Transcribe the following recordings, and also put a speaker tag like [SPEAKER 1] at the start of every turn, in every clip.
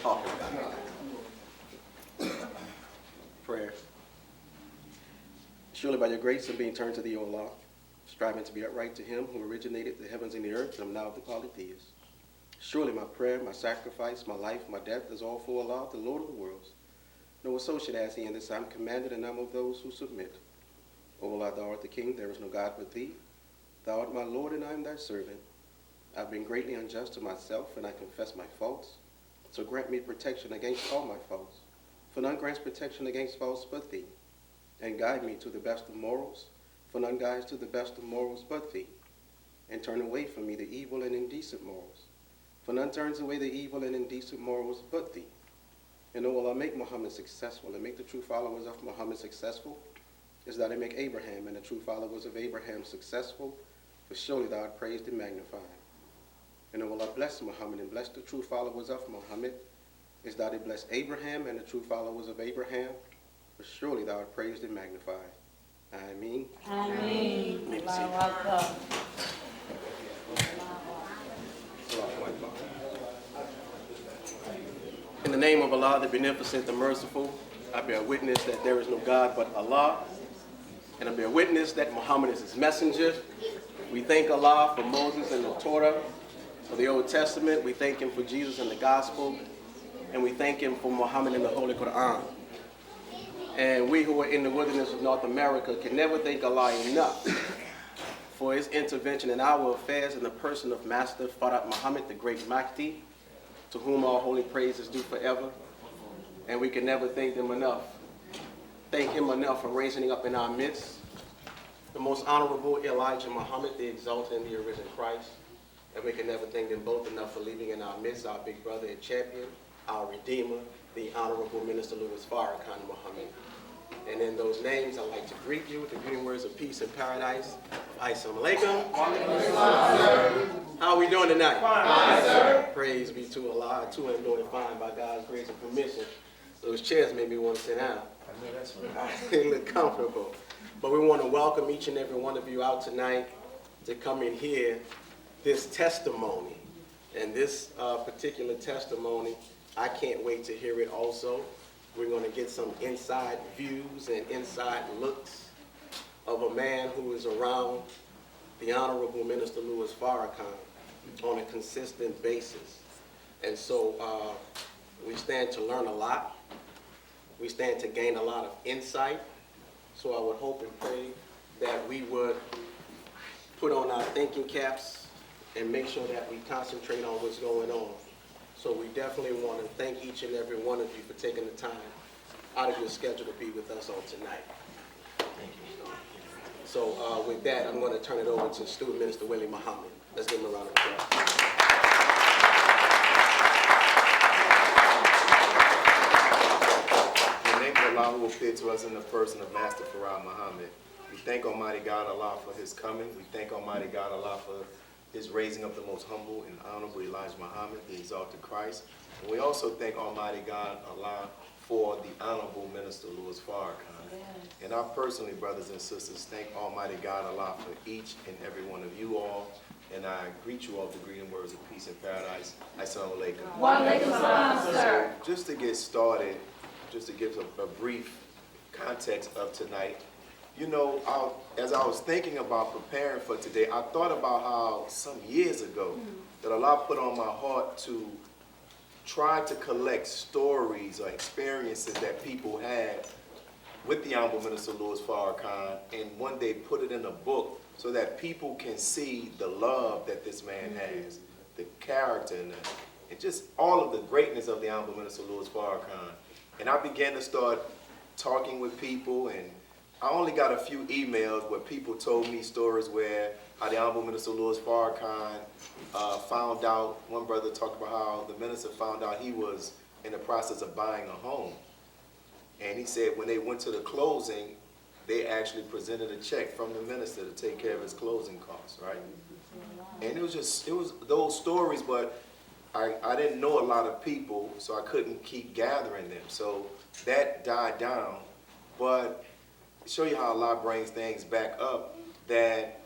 [SPEAKER 1] talking about. Prayer. Surely by your grace I'm being turned to thee, O Allah, striving to be upright to him who originated the heavens and the earth, and I'm now the polytheist. Surely my prayer, my sacrifice, my life, my death is all for Allah, the Lord of the worlds. No associate as he in this I'm commanded, and I'm of those who submit. O Allah, thou art the king, there is no God but thee. Thou art my Lord, and I am thy servant. I've been greatly unjust to myself, and I confess my faults. So grant me protection against all my faults. For none grants protection against faults but thee. And guide me to the best of morals, for none guides to the best of morals but thee. And turn away from me the evil and indecent morals, for none turns away the evil and indecent morals but thee. And O Allah, make Muhammad successful, and make the true followers of Muhammad successful, as thou did make Abraham and the true followers of Abraham successful, for surely thou art praised and magnified. And O Allah, bless Muhammad and bless the true followers of Muhammad, as thou did bless Abraham and the true followers of Abraham, for surely thou art praised and magnified. Ameen.
[SPEAKER 2] Ameen.
[SPEAKER 1] In the name of Allah, the Beneficent, the Merciful, I bear witness that there is no God but Allah, and I bear witness that Muhammad is his messenger. We thank Allah for Moses and the Torah, for the Old Testament. We thank him for Jesus and the Gospel, and we thank him for Muhammad and the Holy Quran. And we who are in the wilderness of North America can never thank Allah enough for his intervention in our affairs in the person of Master Farad Muhammad, the great Mahdi, to whom all holy praise is due forever. And we can never thank him enough for raising up in our midst the most honorable Elijah Muhammad, the exalted and the arisen Christ. And we can never thank them both enough for leaving in our midst our big brother and champion, our Redeemer, the Honorable Minister Louis Farrakhan Muhammad. And in those names, I'd like to greet you with the greeting words of peace and paradise. Assalamu alaikum. How are we doing tonight?
[SPEAKER 3] Fine, sir.
[SPEAKER 1] Praise be to Allah. I too am doing fine by God's grace and permission. Those chairs made me want to sit down.
[SPEAKER 3] I know that's right.
[SPEAKER 1] They look comfortable. But we want to welcome each and every one of you out tonight to come and hear this testimony. And this particular testimony, I can't wait to hear it also. We're going to get some inside views and inside looks of a man who is around the Honorable Minister Louis Farrakhan on a consistent basis. And so we stand to learn a lot. We stand to gain a lot of insight. So I would hope and pray that we would put on our thinking caps and make sure that we concentrate on what's going on. So we definitely want to thank each and every one of you for taking the time out of your schedule to be with us on tonight. Thank you. So with that, I'm going to turn it over to Student Minister Willie Muhammad. Let's give him a round of applause.
[SPEAKER 3] In the name of Allah who appeared to us in the person of Master Farad Muhammad, we thank Almighty God Allah for his coming. We thank Almighty God Allah for his raising up the most humble and honorable Elijah Muhammad, the exalted Christ. And we also thank Almighty God Allah for the honorable Minister Louis Farrakhan. And I personally, brothers and sisters, thank Almighty God Allah for each and every one of you all. And I greet you all with the greeting words of peace and paradise. Assalamu alaikum.
[SPEAKER 2] Wa alaikum salam, sir.
[SPEAKER 3] Just to get started, just to give a brief context of tonight, you know, as I was thinking about preparing for today, I thought about how some years ago that Allah put on my heart to try to collect stories or experiences that people had with the Honorable Minister Louis Farrakhan, and one day put it in a book so that people can see the love that this man has, the character, and just all of the greatness of the Honorable Minister Louis Farrakhan. And I began to start talking with people, and I only got a few emails where people told me stories where how the Honorable Minister Louis Farrakhan found out, one brother talked about how the minister found out he was in the process of buying a home. And he said when they went to the closing, they actually presented a check from the minister to take care of his closing costs, right? And it was those stories, but I didn't know a lot of people, so I couldn't keep gathering them. So that died down. But show you how Allah brings things back up, that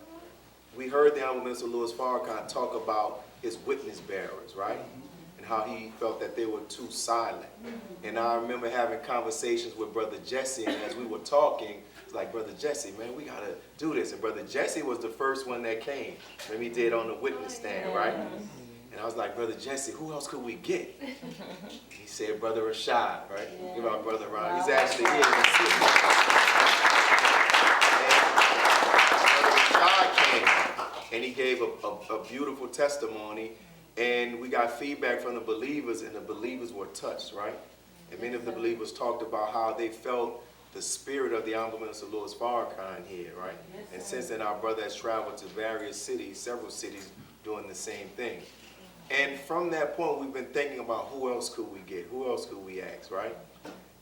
[SPEAKER 3] we heard the Honorable Minister Louis Farrakhan talk about his witness bearers, right? And how he felt that they were too silent. And I remember having conversations with Brother Jesse, and as we were talking, it's like, Brother Jesse, man, we got to do this. And Brother Jesse was the first one that came. Maybe he did on the witness stand, right? And I was like, Brother Jesse, who else could we get? He said, Brother Rashad, right? Give our brother a round. He's actually here. Brother Rashad came, and he gave a beautiful testimony. And we got feedback from the believers, and the believers were touched, right? And many of the believers talked about how they felt the spirit of the Honorable Minister Louis Farrakhan here, right? And since then, our brother has traveled to various cities, several cities, doing the same thing. And from that point, we've been thinking about who else could we get? Who else could we ask, right?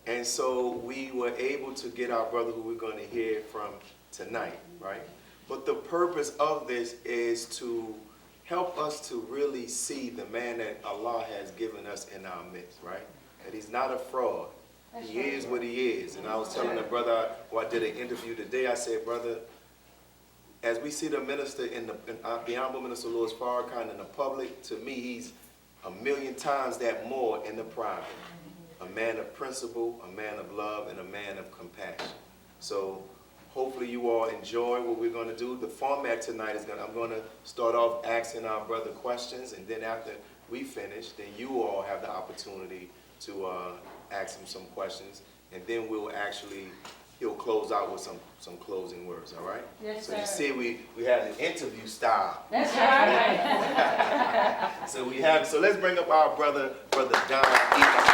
[SPEAKER 3] And so we were able to get our brother who we're going to hear from tonight, right? But the purpose of this is to help us to really see the man that Allah has given us in our midst, right? That he's not a fraud. He is what he is. And I was telling a brother who I did an interview today, I said, brother, as we see the minister the Honorable Minister Louis Farrakhan in the public, to me, he's a million times that more in the private. A man of principle, a man of love, and a man of compassion. So hopefully you all enjoy what we're going to do. The format tonight is I'm going to start off asking our brother questions, and then after we finish, then you all have the opportunity to ask him some questions, and then he'll close out with some closing words, all right?
[SPEAKER 2] Yes,
[SPEAKER 3] so
[SPEAKER 2] sir.
[SPEAKER 3] you see we have the interview style.
[SPEAKER 2] That's right.
[SPEAKER 3] So let's bring up our brother Don Enoch.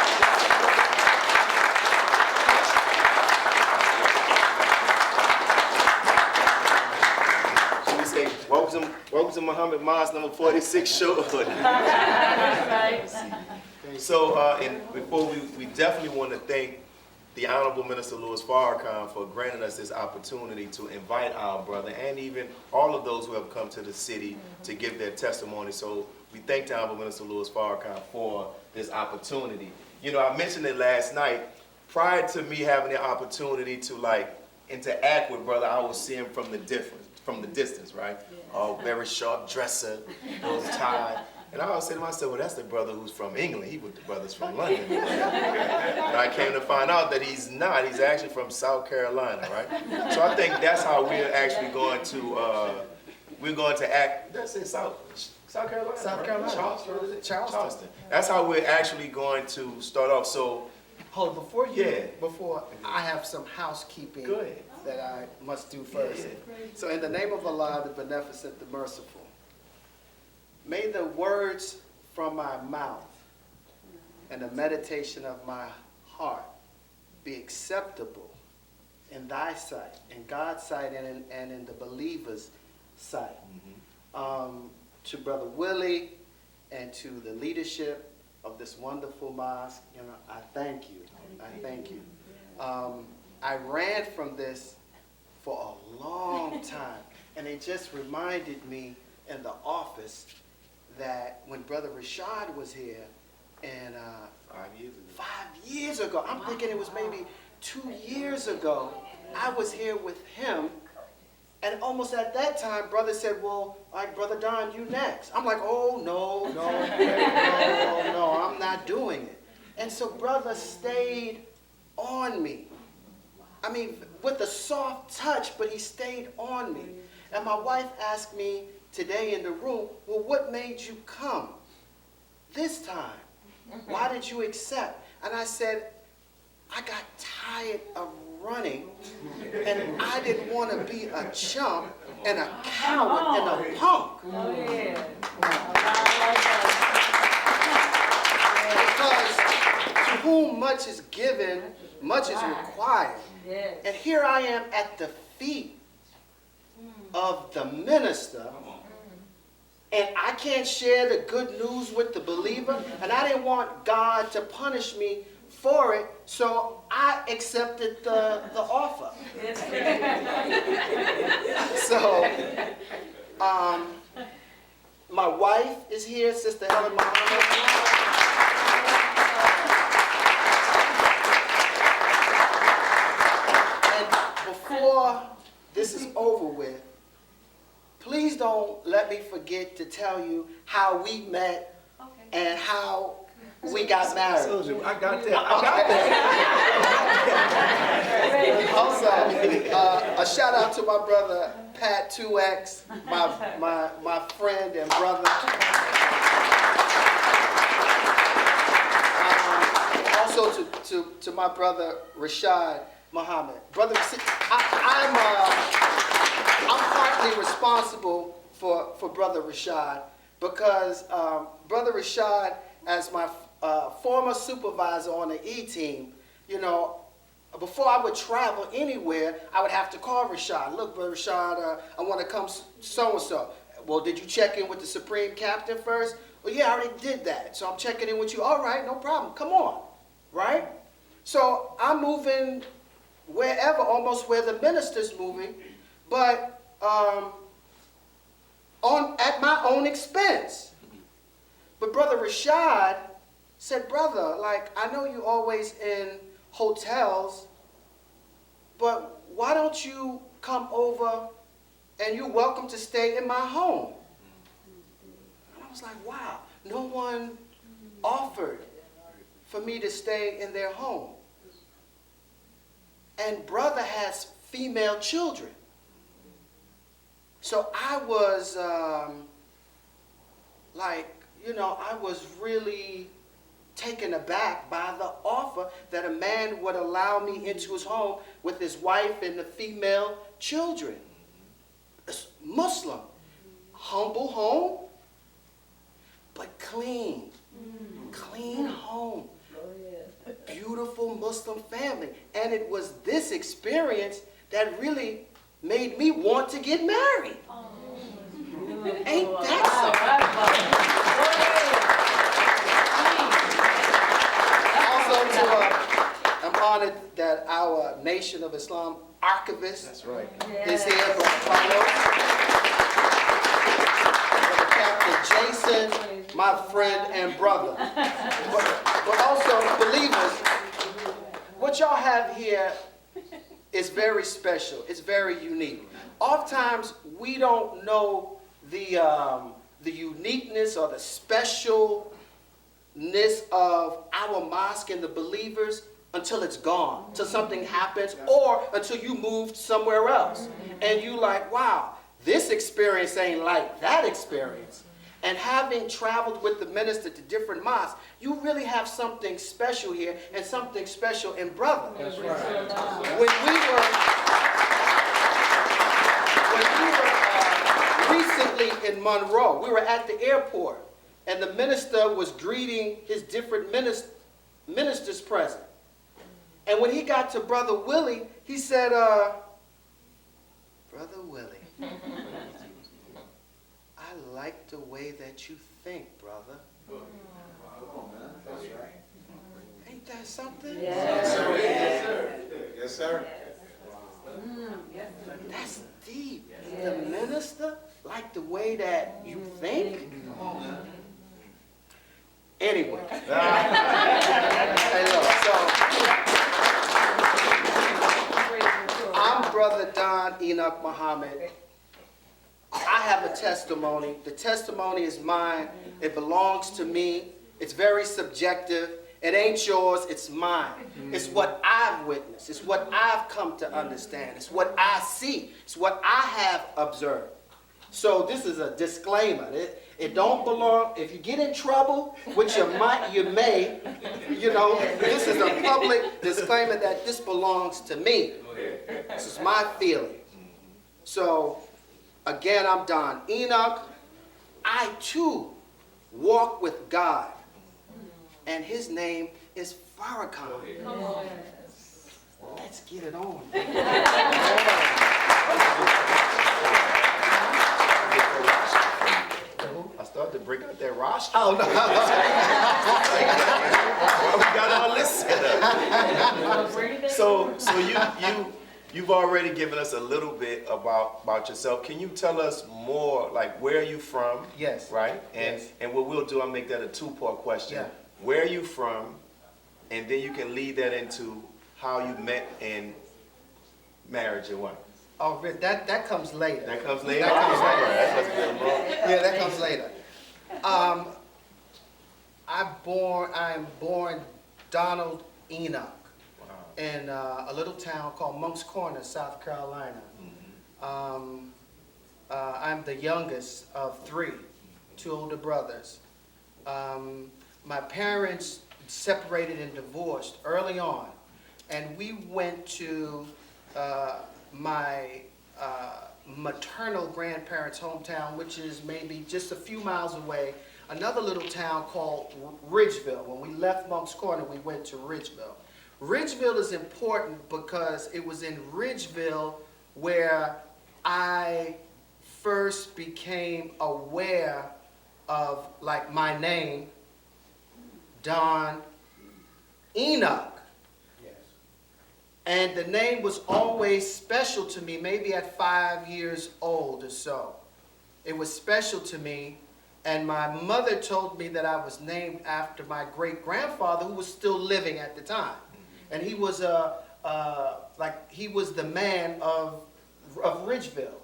[SPEAKER 3] Welcome to Muhammad Mosque number 46 show. So, and before we definitely want to thank the Honorable Minister Louis Farrakhan for granting us this opportunity to invite our brother and even all of those who have come to the city to give their testimony. So we thank the Honorable Minister Louis Farrakhan for this opportunity. You know, I mentioned it last night. Prior to me having the opportunity to interact with brother, I would see him from the distance, right? Very sharp dresser, those ties. And I always say to myself, well, that's the brother who's from England. He was the brother's from London. And I came to find out that he's not. He's actually from South Carolina, right? So I think that's how we're actually going to act. That's it, South Carolina.
[SPEAKER 4] South Carolina.
[SPEAKER 3] Charleston. That's how we're actually going to start off. So,
[SPEAKER 4] Hold on, before I have some housekeeping
[SPEAKER 3] go ahead.
[SPEAKER 4] that I must do first.
[SPEAKER 3] Yeah.
[SPEAKER 4] So in the name of Allah, the Beneficent, the Merciful, may the words from my mouth and the meditation of my heart be acceptable in thy sight, in God's sight, and in the believer's sight. To Brother Willie and to the leadership of this wonderful mosque, I thank you. I thank you. I ran from this for a long time, and it just reminded me in the office that when Brother Rashad was here, and 5 years ago, I'm thinking it was maybe 2 years ago, I was here with him, and almost at that time, brother said, well, all right, Brother Don, you next. I'm like, oh, no, I'm not doing it. And so brother stayed on me. I mean, with a soft touch, but he stayed on me. And my wife asked me today in the room, well, what made you come this time? Why did you accept? And I said, I got tired of running, and I didn't want to be a chump and a coward and a punk. Because to whom much is given, much is required. And here I am at the feet of the minister, and I can't share the good news with the believer, and I didn't want God to punish me for it, so I accepted the offer. So, my wife is here, Sister Helen Muhammad. And before this is over with, please don't let me forget to tell you how we met and how we got married.
[SPEAKER 3] Soldier, I got that. I got that.
[SPEAKER 4] Also, a shout out to my brother Pat 2X, my friend and brother. Also to my brother Rashad Muhammad. Brother, I'm partly responsible for Brother Rashad because Brother Rashad, as my former supervisor on the E-team, you know, before I would travel anywhere, I would have to call Rashad. Look, Brother Rashad, I want to come so-and-so. Well, did you check in with the Supreme Captain first? Well, yeah, I already did that, so I'm checking in with you. All right, no problem. Come on, right? So I'm moving wherever, almost where the minister's moving, but at my own expense. But Brother Rashad said, brother, like, I know you always in hotels, but why don't you come over and you're welcome to stay in my home? And I was like, wow, no one offered for me to stay in their home. And brother has female children. So I was I was really taken aback by the offer that a man would allow me into his home with his wife and the female children. Muslim, humble home, but clean, clean home. Beautiful Muslim family. And it was this experience that really made me want to get married. Ain't that something? Also, I'm honored that our Nation of Islam archivist is here, Brother Carlos. Brother Captain Jason, my friend and brother. But also, believers, what y'all have here is very special. It's very unique. Oftentimes, we don't know the uniqueness or the specialness of our mosque and the believers until it's gone, until something happens, or until you moved somewhere else. And you like, wow, this experience ain't like that experience. And having traveled with the minister to different mosques, you really have something special here and something special in brother. That's right. When we were recently in Monroe, we were at the airport, and the minister was greeting his different ministers present. And when he got to Brother Willie, he said, Brother Willie, I like the way that you think, brother. Come on, man. That's right. Ain't that something?
[SPEAKER 2] Yes,
[SPEAKER 3] sir. Yes, sir. Yes, sir.
[SPEAKER 4] That's deep. The minister like the way that you think? Come on, man. Anyway. Hey, look, so I'm Brother Don Enoch Muhammad. I have a testimony. The testimony is mine. It belongs to me. It's very subjective. It ain't yours, it's mine. It's what I've witnessed. It's what I've come to understand. It's what I see. It's what I have observed. So this is a disclaimer. It don't belong. If you get in trouble, which you may, this is a public disclaimer that this belongs to me. This is my feeling. So, again, I'm Don Enoch. I, too, walk with God. And his name is Farrakhan. Let's get it on.
[SPEAKER 3] I started to break out that roster.
[SPEAKER 4] Oh, no.
[SPEAKER 3] We got all this set up. So you've already given us a little bit about yourself. Can you tell us more, like, where are you from?
[SPEAKER 4] Yes.
[SPEAKER 3] Right?
[SPEAKER 4] Yes.
[SPEAKER 3] And what we'll do, I'll make that a two-part question.
[SPEAKER 4] Yeah.
[SPEAKER 3] Where are you from? And then you can lead that into how you met and marriage and what?
[SPEAKER 4] Oh, that comes later.
[SPEAKER 3] That comes later?
[SPEAKER 4] That comes later.
[SPEAKER 3] That must be a long.
[SPEAKER 4] Yeah, that comes later. I am born Donald Enoch in a little town called Moncks Corner, South Carolina. I'm the youngest of three, two older brothers. My parents separated and divorced early on, and we went to my maternal grandparents' hometown, which is maybe just a few miles away, another little town called Ridgeville. When we left Moncks Corner, we went to Ridgeville. Ridgeville is important because it was in Ridgeville where I first became aware of, like, my name, Don Enoch. And the name was always special to me, maybe at 5 years old or so. It was special to me, and my mother told me that I was named after my great-grandfather, who was still living at the time. And he was he was the man of Ridgeville.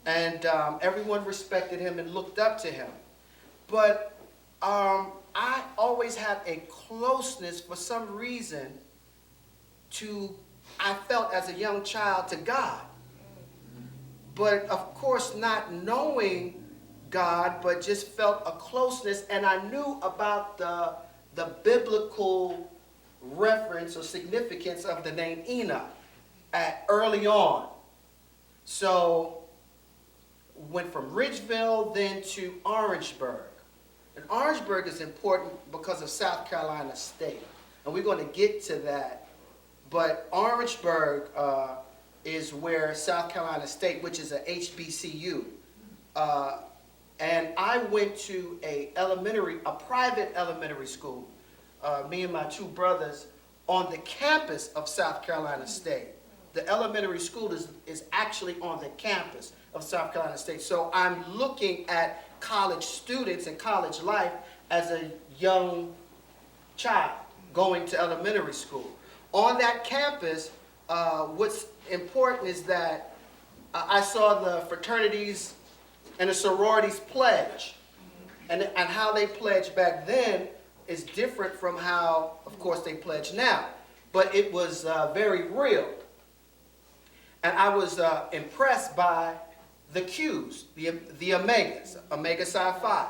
[SPEAKER 4] And everyone respected him and looked up to him. But I always had a closeness, for some reason, I felt as a young child, to God. But of course, not knowing God, but just felt a closeness, and I knew about the biblical reference or significance of the name Enoch early on. So went from Ridgeville then to Orangeburg. And Orangeburg is important because of South Carolina State. And we're going to get to that. But Orangeburg is where South Carolina State, which is a HBCU. And I went to a private elementary school, me and my two brothers, on the campus of South Carolina State. The elementary school is actually on the campus of South Carolina State. So I'm looking at college students and college life as a young child going to elementary school. On that campus, what's important is that I saw the fraternities and the sororities pledge. And how they pledged back then is different from how, of course, they pledge now. But it was very real. And I was impressed by the Qs, the Omegas, Omega Psi Phi,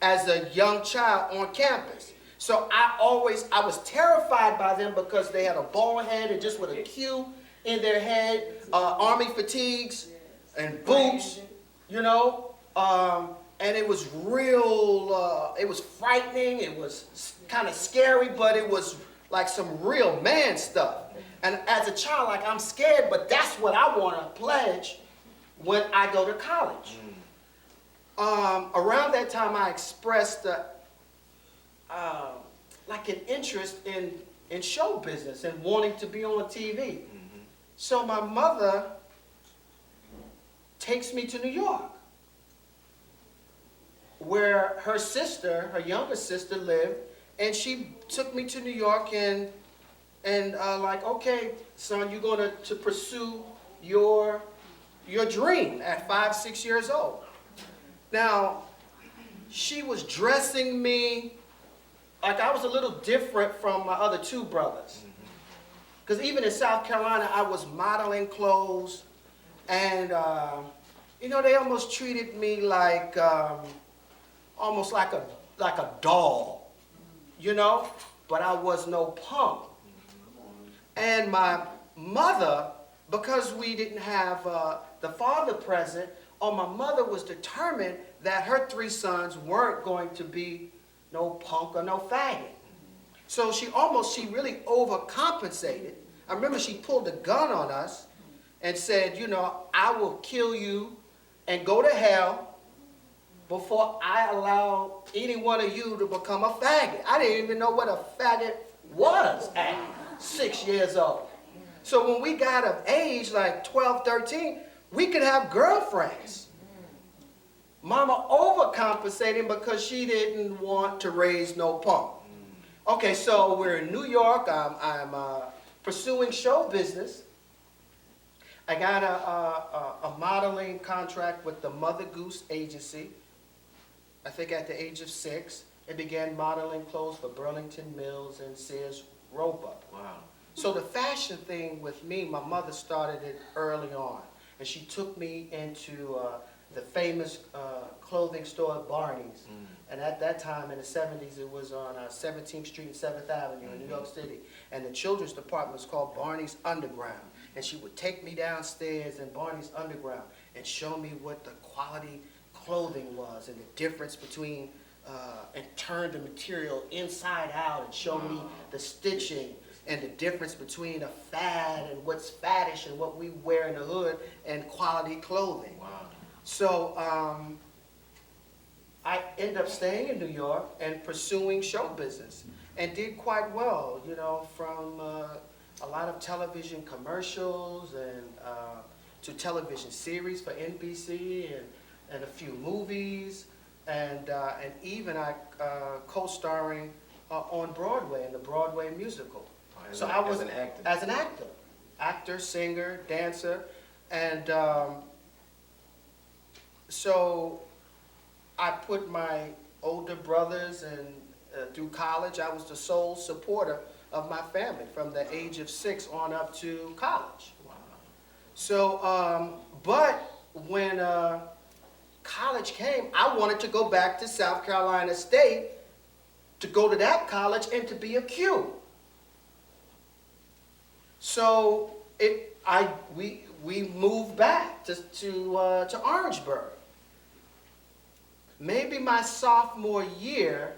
[SPEAKER 4] as a young child on campus. So I was terrified by them because they had a bald head and just with a Q in their head, army fatigues and boots, you know. And it was real, it was frightening, it was kind of scary, but it was like some real man stuff. And as a child, like, I'm scared, but that's what I want to pledge when I go to college. Around that time, I expressed like an interest in show business and wanting to be on TV. So my mother takes me to New York, where her sister, her younger sister, lived, and she took me to New York and like, okay, son, you're going to pursue your dream at 5, 6 years old. Now, she was dressing me like I was a little different from my other two brothers. Because even in South Carolina, I was modeling clothes, and you know, they almost treated me like almost like a doll, you know. But I was no punk. And my mother, because we didn't have the father present, my mother was determined that her 3 sons weren't going to be no punk or no faggot. So she really overcompensated. I remember she pulled a gun on us and said, you know, I will kill you and go to hell before I allow any one of you to become a faggot. I didn't even know what a faggot was at 6 years old. So when we got of age, like 12, 13, we could have girlfriends. Mama overcompensating because she didn't want to raise no punk. Okay, so we're in New York. I'm pursuing show business. I got a modeling contract with the Mother Goose agency, I think at the age of 6. and began modeling clothes for Burlington Mills and Sears Roebuck.
[SPEAKER 3] Wow.
[SPEAKER 4] So the fashion thing with me, my mother started it early on. And she took me into the famous clothing store Barney's. And at that time, in the 70s, it was on 17th Street and 7th Avenue in New York City. And the children's department was called Barney's Underground. And she would take me downstairs in Barney's Underground and show me what the quality clothing was and the difference between, and turn the material inside out and show me the stitching and the difference between a fad and what's faddish and what we wear in the hood and quality clothing.
[SPEAKER 3] Wow.
[SPEAKER 4] So I ended up staying in New York and pursuing show business and did quite well, you know, from a lot of television commercials and to television series for NBC and a few movies and even I co-starring on Broadway in the Broadway musical.
[SPEAKER 3] As
[SPEAKER 4] So
[SPEAKER 3] an-
[SPEAKER 4] I was
[SPEAKER 3] as an actor.
[SPEAKER 4] actor, singer, dancer, and so I put my older brothers and through college. I was the sole supporter of my family from the age of 6 on up to college.
[SPEAKER 3] Wow.
[SPEAKER 4] So, but when college came, I wanted to go back to South Carolina State to go to that college and to be a Q. So we moved back to Orangeburg. Maybe my sophomore year,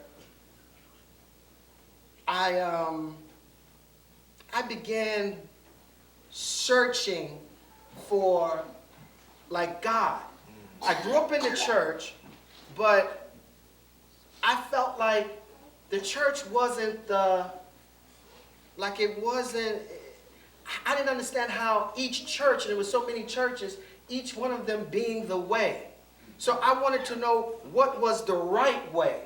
[SPEAKER 4] I began searching for like God. I grew up in the church, but I felt like the church wasn't I didn't understand how each church, and there were so many churches, each one of them being the way. So I wanted to know what was the right way.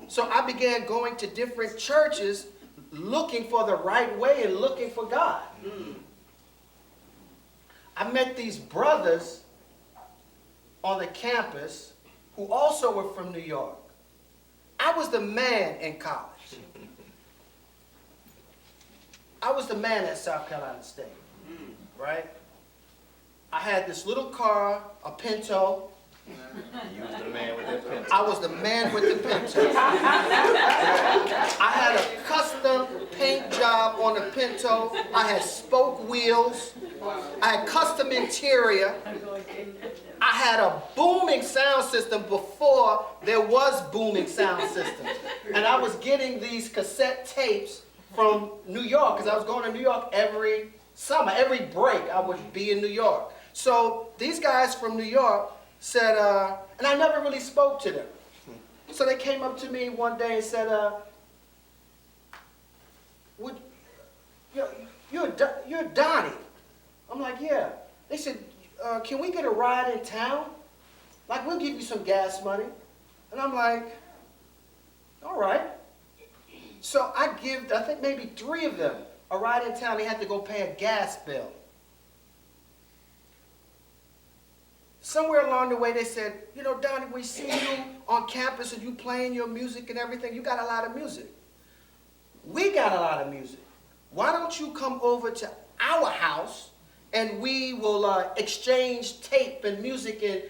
[SPEAKER 4] So I began going to different churches looking for the right way and looking for God. I met these brothers on the campus who also were from New York. I was the man in college. I was the man at South Carolina State, right? I had this little car, a Pinto.
[SPEAKER 3] You was the man with that pen.
[SPEAKER 4] I was the man with the Pinto. I had a custom paint job on the Pinto. I had spoke wheels. I had custom interior. I had a booming sound system before there was booming sound systems. And I was getting these cassette tapes from New York, because I was going to New York every summer. Every break, I would be in New York. So these guys from New York said, and I never really spoke to them. So they came up to me one day and said, you're Donnie. I'm like, yeah. They said, can we get a ride in town? Like, we'll give you some gas money. And I'm like, all right. So I think maybe 3 of them a ride in town. They had to go pay a gas bill. Somewhere along the way, they said, you know, Donnie, we see you on campus and you playing your music and everything. You got a lot of music. We got a lot of music. Why don't you come over to our house and we will exchange tape and music and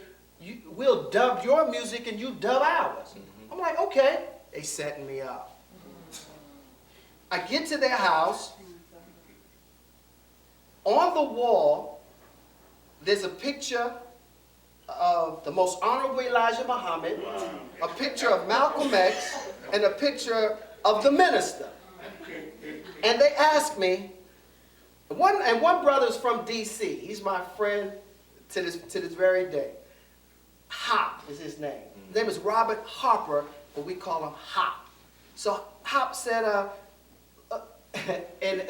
[SPEAKER 4] we'll dub your music and you dub ours. I'm like, okay. They setting me up. I get to their house. On the wall, there's a picture of the Most Honorable Elijah Muhammad, a picture of Malcolm X, and a picture of the minister. And they asked me, one brother's from D.C. He's my friend to this very day. Hop is his name. His name is Robert Harper, but we call him Hop. So Hop said, and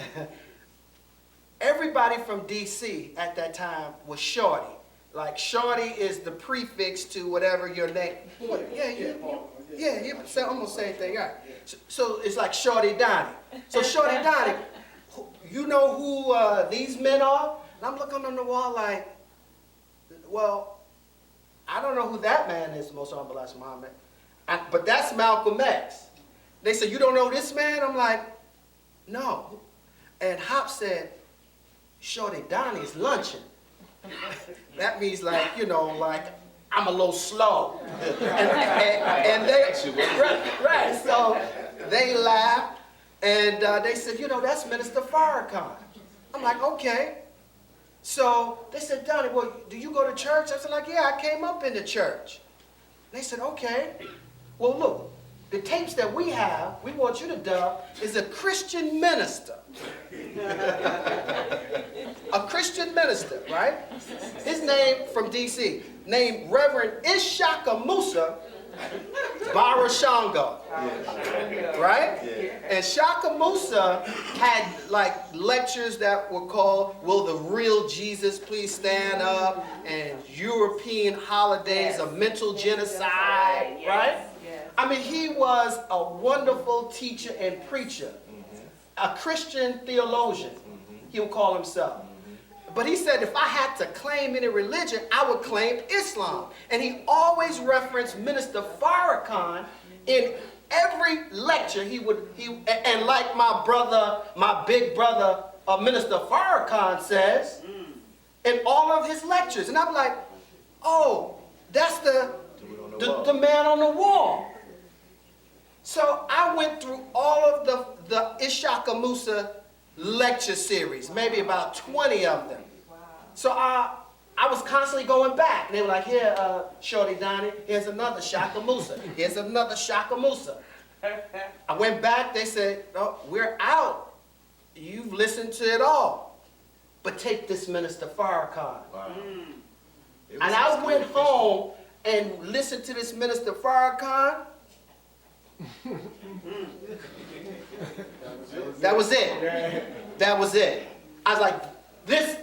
[SPEAKER 4] everybody from D.C. at that time was Shorty. Like, Shorty is the prefix to whatever your name. Yeah, almost same thing. Right. So it's like Shorty Donnie. So Shorty Donnie, you know who these men are? And I'm looking on the wall like, well, I don't know who that man is, Most Honorable Elijah Muhammad. But that's Malcolm X. They said, you don't know this man? I'm like, no. And Hop said, Shorty, Donnie's lunching. That means like, you know, like I'm a little slow. and they, right, so they laughed and they said, you know, that's Minister Farrakhan. I'm like, okay. So they said, Donnie, well, do you go to church? I said, like, yeah, I came up in the church. They said, okay. Well, look, the tapes that we have, we want you to dub, is a Christian minister. A Christian minister, right? His name from D.C., named Reverend Ishaka Musa Barashango. Right? And Shaka Musa had like lectures that were called Will the Real Jesus Please Stand Up? And European Holidays of Mental Genocide, right? I mean, he was a wonderful teacher and preacher, a Christian theologian, he would call himself. But he said if I had to claim any religion, I would claim Islam. And he always referenced Minister Farrakhan in every lecture. And like my brother, my big brother, Minister Farrakhan says, in all of his lectures. And I'm like, oh, that's the man on the wall. So I went through all of the Ishaka Musa lecture series, maybe about 20 of them. So I was constantly going back. They were like, here, Shorty Donnie, here's another Shaka Musa. Here's another Shaka Musa. I went back, they said, oh, we're out. You've listened to it all. But take this Minister Farrakhan.
[SPEAKER 3] Wow.
[SPEAKER 4] And I went home and listened to this Minister Farrakhan. That was it. That was it. I was like, this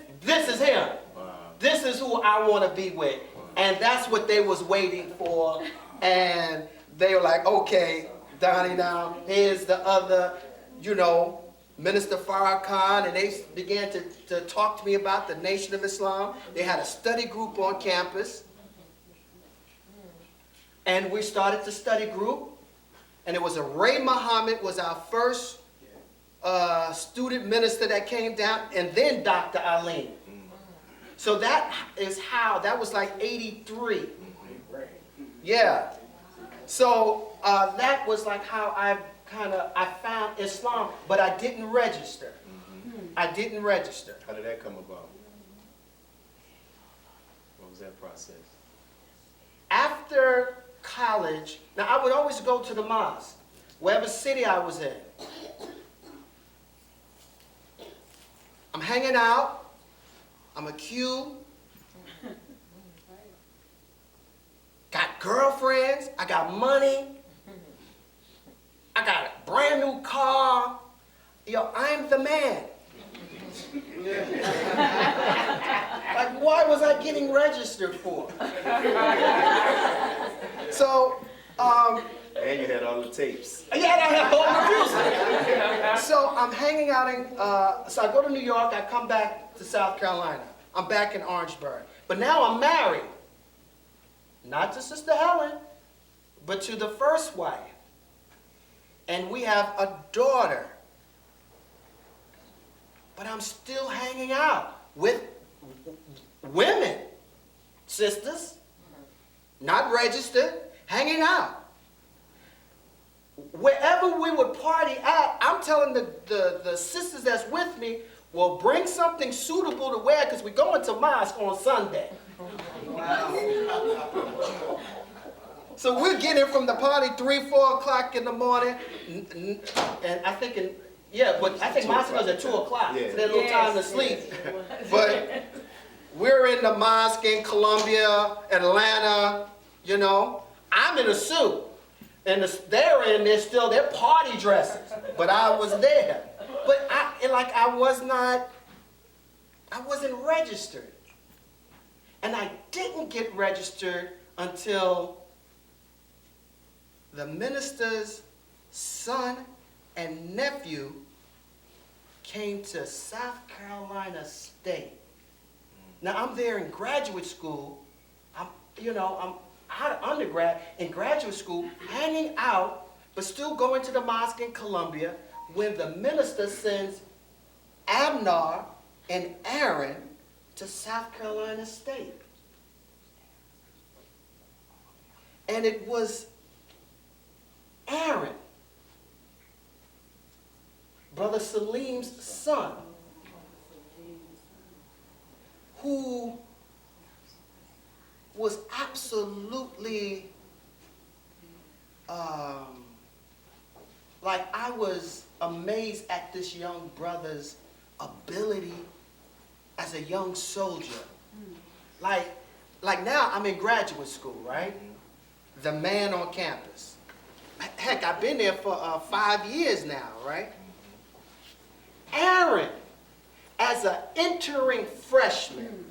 [SPEAKER 4] is him.
[SPEAKER 3] Wow.
[SPEAKER 4] This is who I want to be with. And that's what they was waiting for. And they were like, okay, Donnie, now here's the other, you know, Minister Farrakhan. And they began to talk to me about the Nation of Islam. They had a study group on campus. And we started the study group. And it was Ray Muhammad was our first student minister that came down, and then Dr. Aline. So that was like 83. Yeah. So that was like how I found Islam, but I didn't register. I didn't register.
[SPEAKER 3] How did that come about? What was that process?
[SPEAKER 4] After college, now I would always go to the mosque, wherever city I was in. I'm hanging out, I'm a Q, got girlfriends, I got money, I got a brand new car. Yo, I'm the man. Like, why was I getting registered for? So,
[SPEAKER 3] And you had all the tapes.
[SPEAKER 4] yeah, I had all the music. So I'm hanging out so I go to New York, I come back to South Carolina. I'm back in Orangeburg. But now I'm married. Not to Sister Helen, but to the first wife. And we have a daughter. But I'm still hanging out with women, sisters, not registered, hanging out. Wherever we would party at, I'm telling the sisters that's with me, well, bring something suitable to wear because we're going to mosque on Sunday. Wow. So we're getting from the party 3, 4 o'clock in the morning, and I think I think mosque goes at 2 o'clock.
[SPEAKER 3] Yeah.
[SPEAKER 4] So there's a little time to sleep. But we're in the mosque in Columbia, Atlanta, you know. I'm in a suit. And they're in there still, they're party dresses. But I was there. But I wasn't registered. And I didn't get registered until the minister's son and nephew came to South Carolina State. Now I'm there in graduate school. I out of undergrad in graduate school, hanging out, but still going to the mosque in Columbia when the minister sends Abner and Aaron to South Carolina State. And it was Aaron, Brother Salim's son, who was absolutely, like, I was amazed at this young brother's ability as a young soldier. Like now I'm in graduate school, right? The man on campus. Heck, I've been there for 5 years now, right? Aaron, as an entering freshman,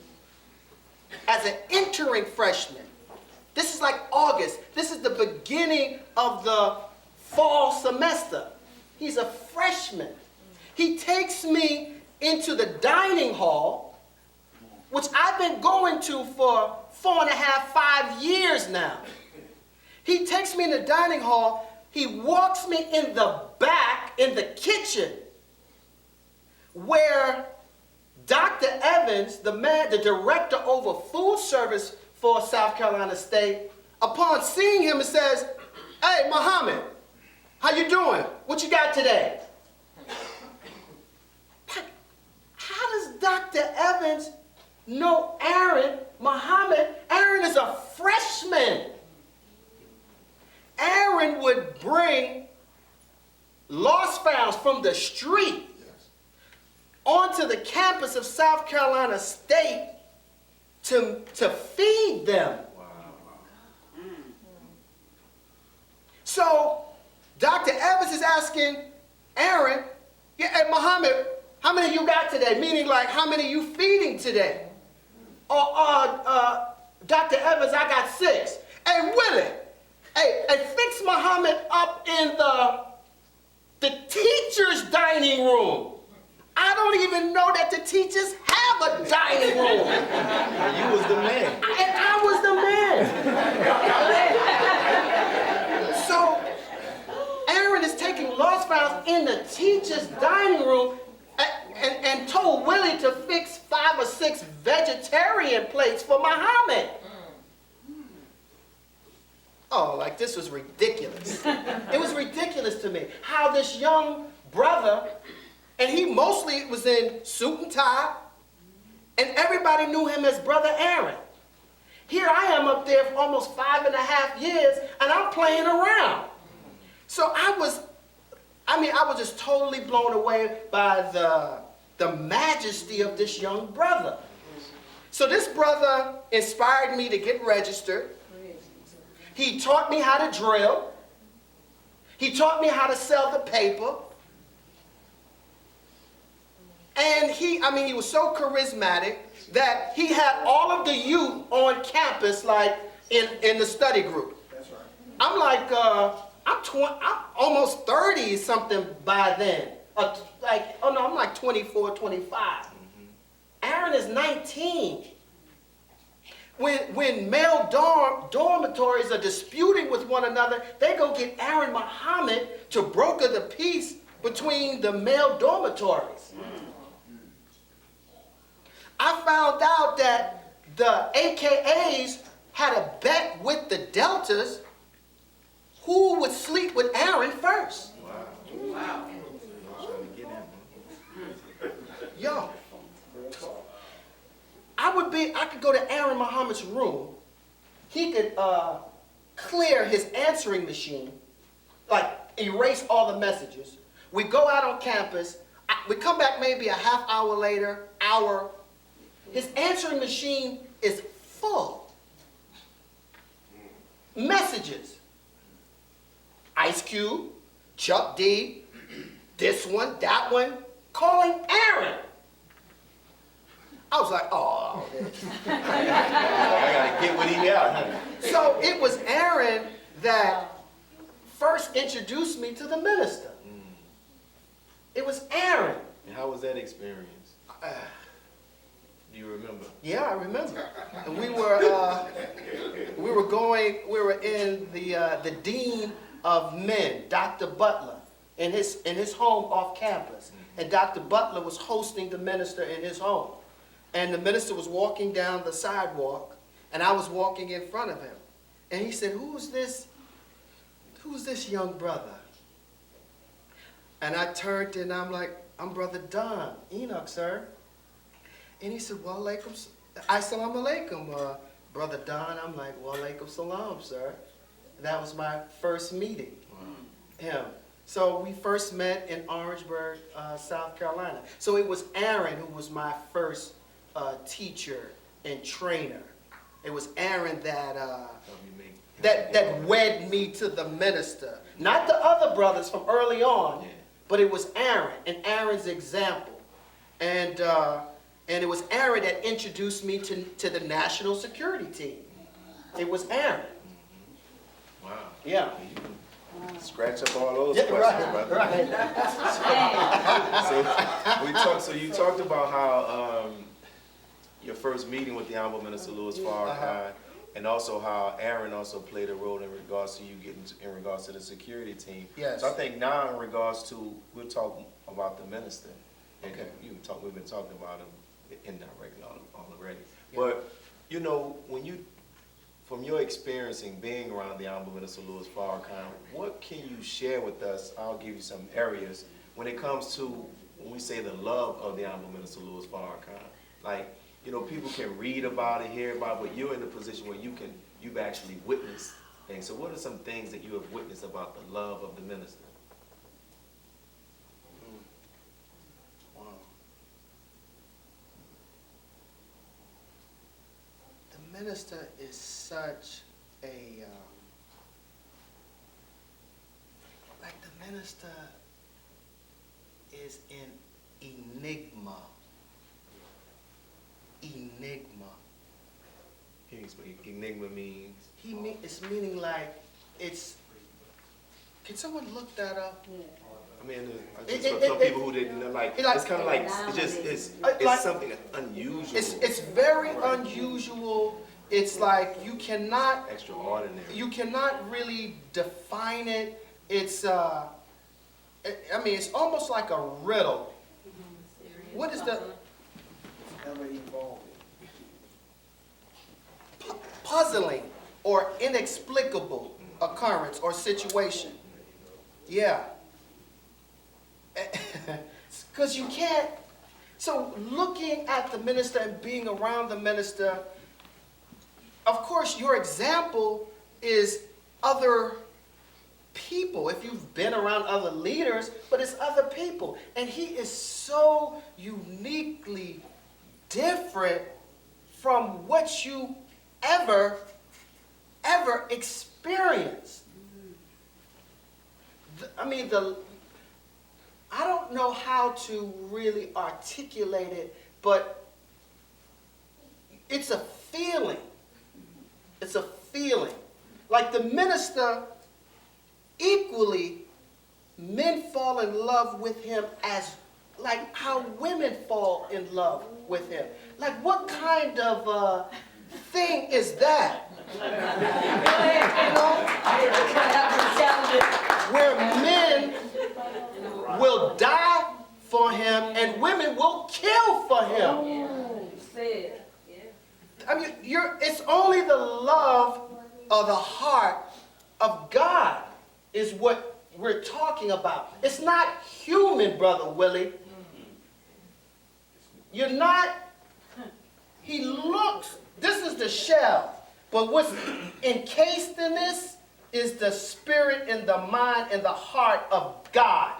[SPEAKER 4] this is like August. This is the beginning of the fall semester. He's a freshman. He takes me into the dining hall, which I've been going to for 4.5, 5 years now. He takes me in the dining hall. He walks me in the back, in the kitchen, where Dr. Evans, the director over food service for South Carolina State, upon seeing him, it says, "Hey, Muhammad, how you doing? What you got today?" How does Dr. Evans know Aaron, Muhammad? Aaron is a freshman. Aaron would bring lost founds from the street onto the campus of South Carolina State to feed them. Wow. So Dr. Evans is asking Aaron, "Yeah, hey, Muhammad, how many you got today?" Meaning, like, how many you feeding today? Dr. Evans, I got 6. Hey, Willie, hey, fix Muhammad up in the teacher's dining room. I don't even know that the teachers have a dining room.
[SPEAKER 3] You was the man.
[SPEAKER 4] And I was the man. So Aaron is taking lost files in the teacher's dining room and told Willie to fix 5 or 6 vegetarian plates for Muhammad. Oh, like, this was ridiculous. It was ridiculous to me how this young brother, and he mostly was in suit and tie, and everybody knew him as Brother Aaron. Here I am up there for almost 5.5 years, and I'm playing around. So I was just totally blown away by the majesty of this young brother. So this brother inspired me to get registered. He taught me how to drill. He taught me how to sell the paper. And he was so charismatic that he had all of the youth on campus, like, in the study group. That's right. I'm like, I'm almost 30 something by then. I'm like 24, 25. Aaron is 19. When male dormitories are disputing with one another, they go get Aaron Muhammad to broker the peace between the male dormitories. I found out that the AKAs had a bet with the Deltas who would sleep with Aaron first. Wow. Yo. I could go to Aaron Muhammad's room. He could clear his answering machine, like erase all the messages. We go out on campus. We come back maybe a half hour later, hour. His answering machine is full. Messages. Ice Cube, Chuck D, this one, that one, calling Aaron. I was like, oh.
[SPEAKER 3] I gotta get what he got.
[SPEAKER 4] So it was Aaron that first introduced me to the minister. It was Aaron.
[SPEAKER 3] And how was that experience? You remember?
[SPEAKER 4] Yeah, I remember. And we were in the dean of men, Dr. Butler, in his home off campus. And Dr. Butler was hosting the minister in his home. And the minister was walking down the sidewalk, and I was walking in front of him. And he said, who's this young brother? And I turned and I'm like, I'm Brother Don, Enoch, sir. And he said, well, alaikum. I said, Assalamu alaikum, Brother Don. I'm like, well, alaikum salam, sir. That was my first meeting. Him. So we first met in Orangeburg, South Carolina. So it was Aaron who was my first teacher and trainer. It was Aaron that wed me to the minister. Not the other brothers from early on, but it was Aaron and Aaron's example. And it was Aaron that introduced me to the national security team. It was Aaron.
[SPEAKER 3] Wow.
[SPEAKER 4] Yeah.
[SPEAKER 3] Scratch up all those
[SPEAKER 4] Yeah,
[SPEAKER 3] questions, brother.
[SPEAKER 4] right.
[SPEAKER 3] So you talked about how your first meeting with the Honorable Minister Louis Farrakhan, and also how Aaron also played a role in regards to you in regards to the security team.
[SPEAKER 4] Yes.
[SPEAKER 3] So I think now in regards to, we'll talk about the minister. Okay. We've been talking about him indirectly already.
[SPEAKER 4] Yeah.
[SPEAKER 3] But you know, from your experience in being around the Honorable Minister Louis Farrakhan, what can you share with us? I'll give you some areas when it comes to, when we say the love of the Honorable Minister Louis Farrakhan. Like, you know, people can read about it, hear about it, but you're in the position where you've actually witnessed things. So what are some things that you have witnessed about the love of the minister?
[SPEAKER 4] Wow. The minister is such a, like the minister is an enigma. Enigma.
[SPEAKER 3] Can you explain? Enigma means?
[SPEAKER 4] It's meaning like, can someone look that up?
[SPEAKER 3] I mean, for some people who didn't know, like, it's kind of like, it's something unusual.
[SPEAKER 4] It's very unusual. It's like you cannot really define it. It's it's almost like a riddle. What is the puzzling or inexplicable occurrence or situation? Yeah. Because you can't. So looking at the minister and being around the minister, of course your example is other people. If you've been around other leaders, but it's other people. And he is so uniquely different from what you ever experienced. I don't know how to really articulate it, but it's a feeling. It's a feeling. Like the minister, equally, men fall in love with him as like how women fall in love with him. Like what kind of thing is that? Where men will die for him and women will kill for him. I mean, it's only the love of the heart of God is what we're talking about. It's not human, Brother Willie. You're not, he looks, this is the shell, but what's encased in this is the spirit and the mind and the heart of God.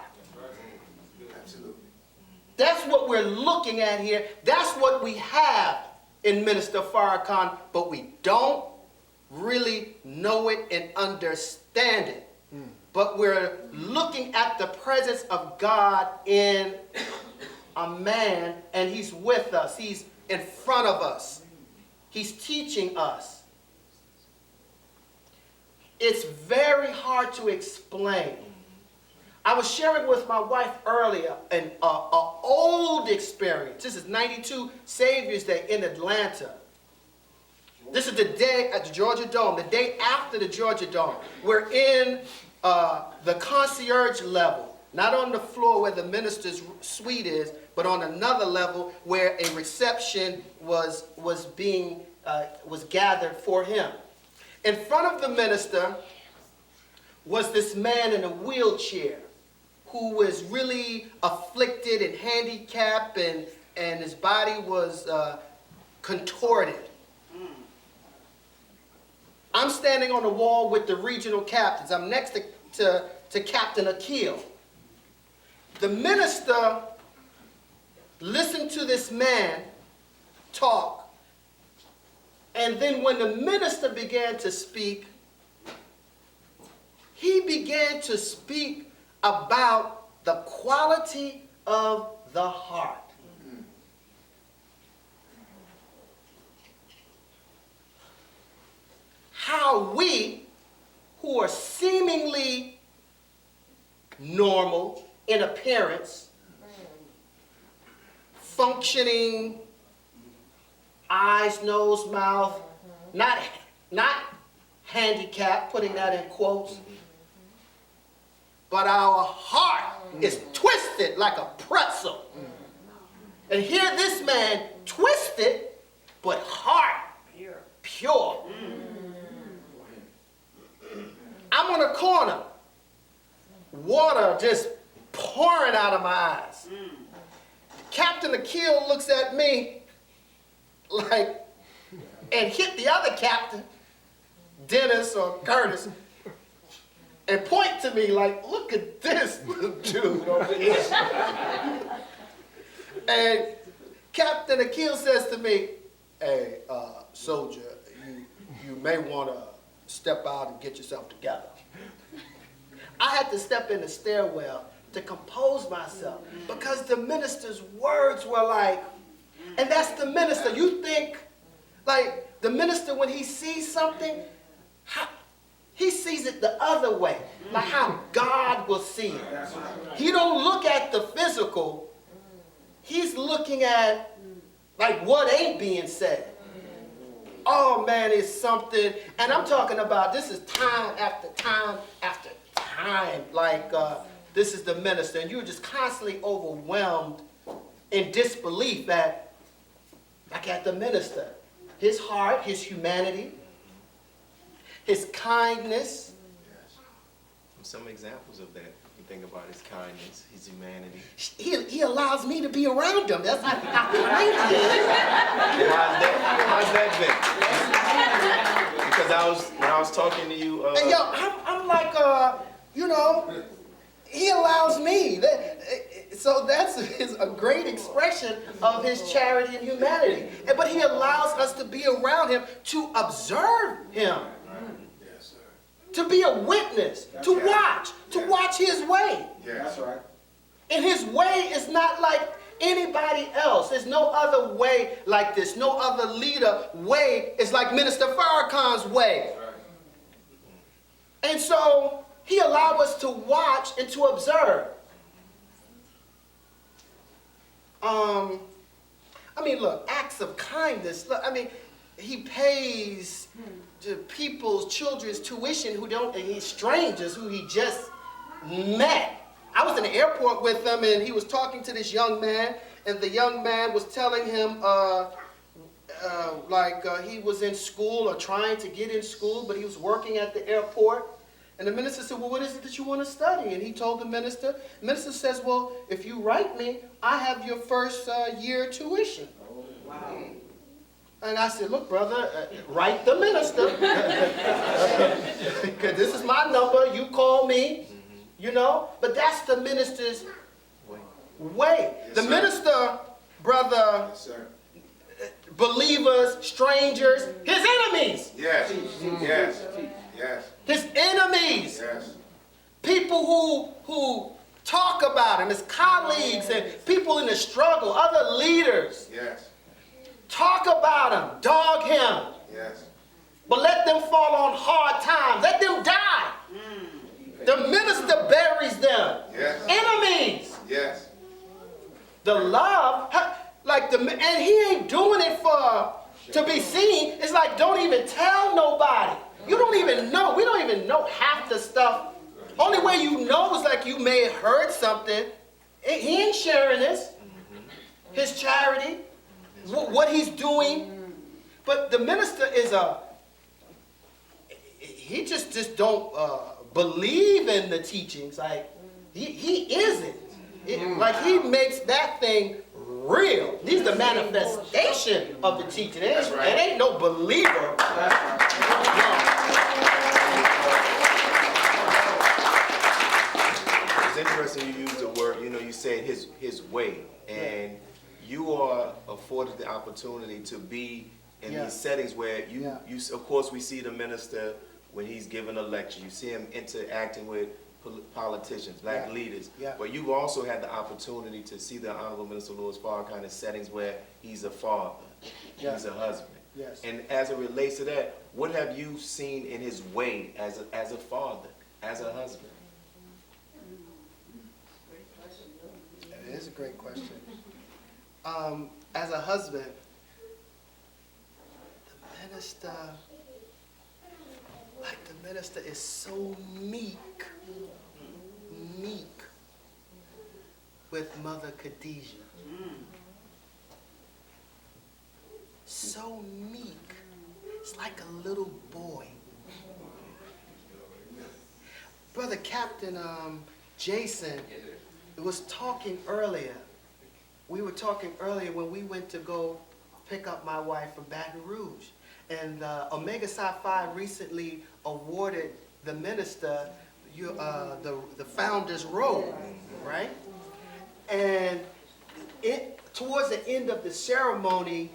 [SPEAKER 3] Absolutely.
[SPEAKER 4] That's what we're looking at here. That's what we have in Minister Farrakhan, but we don't really know it and understand it. But we're looking at the presence of God in a man, and he's with us. He's in front of us. He's teaching us. It's very hard to explain. I was sharing with my wife earlier an old experience. This is 92 Savior's Day in Atlanta. This is the day at the Georgia Dome, the day after the Georgia Dome. We're in the concierge level, not on the floor where the minister's suite is, but on another level where a reception was gathered for him. In front of the minister was this man in a wheelchair who was really afflicted and handicapped, and his body was contorted. I'm standing on the wall with the regional captains. I'm next to Captain Akil. The minister listened to this man talk, and then when the minister began to speak, he began to speak about the quality of the heart. How we, who are seemingly normal in appearance, functioning, eyes, nose, mouth, not handicapped, putting that in quotes, but our heart is twisted like a pretzel. And here this man twisted, but heart pure. I'm on a corner, water just pouring out of my eyes. Captain Akil looks at me like, and hit the other captain, Dennis or Curtis, and point to me like, look at this dude over here. And Captain Akil says to me, hey, soldier, you may want to step out and get yourself together. I had to step in the stairwell to compose myself because the minister's words were like, and that's the minister. You think, like, the minister, when he sees something, he sees it the other way, like how God will see it. He don't look at the physical. He's looking at, like, what ain't being said. Oh, man, it's something. And I'm talking about, this is time after time after time. Like, this is the minister. And you're just constantly overwhelmed in disbelief at the minister. His heart, his humanity, his kindness.
[SPEAKER 3] Some examples of that. You think about his kindness, his humanity.
[SPEAKER 4] He allows me to be around him. That's how kind he is.
[SPEAKER 3] How's that been? Because when I was talking to you.
[SPEAKER 4] And yo, I'm like, he allows me. So that's a great expression of his charity and humanity. But he allows us to be around him, to observe him. To be a witness, to watch his way.
[SPEAKER 1] Yeah, that's right.
[SPEAKER 4] And his way is not like anybody else. There's no other way like this. No other leader way is like Minister Farrakhan's way. And so he allowed us to watch and to observe. Look, acts of kindness. Look, he pays people's children's tuition he's strangers who he just met. I was in the airport with him, and he was talking to this young man, and the young man was telling him he was in school or trying to get in school, but he was working at the airport. And the minister said, well, what is it that you want to study? And he told the minister. The minister says, well, if you write me, I have your first year tuition. Oh, wow. And I said, look, brother, write the minister. Because this is my number. You call me, But that's the minister's way.
[SPEAKER 3] Yes,
[SPEAKER 4] the
[SPEAKER 3] sir.
[SPEAKER 4] Minister, brother,
[SPEAKER 3] Yes, sir.
[SPEAKER 4] Believers, strangers, his enemies.
[SPEAKER 3] Yes. Yes. Yes.
[SPEAKER 4] His enemies.
[SPEAKER 3] Yes.
[SPEAKER 4] People who talk about him, his colleagues and people in the struggle, other leaders.
[SPEAKER 3] Yes.
[SPEAKER 4] Talk about him, dog him.
[SPEAKER 3] Yes.
[SPEAKER 4] But let them fall on hard times. Let them die. The minister buries them.
[SPEAKER 5] Yes.
[SPEAKER 4] Enemies.
[SPEAKER 5] Yes.
[SPEAKER 4] The love, and he ain't doing it to be seen. It's like, don't even tell nobody. You don't even know. We don't even know half the stuff. Only way you know is like you may have heard something. He ain't sharing this. His charity, what he's doing. But the minister he just don't believe in the teachings. Like, he isn't. Like, he makes that thing real. He's the manifestation of the teaching. It ain't no believer.
[SPEAKER 3] It's interesting you use the word, you said his way, and you are afforded the opportunity to be in these settings where you, of course, we see the minister when he's giving a lecture. You see him interacting with politicians, black leaders, but you've also had the opportunity to see the Honorable Minister Louis Farrakhan in settings where he's a father, he's a husband.
[SPEAKER 4] Yes.
[SPEAKER 3] And as it relates to that, what have you seen in his way as a father, as a husband?
[SPEAKER 4] It is a great question. As a husband, the minister is so meek with Mother Khadijah. So meek. It's like a little boy. Brother Captain Jason was talking earlier. We were talking earlier when we went to go pick up my wife from Baton Rouge. And Omega Psi Phi recently awarded the minister the Founder's Robe, right? And towards the end of the ceremony,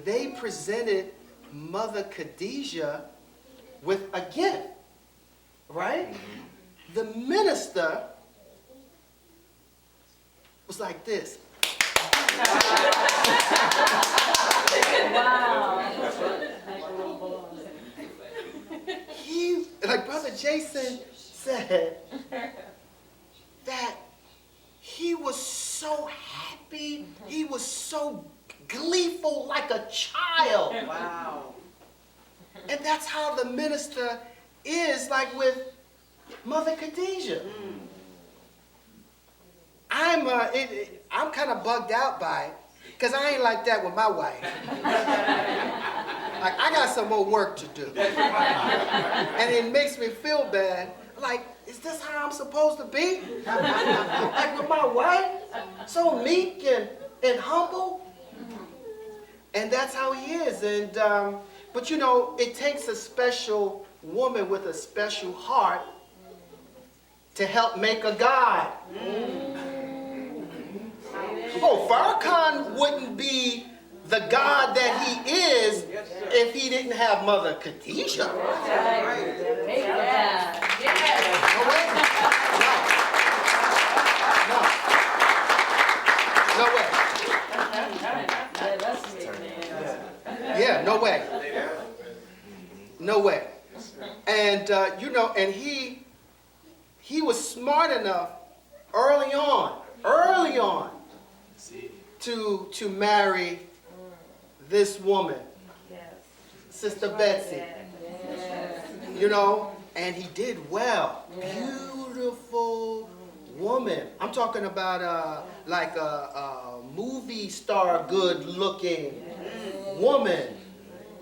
[SPEAKER 4] they presented Mother Khadijah with a gift, right? The minister was like this. Like Brother Jason said, that he was so happy, he was so gleeful like a child.
[SPEAKER 2] Wow.
[SPEAKER 4] And that's how the minister is, like with Mother Khadijah. I'm kind of bugged out by it, because I ain't like that with my wife. Like, I got some more work to do. And it makes me feel bad. Like, is this how I'm supposed to be? Like with my wife? So meek and humble? And that's how he is. And but it takes a special woman with a special heart to help make a God. Oh, Farrakhan wouldn't be the God that he is if he didn't have Mother Khadijah. No way. No way. Yeah, no way. No way. And and he was smart enough early on to marry this woman, Sister Betsy. And he did well. Beautiful woman. I'm talking about like a movie star good looking woman,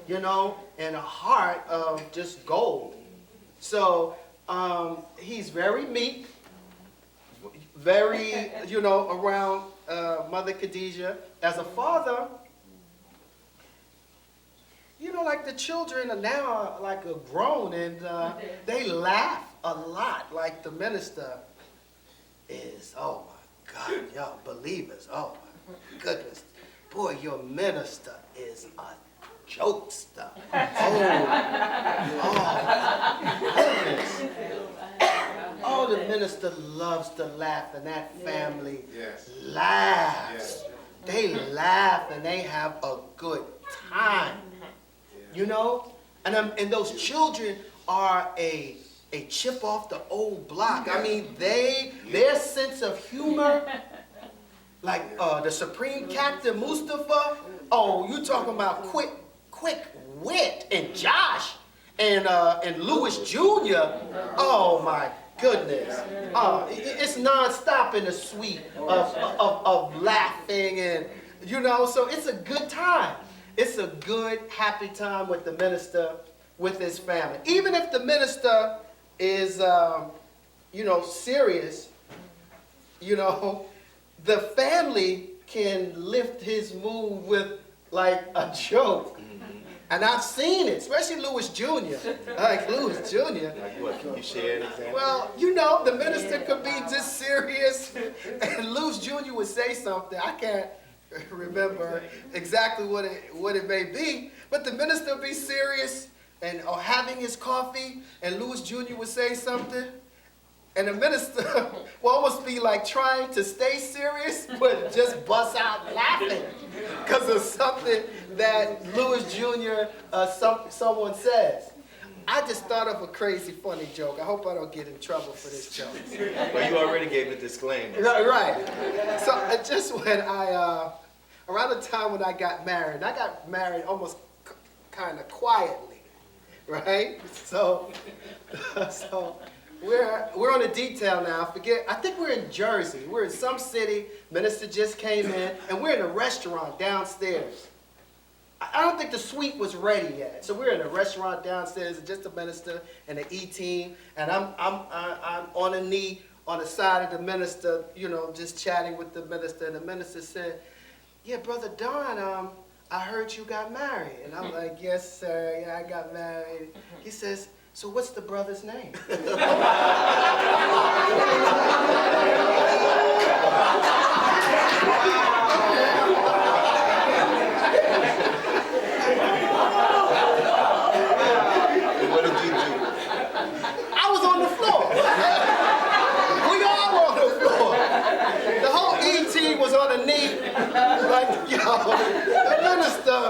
[SPEAKER 4] and a heart of just gold. So he's very meek, very, around Mother Khadijah. As a father, like the children are now like grown, and they laugh a lot. Like the minister is, oh my God, y'all believers, oh my goodness. Boy, your minister is a jokester. Oh, the minister loves to laugh, and that family laughs. They laugh and they have a good time. And those children are a a chip off the old block. I mean, their sense of humor, like the Supreme Captain Mustafa. Oh, you talking about quick wit, and Josh and Louis Jr. Oh my goodness. It's nonstop in the suite of laughing, and so it's a good time. It's a good, happy time with the minister, with his family. Even if the minister is, serious, the family can lift his mood with like a joke. And I've seen it, especially Louis Jr. Like Louis Jr.
[SPEAKER 3] Like what? Can you share an example?
[SPEAKER 4] Well, the minister could be just serious, and Louis Jr. would say something. I can't remember exactly what it may be, but the minister would be serious or having his coffee, and Louis Jr. would say something, and the minister will almost be like trying to stay serious, but just bust out laughing because of something that Louis Jr. Someone says. I just thought of a crazy, funny joke. I hope I don't get in trouble for this joke.
[SPEAKER 3] Well, you already gave the disclaimer.
[SPEAKER 4] Right. So just when around the time when I got married almost kind of quietly, right? So we're on a detail now. I think we're in Jersey. We're in some city. Minister just came in, and we're in a restaurant downstairs. I don't think the suite was ready yet. So we're in a restaurant downstairs, just the minister and the E-team, and I'm on a knee on the side of the minister, just chatting with the minister, and the minister said, "Yeah, Brother Don, I heard you got married." And I'm like, "Yes, sir, yeah, I got married." He says, "So what's the brother's name?"
[SPEAKER 3] What did you do?
[SPEAKER 4] I was on the floor. We all were on the floor. The whole E-team was on the knee. Like, the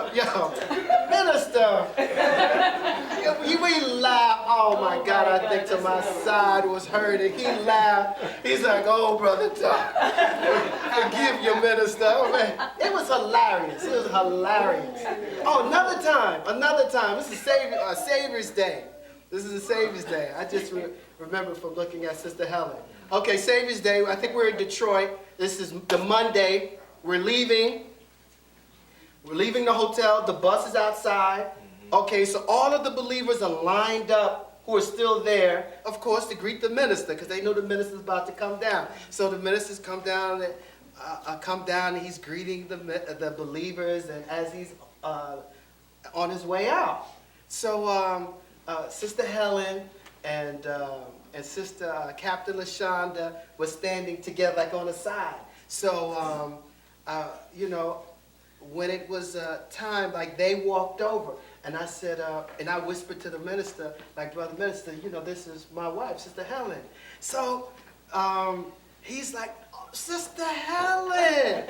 [SPEAKER 4] minister. We laughed. Oh my God, I think to my side was hurting. He laughed. He's like, "Oh, Brother Tom, forgive your minister." Oh, man. It was hilarious. Oh, another time. This is Savior's Day. I just remember from looking at Sister Helen. Okay, Savior's Day. I think we're in Detroit. This is the Monday. We're leaving the hotel. The bus is outside. Okay, so all of the believers are lined up who are still there, of course, to greet the minister, because they know the minister's about to come down. So the ministers come down, and he's greeting the believers, and as he's on his way out. So Sister Helen and Sister Captain LaShonda were standing together, like on the side. So, when it was time, like they walked over, and I said, and I whispered to the minister, like, "Brother Minister, this is my wife, Sister Helen." So he's like, "Oh, Sister Helen,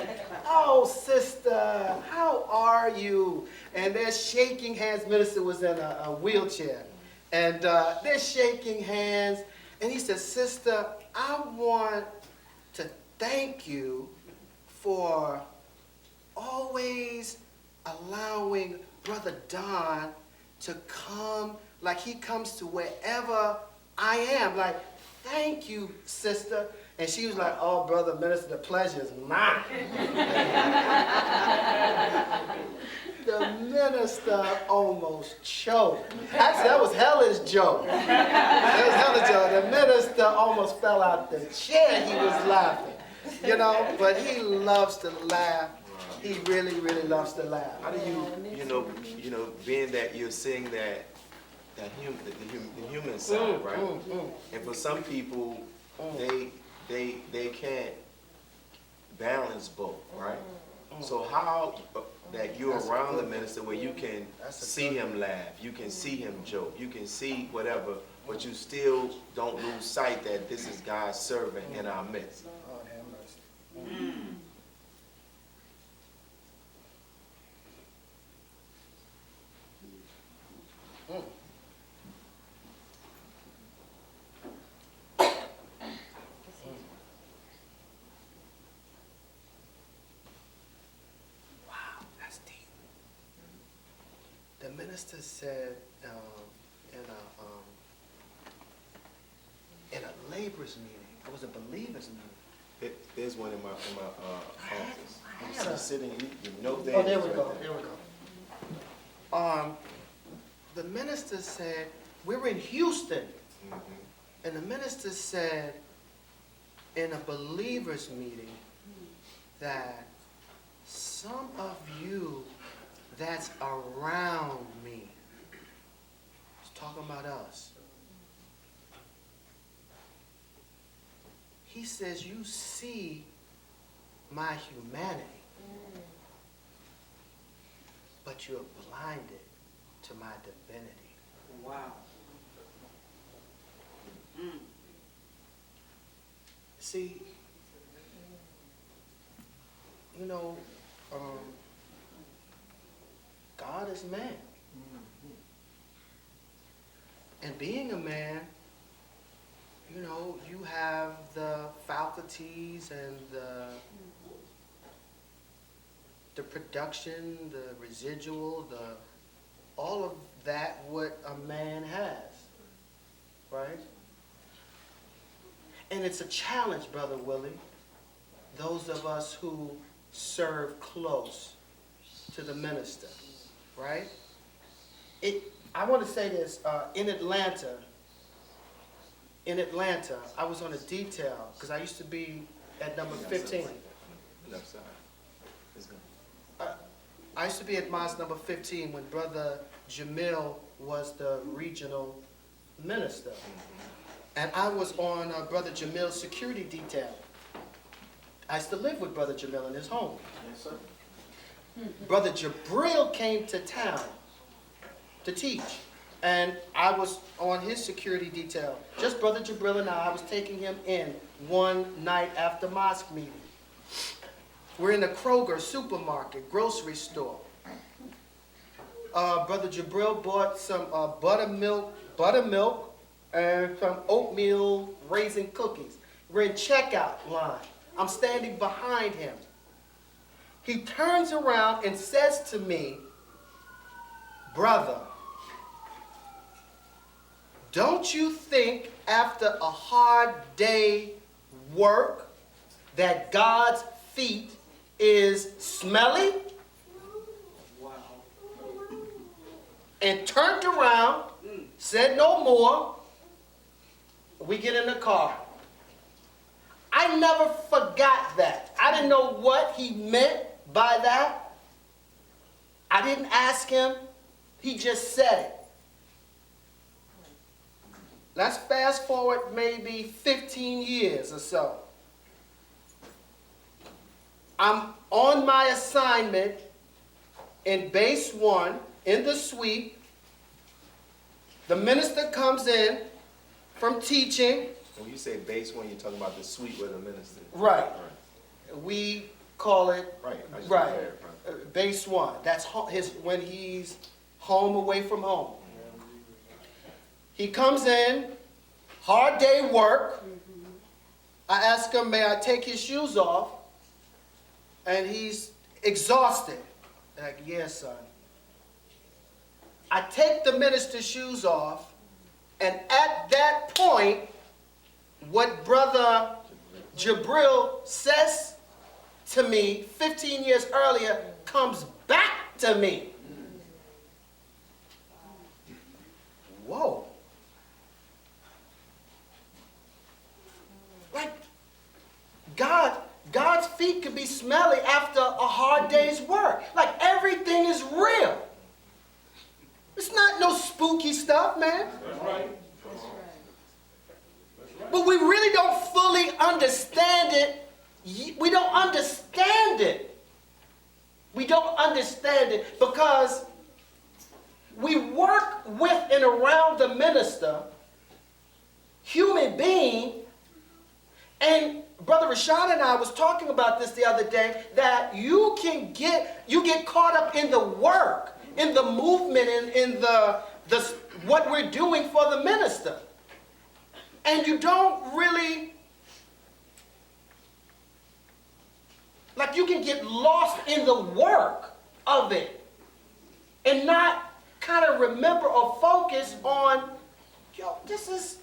[SPEAKER 4] oh, sister, how are you?" And they're shaking hands. Minister was in a wheelchair, and they're shaking hands. And he said, "Sister, I want to thank you for always allowing Brother Don to come, like he comes to wherever I am. Like, thank you, sister." And she was like, "Oh, Brother Minister, the pleasure is mine." The minister almost choked. Actually, that was Helen's joke. The minister almost fell out the chair. He was laughing. But he loves to laugh. He really, really loves to laugh.
[SPEAKER 3] How do you, being that you're seeing the human side, right? And for some people, they can't balance both, right? So how that you're around the minister where you can see him laugh, you can see him joke, you can see whatever, but you still don't lose sight that this is God's servant in our midst.
[SPEAKER 4] Lord have mercy. minister said in a laborers meeting, it was a believers meeting.
[SPEAKER 3] There's one in my office.
[SPEAKER 4] I
[SPEAKER 3] I'm
[SPEAKER 4] had a-
[SPEAKER 3] sitting, you know that.
[SPEAKER 4] Oh, there we go, there we go. The minister said, we were in Houston, and the minister said in a believers meeting that some of you that's around me, he's talking about us. He says, you see my humanity, but you're blinded to my divinity.
[SPEAKER 2] Wow.
[SPEAKER 4] See, you know, God is man. And being a man, you know, you have the faculties and the production, the residual, all of that what a man has, right? And it's a challenge, Brother Willie, those of us who serve close to the minister, right? I want to say this, in Atlanta, I was on a detail, because I used to be at number 15.
[SPEAKER 3] Left side. It's good.
[SPEAKER 4] I used to be at mosque number 15 when Brother Jamil was the regional minister. And I was on Brother Jamil's security detail. I used to live with Brother Jamil in his home.
[SPEAKER 3] Yes, sir.
[SPEAKER 4] Brother Jabril came to town to teach. And I was on his security detail. Just Brother Jabril and I was taking him in one night after mosque meeting. We're in the Kroger supermarket, grocery store. Brother Jabril bought some buttermilk, and some oatmeal raisin cookies. We're in checkout line. I'm standing behind him. He turns around and says to me, brother, don't you think after a hard day work that God's feet is smelly?
[SPEAKER 2] Wow.
[SPEAKER 4] And turned around, said no more. We get in the car. I never forgot that. I didn't know what he meant by that. I didn't ask him. He just said it. Let's fast forward maybe 15 years or so. I'm on my assignment in base 1 in the suite. The minister comes in from teaching.
[SPEAKER 3] When you say base one, you're talking about the suite where the minister is.
[SPEAKER 4] Right. We call it
[SPEAKER 3] Right. I just
[SPEAKER 4] right.
[SPEAKER 3] clarify.
[SPEAKER 4] Base 1. That's when he's home away from home. He comes in, hard day work. I ask him, may I take his shoes off? And he's exhausted. Like, yes, son. I take the minister's shoes off, and at that point, what Brother Jabril says to me 15 years earlier comes back to me. Whoa. Like, God's feet could be smelly after a hard day's work. Like, everything is real. It's not no spooky stuff, man.
[SPEAKER 5] That's right.
[SPEAKER 4] But we really don't fully understand it. We don't understand it. We don't understand it because we work with and around the minister, human being, and Brother Rashad and I was talking about this the other day, that you get caught up in the work, in the movement, in the what we're doing for the minister. And you don't really, like, you can get lost in the work of it and not kind of remember or focus on, yo, this is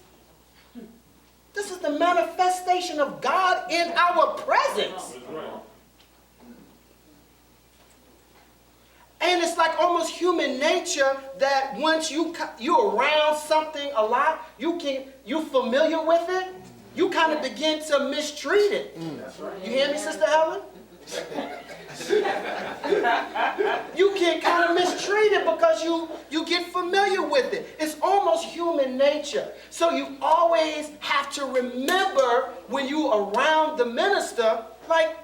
[SPEAKER 4] the manifestation of God in our presence. And it's like almost human nature that once you're around something a lot, you're familiar with it, you kind of begin to mistreat it. You hear me, Sister Helen? You can kind of mistreat it because you get familiar with it. It's almost human nature. So you always have to remember when you're around the minister, like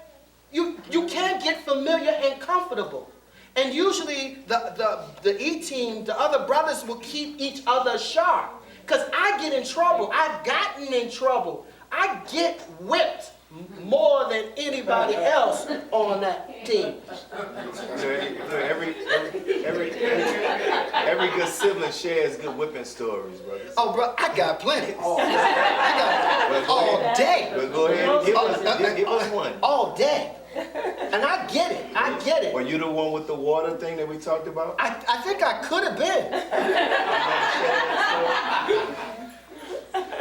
[SPEAKER 4] you can't get familiar and comfortable. And usually the E-team, the other brothers will keep each other sharp. Because I get in trouble. I've gotten in trouble. I get whipped more than anybody else on that team.
[SPEAKER 3] Every good sibling shares good whipping stories, brothers.
[SPEAKER 4] Oh, bro, I got plenty. I got all day.
[SPEAKER 3] But go ahead and give us one.
[SPEAKER 4] All day. And I get it. I get it.
[SPEAKER 3] Were you the one with the water thing that we talked about?
[SPEAKER 4] I think I could have been.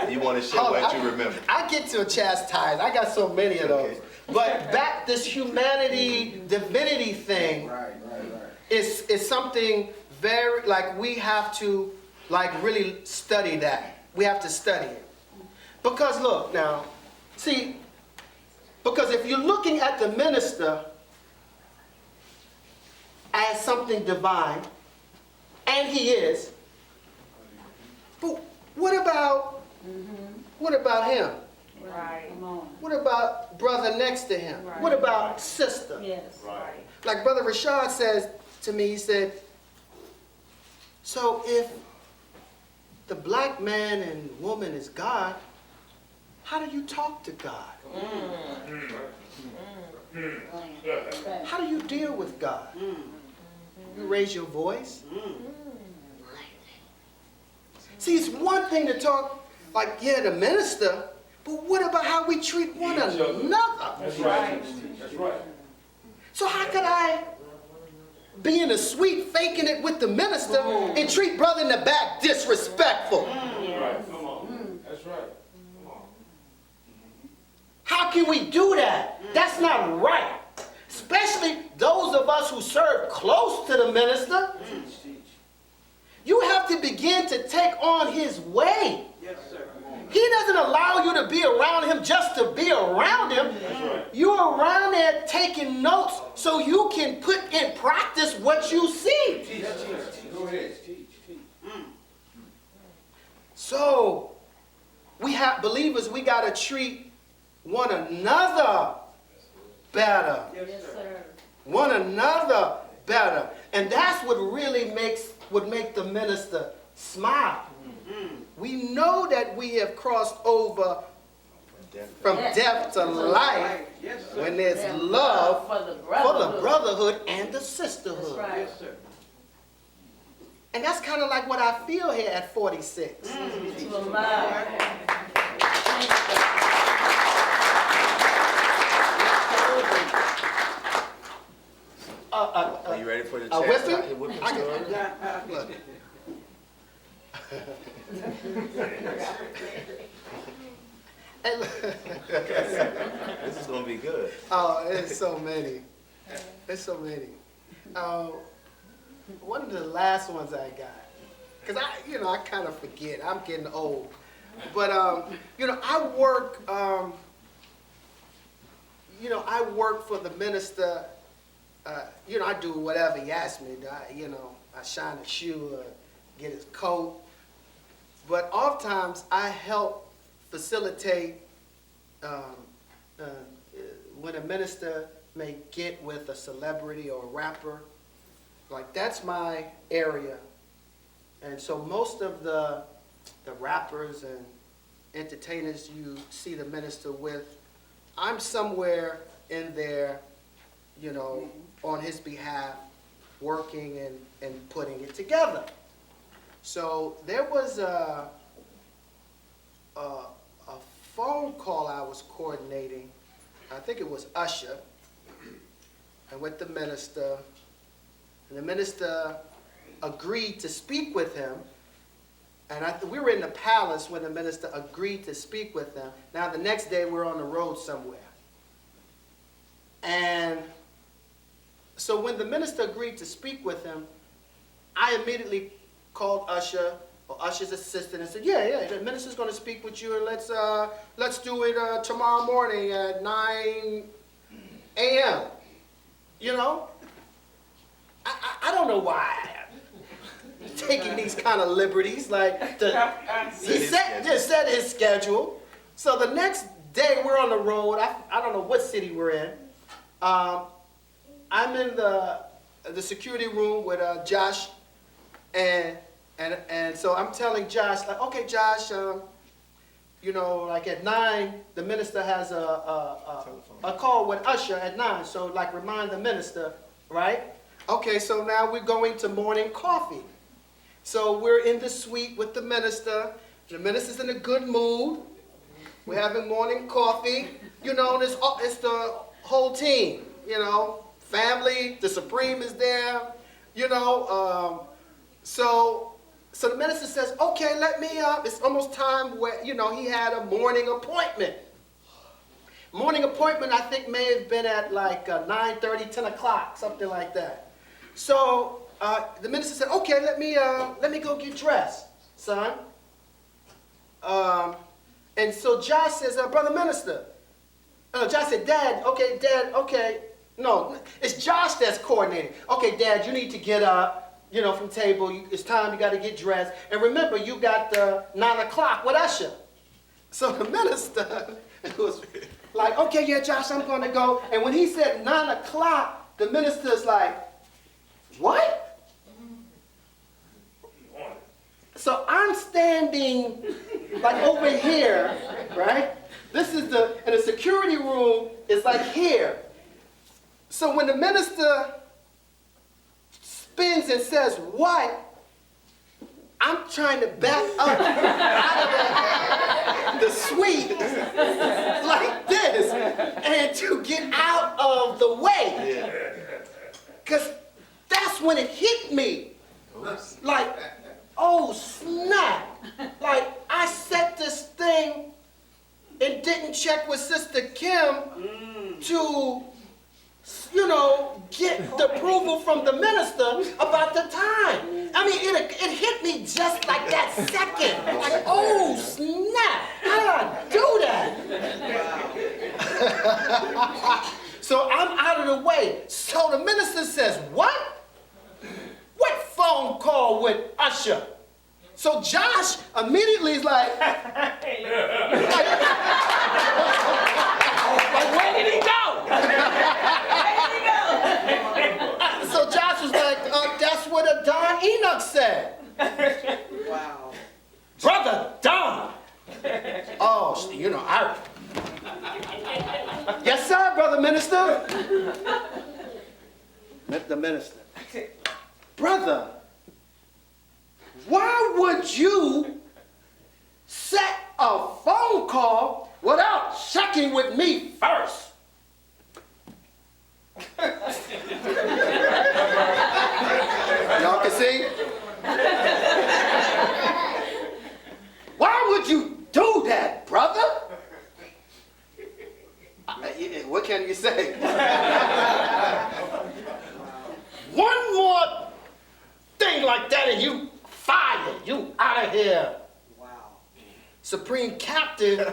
[SPEAKER 3] You want to share what you remember?
[SPEAKER 4] I get to chastise. I got so many of those.
[SPEAKER 3] Okay.
[SPEAKER 4] But this humanity, divinity thing is something very, like, we have to, like, really study that. We have to study it. Because look now, see, because if you're looking at the minister as something divine, and he is, but what about him?
[SPEAKER 2] Right. Come on.
[SPEAKER 4] What about brother next to him?
[SPEAKER 2] Right.
[SPEAKER 4] What about sister?
[SPEAKER 2] Yes. Right.
[SPEAKER 4] Like Brother Rashad says to me, he said, so if the black man and woman is God, how do you talk to God? How do you deal with God? You raise your voice? See, it's one thing to talk like, yeah, the minister, but what about how we treat one another?
[SPEAKER 5] That's right. That's right.
[SPEAKER 4] So how could I be in the suite faking it with the minister and treat brother in the back disrespectful?
[SPEAKER 5] Right. Come on. That's right. Come on.
[SPEAKER 4] How can we do that? That's not right. Especially those of us who serve close to the minister. You have to begin to take on his way.
[SPEAKER 2] Yes, sir.
[SPEAKER 4] He doesn't allow you to be around him just to be around him. You're around there taking notes so you can put in practice what you see.
[SPEAKER 5] Go ahead. Teach.
[SPEAKER 4] So, we have believers, we got to treat one another better.
[SPEAKER 2] Yes, sir.
[SPEAKER 4] One another better. And that's what really would make the minister smile. We know that we have crossed over from death to life when there's love
[SPEAKER 2] For the
[SPEAKER 4] for the brotherhood and the sisterhood.
[SPEAKER 2] That's right. Yes, sir.
[SPEAKER 4] And that's kind of like what I feel here at 46.
[SPEAKER 2] To alive.
[SPEAKER 3] Are you ready for the
[SPEAKER 4] whipping?
[SPEAKER 3] whipping story?
[SPEAKER 4] Look. And look.
[SPEAKER 3] This is gonna be good.
[SPEAKER 4] Oh, it's so many. It's so many. One of the last ones I got, because I kind of forget. I'm getting old. But, I work, I work for the minister. I do whatever he asks me to. I shine a shoe or get his coat. But oftentimes I help facilitate when a minister may get with a celebrity or a rapper. Like, that's my area. And so most of the rappers and entertainers you see the minister with, I'm somewhere in there, on his behalf, working and putting it together. So there was a phone call I was coordinating. I think it was Usher, and with the minister. And the minister agreed to speak with him. And we were in the palace when the minister agreed to speak with him. Now, the next day, we're on the road somewhere. And so when the minister agreed to speak with him, I immediately called Usher, or Usher's assistant, and said, yeah, the minister's going to speak with you, and let's do it tomorrow morning at 9 a.m. You know? I don't know why I'm taking these kind of liberties. Like, he set his schedule. So the next day, we're on the road. I don't know what city we're in. I'm in the security room with Josh, and so I'm telling Josh, like, okay, Josh, you know, like at 9, the minister has a call with Usher at 9, so like remind the minister, right? Okay, so now we're going to morning coffee. So we're in the suite with the minister. The minister's in a good mood. We're having morning coffee. You know, it's the whole team, you know, family, the Supreme is there, you know. So the minister says, okay, let me up. It's almost time where, you know, he had a morning appointment. Morning appointment, I think, may have been at like 9:30, 10 o'clock, something like that. So the minister said, okay, let me go get dressed, son. And so Josh says, brother minister. Josh said, Dad, okay. No, it's Josh that's coordinating. Okay, Dad, you need to get up, you know, from table. It's time, you got to get dressed. And remember, you got the 9 o'clock with Usher. So the minister was like, okay, yeah, Josh, I'm going to go. And when he said 9 o'clock, the minister's like, what? So I'm standing like over here, right? This is and the security room is like here. So when the minister spins and says, what? I'm trying to back up out of the suite like this and to get out of the way. Because that's when it hit me. Like, oh snap. Like, I set this thing and didn't check with Sister Kim to, you know, get the approval from the minister about the time. I mean, it hit me just like that second. Like, oh snap, how did I do that? So I'm out of the way. So the minister says, what? What phone call with Usher? So Josh immediately is like, where did he go? So Josh was like, that's what Don Enoch said. Wow. Brother Don. Oh, you know, yes, sir, brother minister. The minister. Brother, why would you set a phone call without checking with me first? Y'all can see? Why would you do that, brother? What can you say? One more thing like that and you fired. You out of here. Wow. Supreme Captain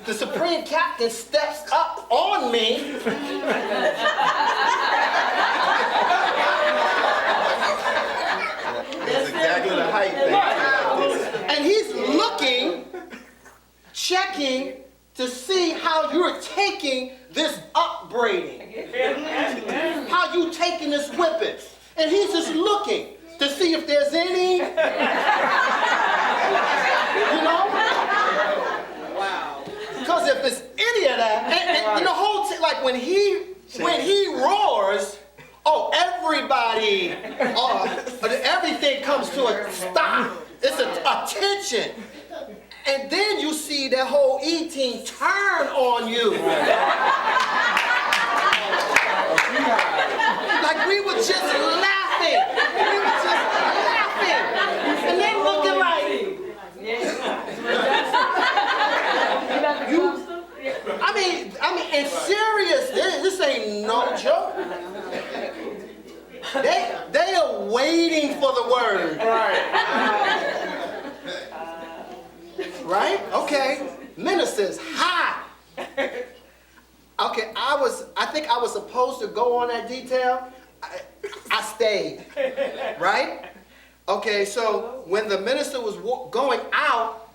[SPEAKER 4] the Supreme Captain steps up on me.
[SPEAKER 3] That's exactly the height thing.
[SPEAKER 4] Right. And he's looking, checking to see how you're taking this upbraiding. How you taking this whipping. And he's just looking to see if there's any, you know? Wow. Because if it's any of that, and the whole like when he roars, oh, everybody, everything comes to a stop. It's a tension. And then you see that whole E-team turn on you. Like we were just laughing. serious. This ain't no joke. They are waiting for the word. Right? Okay. Ministers, hi. Okay, I think I was supposed to go on that detail. I stayed. Right? Okay, so when the minister was going out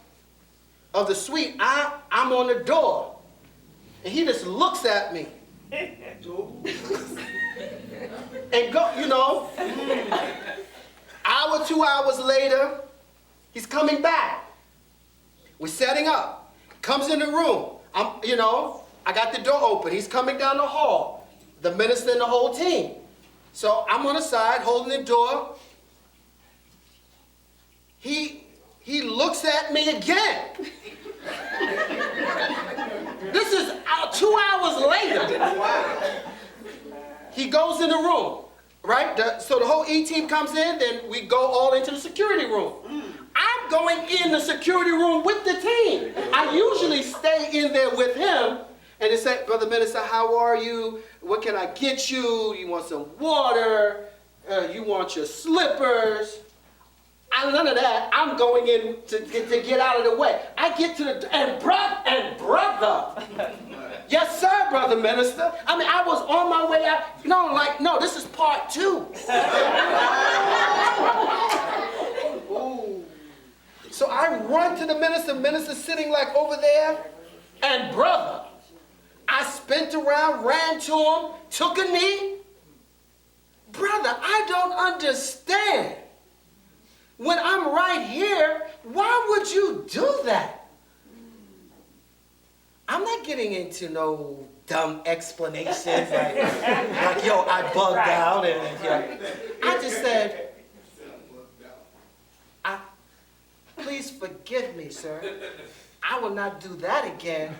[SPEAKER 4] of the suite, I'm on the door. And he just looks at me. And go, hour, 2 hours later, he's coming back. We're setting up. Comes in the room. I got the door open. He's coming down the hall. The minister and the whole team. So I'm on the side holding the door. He looks at me again. This is 2 hours later. He goes in the room, right? So the whole E-team comes in, then we go all into the security room. I'm going in the security room with the team. I usually stay in there with him, and they say, Brother Minister, how are you? What can I get you? You want some water? You want your slippers? None of that. I'm going in to get out of the way. I get to the and brother. Yes, sir, Brother Minister. I mean, I was on my way out. No, this is part 2. So I run to the minister sitting like over there, and brother, I spent around, ran to him, took a knee. Brother, I don't understand. When I'm right here, why would you do that? I'm not getting into no dumb explanations like yo, I bugged out. I just said, please forgive me, sir. I will not do that again.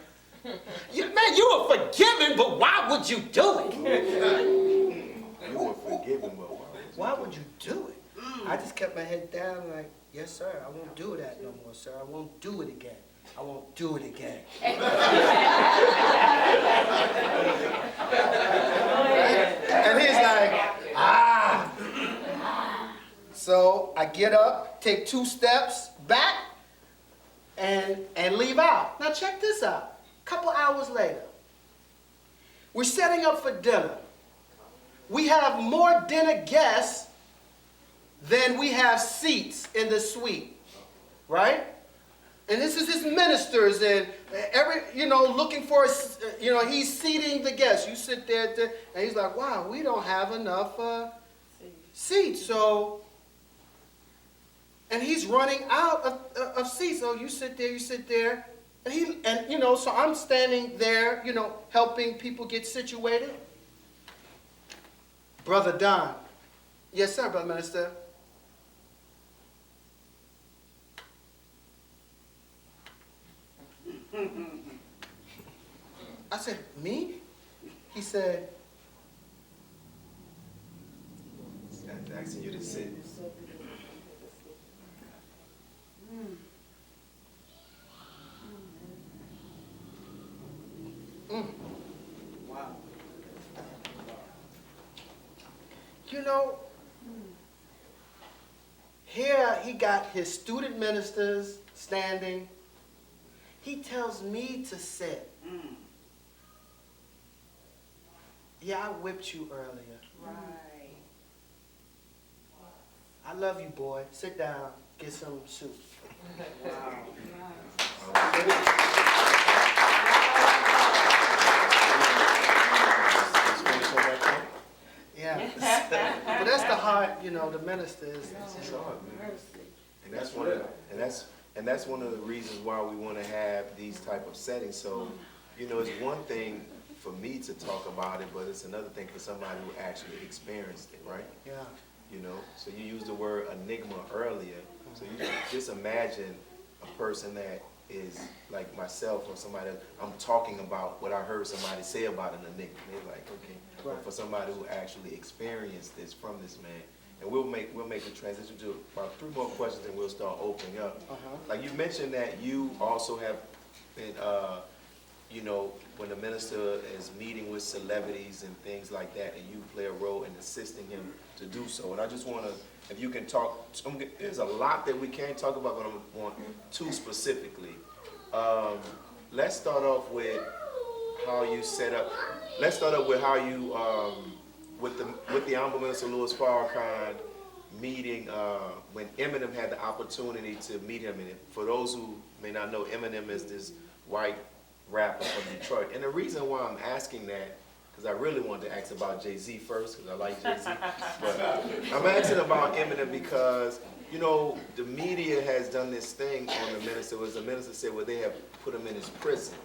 [SPEAKER 4] You were forgiven, but why would you do it?
[SPEAKER 3] You were forgiven, but
[SPEAKER 4] why would you do it? I just kept my head down like, yes, sir, I won't do that no more, sir. I won't do it again. I won't do it again. And he's like, So I get up, take 2 steps back, and leave out. Now check this out. A couple hours later, we're setting up for dinner. We have more dinner guests than we have seats in the suite, right? And this is his ministers and looking for, he's seating the guests. You sit there, and he's like, wow, we don't have enough seats. So, and he's running out of seats. So you sit there, and so I'm standing there, helping people get situated. Brother Don. Yes, sir, Brother Minister. I said, me? He said,
[SPEAKER 3] I'm asking you to sit.
[SPEAKER 4] Wow. Here he got his student ministers standing. He tells me to sit. Yeah, I whipped you earlier.
[SPEAKER 2] Right.
[SPEAKER 4] I love you, boy. Sit down. Get some soup. Wow. Yeah. But that's the heart, the minister is.
[SPEAKER 3] It's hard, man. And that's one of the reasons why we want to have these type of settings. So, it's one thing for me to talk about it, but it's another thing for somebody who actually experienced it, right?
[SPEAKER 4] Yeah.
[SPEAKER 3] So you used the word enigma earlier. So you just imagine a person that is like myself or somebody, I'm talking about what I heard somebody say about an enigma. They're like, okay.
[SPEAKER 4] Right.
[SPEAKER 3] But for somebody who actually experienced this from this man, and we'll make a transition to about 3 more questions and we'll start opening up.
[SPEAKER 4] Uh-huh.
[SPEAKER 3] Like you mentioned that you also have been you know, when the minister is meeting with celebrities and things like that, and you play a role in assisting him to do so. And I just want to, if you can talk, there's a lot that we can't talk about, but I want two specifically. Let's start off with how you set up. Let's start up with how you, with the Honorable Minister Louis Farrakhan meeting when Eminem had the opportunity to meet him. And for those who may not know, Eminem is this white rapper from Detroit. And the reason why I'm asking that, because I really wanted to ask about Jay-Z first, because I like Jay-Z. But I'm asking about Eminem because, you know, the media has done this thing on the minister, as the minister said, well, they have put him in his prison.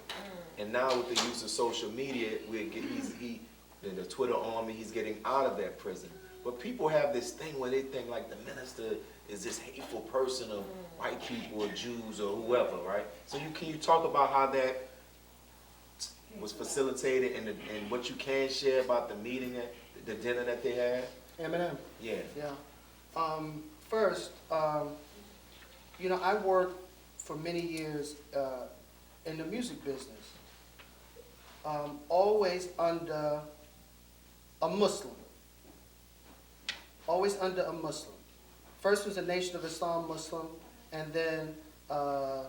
[SPEAKER 3] And now with the use of social media, the Twitter army, he's getting out of that prison. But people have this thing where they think like the minister is this hateful person of white people or Jews or whoever, right? So can you talk about how that was facilitated and what you can share about the meeting, the dinner that they had?
[SPEAKER 4] Eminem.
[SPEAKER 3] Yeah.
[SPEAKER 4] Yeah. First, you know, I worked for many years in the music business, always under a Muslim. Always under a Muslim. First was a Nation of Islam Muslim, and then the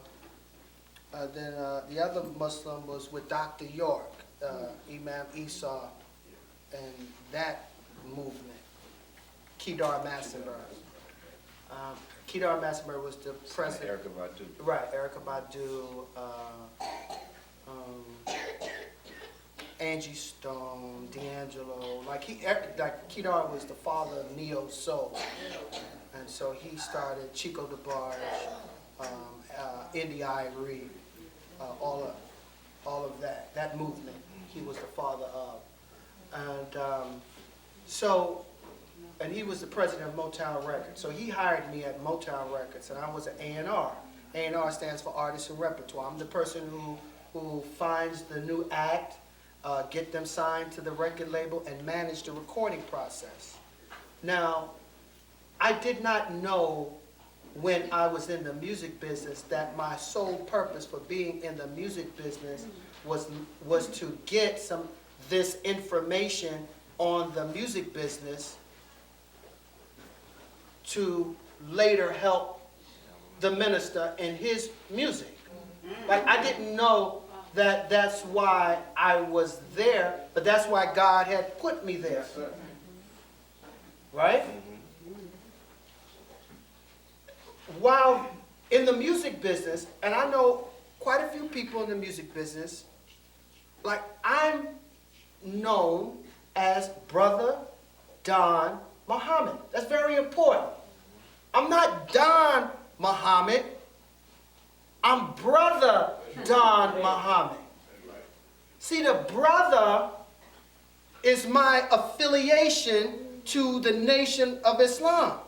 [SPEAKER 4] other Muslim was with Dr. York, Imam Isa, and that movement. Kedar Massenberg. Kedar Massenberg was the president.
[SPEAKER 3] Erykah Badu.
[SPEAKER 4] Right, Erykah Badu, Angie Stone, D'Angelo. Like Kedar was the father of neo soul, and so he started Chico DeBarge, Indy Irie, all of that movement. He was the father of, and he was the president of Motown Records. So he hired me at Motown Records, and I was an A&R. A&R stands for Artist and Repertoire. I'm the person who finds the new act, get them signed to the record label, and manage the recording process. Now, I did not know when I was in the music business that my sole purpose for being in the music business was to get this information on the music business to later help the minister in his music. Like, I didn't know that that's why I was there, but that's why God had put me there. Right? While in the music business, and I know quite a few people in the music business, like I'm known as Brother Don Muhammad. That's very important. I'm not Don Muhammad. I'm Brother Don Muhammad. See, the brother is my affiliation to the Nation of Islam.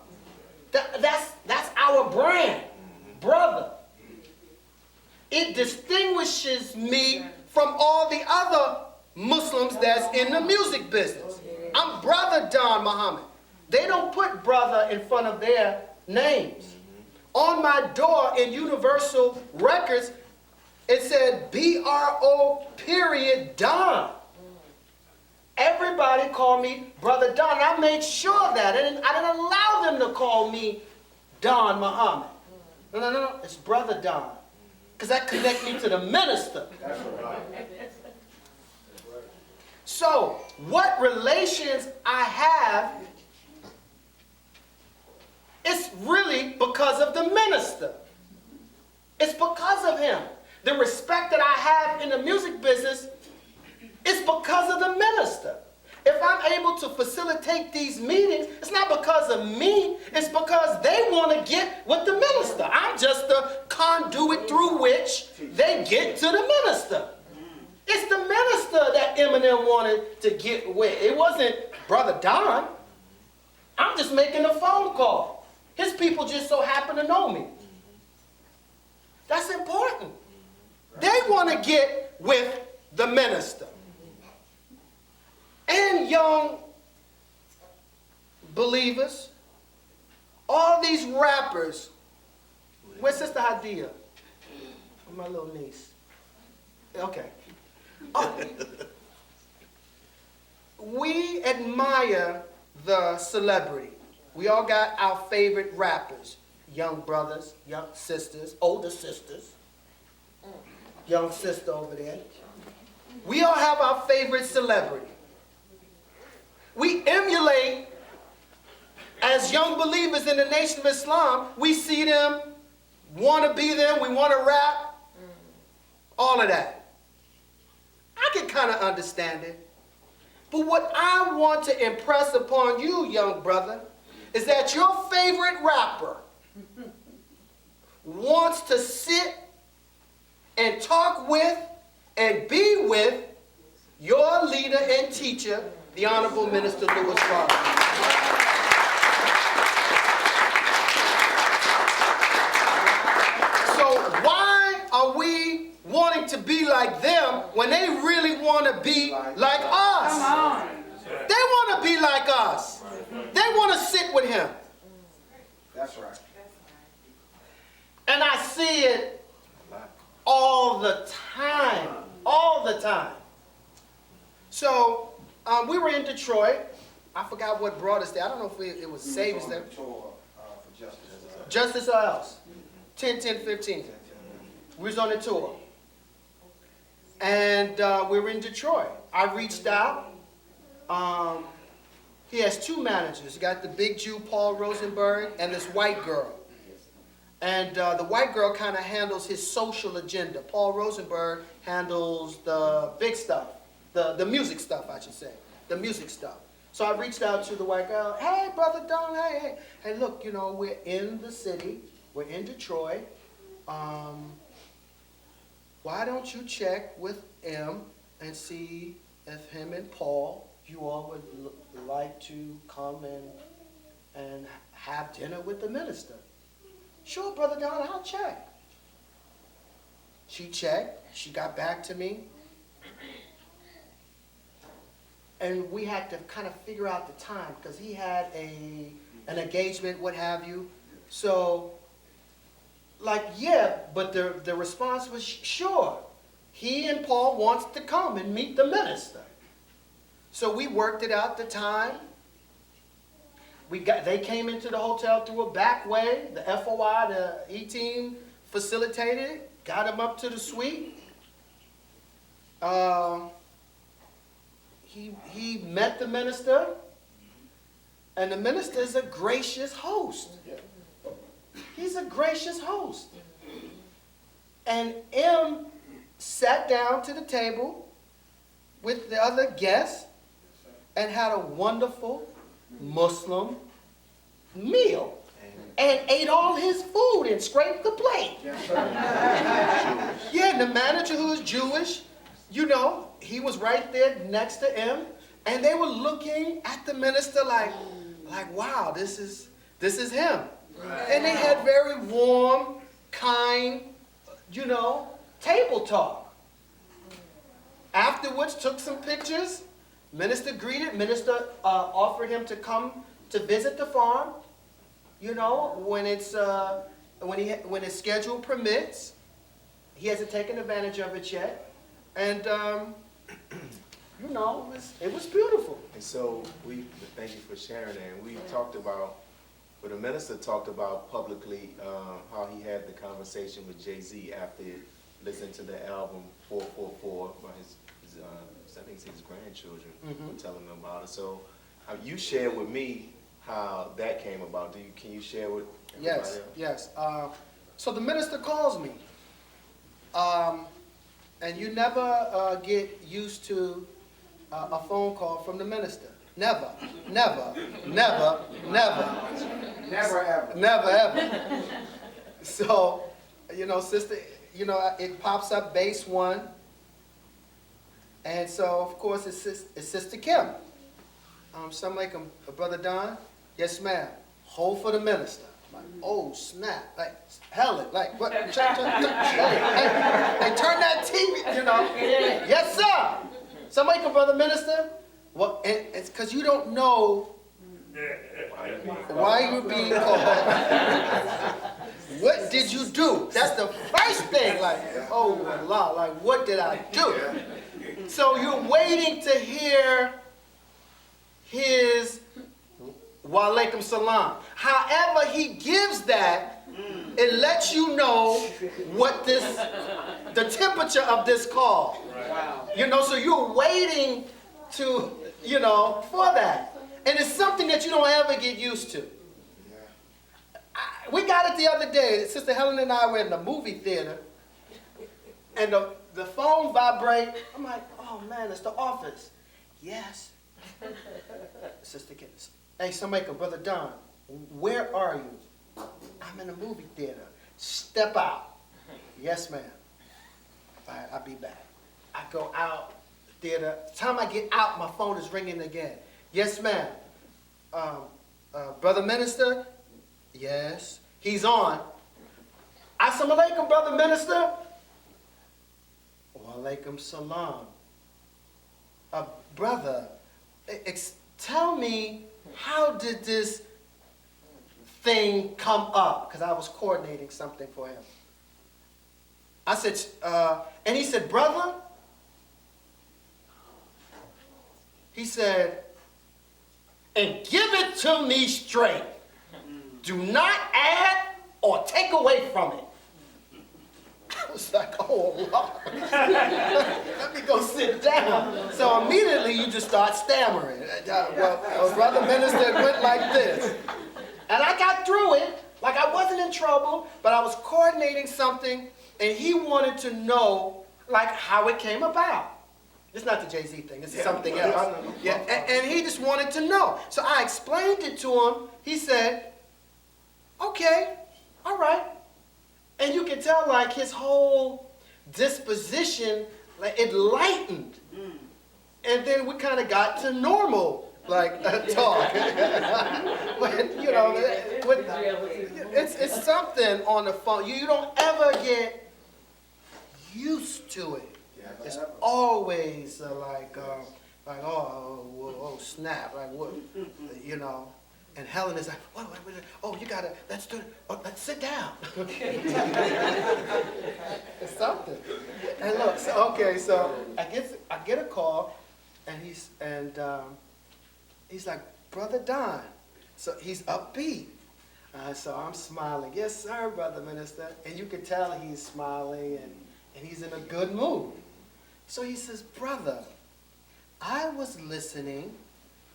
[SPEAKER 4] That's our brand, brother. It distinguishes me from all the other Muslims that's in the music business. I'm Brother Don Muhammad. They don't put brother in front of their names. On my door in Universal Records, it said B-R-O period Don. Everybody called me Brother Don. And I made sure that. I didn't allow them to call me Don Muhammad. No. It's Brother Don. Because that connects me to the minister.
[SPEAKER 5] That's right.
[SPEAKER 4] So, what relations I have, it's really because of the minister. It's because of him. The respect that I have in the music business is because of the minister. If I'm able to facilitate these meetings, it's not because of me, it's because they want to get with the minister. I'm just the conduit through which they get to the minister. It's the minister that Eminem wanted to get with. It wasn't Brother Don. I'm just making a phone call. His people just so happen to know me. That's important. They want to get with the minister. And young believers, all these rappers. Where's Sister Hadia? My little niece. Okay. We admire the celebrity. We all got our favorite rappers. Young brothers, young sisters, older sisters. Young sister over there. We all have our favorite celebrity. We emulate, as young believers in the Nation of Islam, we see them, want to be them, we want to rap, all of that. I can kind of understand it. But what I want to impress upon you, young brother, is that your favorite rapper wants to sit and talk with and be with your leader and teacher, the Honorable Minister Louis Farrakhan. So why are we wanting to be like them when they really want to be like us?
[SPEAKER 2] Come on.
[SPEAKER 4] They want to be like us. They want to sit with him.
[SPEAKER 6] That's right.
[SPEAKER 4] And I see it all the time. All the time. So, we were in Detroit. I forgot what brought us there. I don't know if it was Saviors there.
[SPEAKER 6] Tour for justice.
[SPEAKER 4] Justice or else. 10-10-15. We was on the tour. And we were in Detroit. I reached out. He has two managers. He got the big Jew, Paul Rosenberg, and this white girl. And the white girl kind of handles his social agenda. Paul Rosenberg handles the big stuff. The music stuff, I should say. The music stuff. So I reached out to the white girl. Hey, Brother Don, hey. Hey, look, you know, we're in the city. We're in Detroit. Why don't you check with M and see if him and Paul, you all would like to come and have dinner with the minister? Sure, Brother Don, I'll check. She checked. She got back to me. And we had to kind of figure out the time because he had an engagement, what have you. So, like, yeah, but the response was sure. He and Paul wants to come and meet the minister. So we worked it out the time. They came into the hotel through a back way. The FOI, the E-team facilitated it, got him up to the suite. He met the minister, and the minister is a gracious host. He's a gracious host. And M sat down to the table with the other guests and had a wonderful Muslim meal and ate all his food and scraped the plate. Yeah, and the manager, who is Jewish, you know, he was right there next to him, and they were looking at the minister like wow, this is him. Right. And they had very warm, kind, you know, table talk. Afterwards, took some pictures. Minister greeted. Minister offered him to come to visit the farm. You know, when his schedule permits. He hasn't taken advantage of it yet, and you know, it was beautiful.
[SPEAKER 3] And so thank you for sharing that. And we talked about, but the minister talked about publicly how he had the conversation with Jay-Z after listening to the album 444 by his I think it's his grandchildren were telling him about it. So you shared with me how that came about. Can you share with everybody else?
[SPEAKER 4] Yes. So the minister calls me. And you never get used to a phone call from the minister. Never, never, never, never.
[SPEAKER 6] Never ever.
[SPEAKER 4] Never ever. So, you know, sister, you know, it pops up base 1. And so, of course, it's Sister Kim. Assalamualaikum, Brother Don. Yes, ma'am. Hold for the minister. Like, oh, snap. Like, hell it. Like, what? Hey, turn that TV, you know. Yes, sir. Assalamualaikum, Brother Minister. Well, it's because you don't know why you're being called. What did you do? That's the first thing. Like, oh, Allah, like, what did I do? So you're waiting to hear his Walaikum Salam. However he gives that, it lets you know what the temperature of this call.
[SPEAKER 6] Wow.
[SPEAKER 4] You know, so you're waiting to, for that. And it's something that you don't ever get used to. We got it the other day. Sister Helen and I were in the movie theater, and the phone vibrate. I'm like, oh man, it's the office. Yes. Sister Kittens. Hey, Samaica, Brother Don, where are you? I'm in the movie theater. Step out. Yes, ma'am. All right, I'll be back. I go out theater. Time I get out, my phone is ringing again. Yes, ma'am. Brother Minister? Yes. He's on. Assalamu alaikum, Brother Minister. Wa alaikum salam. Brother, tell me, how did this thing come up? Because I was coordinating something for him. I said, and he said, brother, he said, and give it to me straight. Do not add or take away from it. I was like, oh, Lord. Let me go sit down. So immediately you just start stammering. Well, Brother Minister went like this. And I got through it, like I wasn't in trouble, but I was coordinating something, and he wanted to know, like, how it came about. It's not the Jay-Z thing, this is something else. Yeah, and he just wanted to know. So I explained it to him. He said, okay, all right. And you can tell, like, his whole disposition, like, it lightened. And then we kind of got to normal, like, talk. But, it's something on the phone. You don't ever get used to it. It's always oh, snap, like, what, And Helen is like, what, oh, you gotta, let's do it. Oh, let's sit down. It's something. And look, so I get a call, and he's like, Brother Don. So he's upbeat. So I'm smiling. Yes, sir, Brother Minister. And you can tell he's smiling and he's in a good mood. So he says, brother, I was listening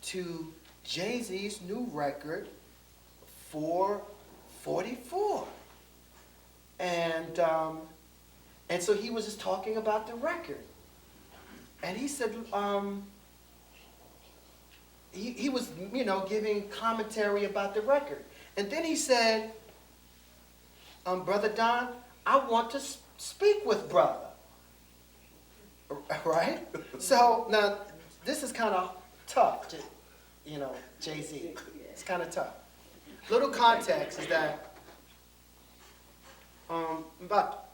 [SPEAKER 4] to Jay-Z's new record, 444. And so he was just talking about the record. And he said, he was, giving commentary about the record. And then he said, Brother Don, I want to speak with brother. Right? So now, this is kind of tough, Jay-Z. It's kind of tough. Little context is that about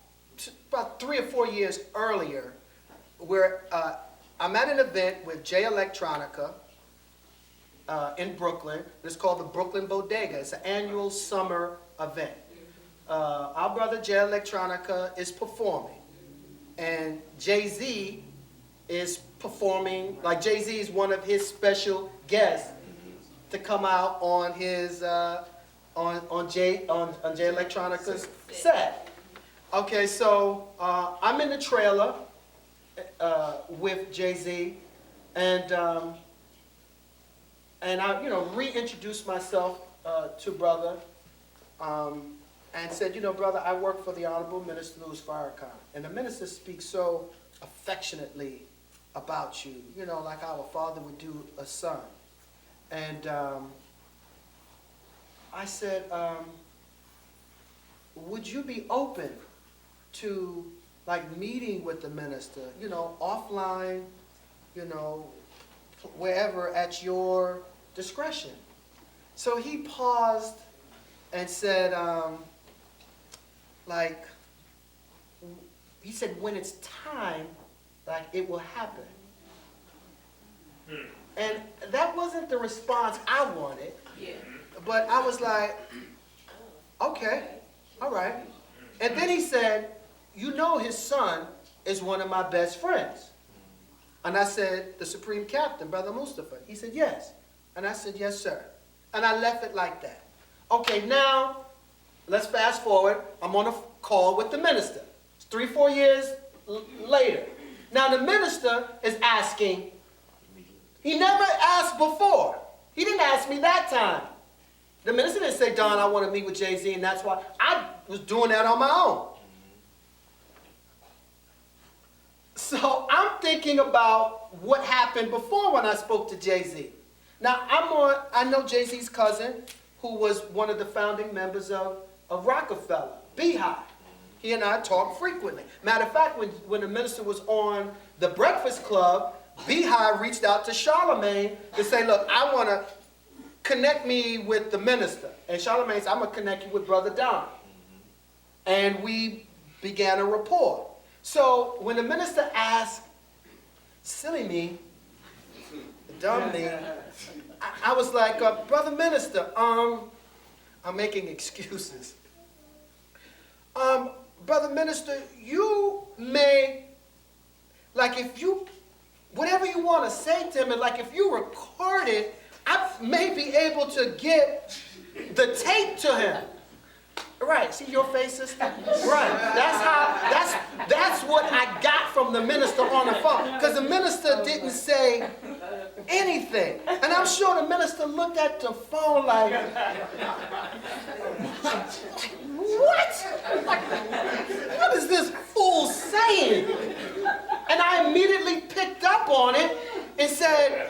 [SPEAKER 4] 3 or 4 years earlier, where I'm at an event with Jay Electronica in Brooklyn. It's called the Brooklyn Bodega. It's an annual summer event. Our brother Jay Electronica is performing. And Jay-Z is performing, like Jay-Z is one of his special guests to come out on his on Jay Electronica's set. Okay, so I'm in the trailer with Jay-Z, and I reintroduced myself to brother. And said, brother, I work for the Honorable Minister Louis Farrakhan. And the minister speaks so affectionately about you, like our father would do a son. And I said, would you be open to, like, meeting with the minister, offline, wherever at your discretion? So he paused and said, he said, when it's time, like, it will happen. And that wasn't the response I wanted. Yeah. But I was like, okay, all right. And then he said, his son is one of my best friends. And I said, the Supreme Captain, Brother Mustafa. He said, yes. And I said, yes, sir. And I left it like that. Okay, now, let's fast forward. I'm on a call with the minister. It's 3-4 years later. Now, the minister is asking. He never asked before. He didn't ask me that time. The minister didn't say, Don, I want to meet with Jay-Z, and that's why. I was doing that on my own. So I'm thinking about what happened before when I spoke to Jay-Z. Now, I know Jay-Z's cousin, who was one of the founding members of Rockefeller, Beehive. He and I talk frequently. Matter of fact, when the minister was on the Breakfast Club, Beehive reached out to Charlemagne to say, look, I want to connect me with the minister. And Charlemagne said, I'm going to connect you with Brother Don. And we began a rapport. So when the minister asked, silly me, dumb me, I was like, Brother Minister, I'm making excuses. Brother Minister, you may, like if you, whatever you want to say to him, and like if you record it, I may be able to get the tape to him. Right, see your face, sister? Right, that's what I got from the minister on the phone. Because the minister didn't say anything. And I'm sure the minister looked at the phone like, what? What is this fool saying? And I immediately picked up on it and said,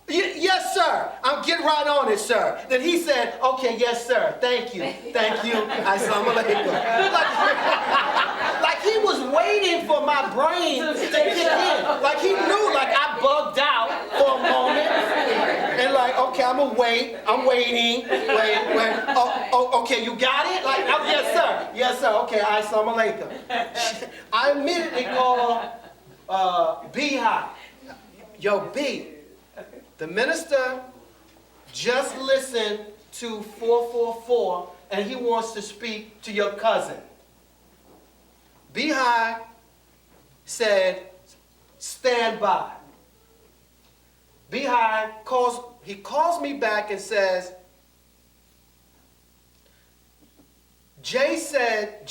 [SPEAKER 4] yes, sir. I'm getting right on it, sir. Then he said, okay, yes, sir. Thank you. Thank you. Assalamu alaikum. Like he was waiting for my brain to kick in. Like he knew, like I bugged out for a moment. And like, okay, I'm going to wait. I'm waiting. Wait. Oh, okay, you got it? Like, oh, yes, sir. Yes, sir. Okay, assalamu alaikum. I immediately called Beehive. Yo, B. The minister just listened to 444 and he wants to speak to your cousin. Beehive said, stand by. Beehive calls me back and says, Jay said,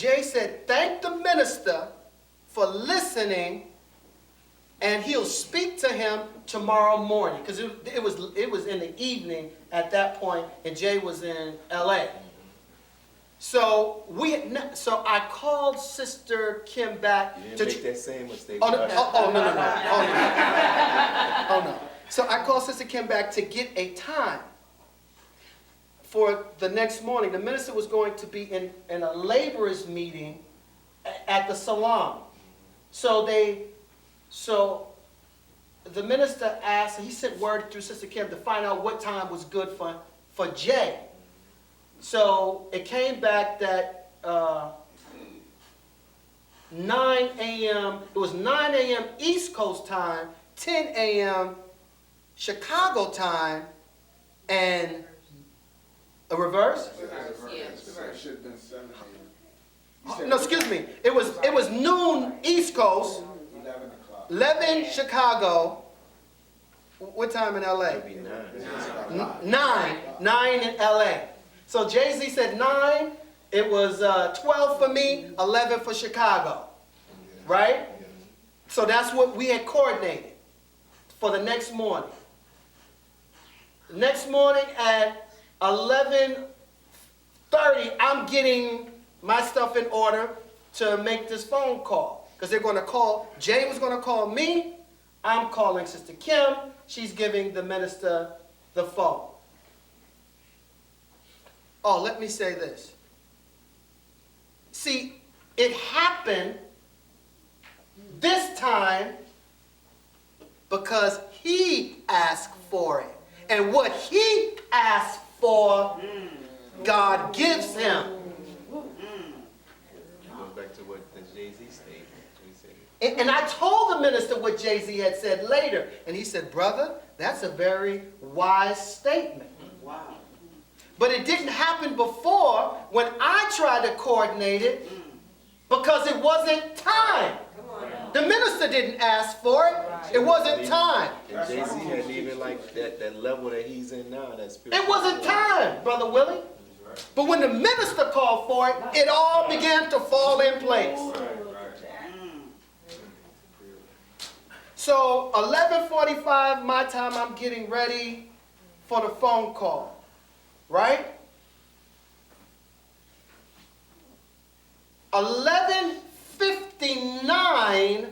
[SPEAKER 4] thank the minister for listening, and he'll speak to him tomorrow morning, because it was in the evening at that point, and Jay was in L.A. So I called Sister Kim back.
[SPEAKER 3] You didn't make that same mistake.
[SPEAKER 4] No. So I called Sister Kim back to get a time for the next morning. The minister was going to be in a laborers meeting at the salon. So the minister asked, he sent word through Sister Kim to find out what time was good for Jay. So it came back that 9 a.m., it was 9 a.m. East Coast time, 10 a.m. Chicago time, and a reverse?
[SPEAKER 6] Yes. It should have been 7 a.m.
[SPEAKER 4] No, excuse me. It was noon East Coast,
[SPEAKER 6] 11 o'clock.
[SPEAKER 4] 11 Chicago. What time in LA?
[SPEAKER 3] It'd be 9.
[SPEAKER 4] 9 in LA. So Jay-Z said 9. It was 12 for me, 11 for Chicago. Right? So that's what we had coordinated for the next morning. Next morning at 11:30, I'm getting my stuff in order to make this phone call. Because they're going to call, Jay was going to call me. I'm calling Sister Kim. She's giving the minister the phone. Oh, let me say this. See, it happened this time because he asked for it. And what he asked for, God gives him.
[SPEAKER 3] It goes back to what the Jay-Z stated.
[SPEAKER 4] And I told the minister what Jay-Z had said later. And he said, brother, that's a very wise statement.
[SPEAKER 6] Wow.
[SPEAKER 4] But it didn't happen before when I tried to coordinate it because it wasn't time.
[SPEAKER 2] Come on.
[SPEAKER 4] The minister didn't ask for it. It wasn't time.
[SPEAKER 3] And Jay-Z hadn't even like that level that he's in now, that spiritual.
[SPEAKER 4] It wasn't time, Brother Willie. But when the minister called for it, it all began to fall in place. So 11:45 my time, I'm getting ready for the phone call, right? 11:59.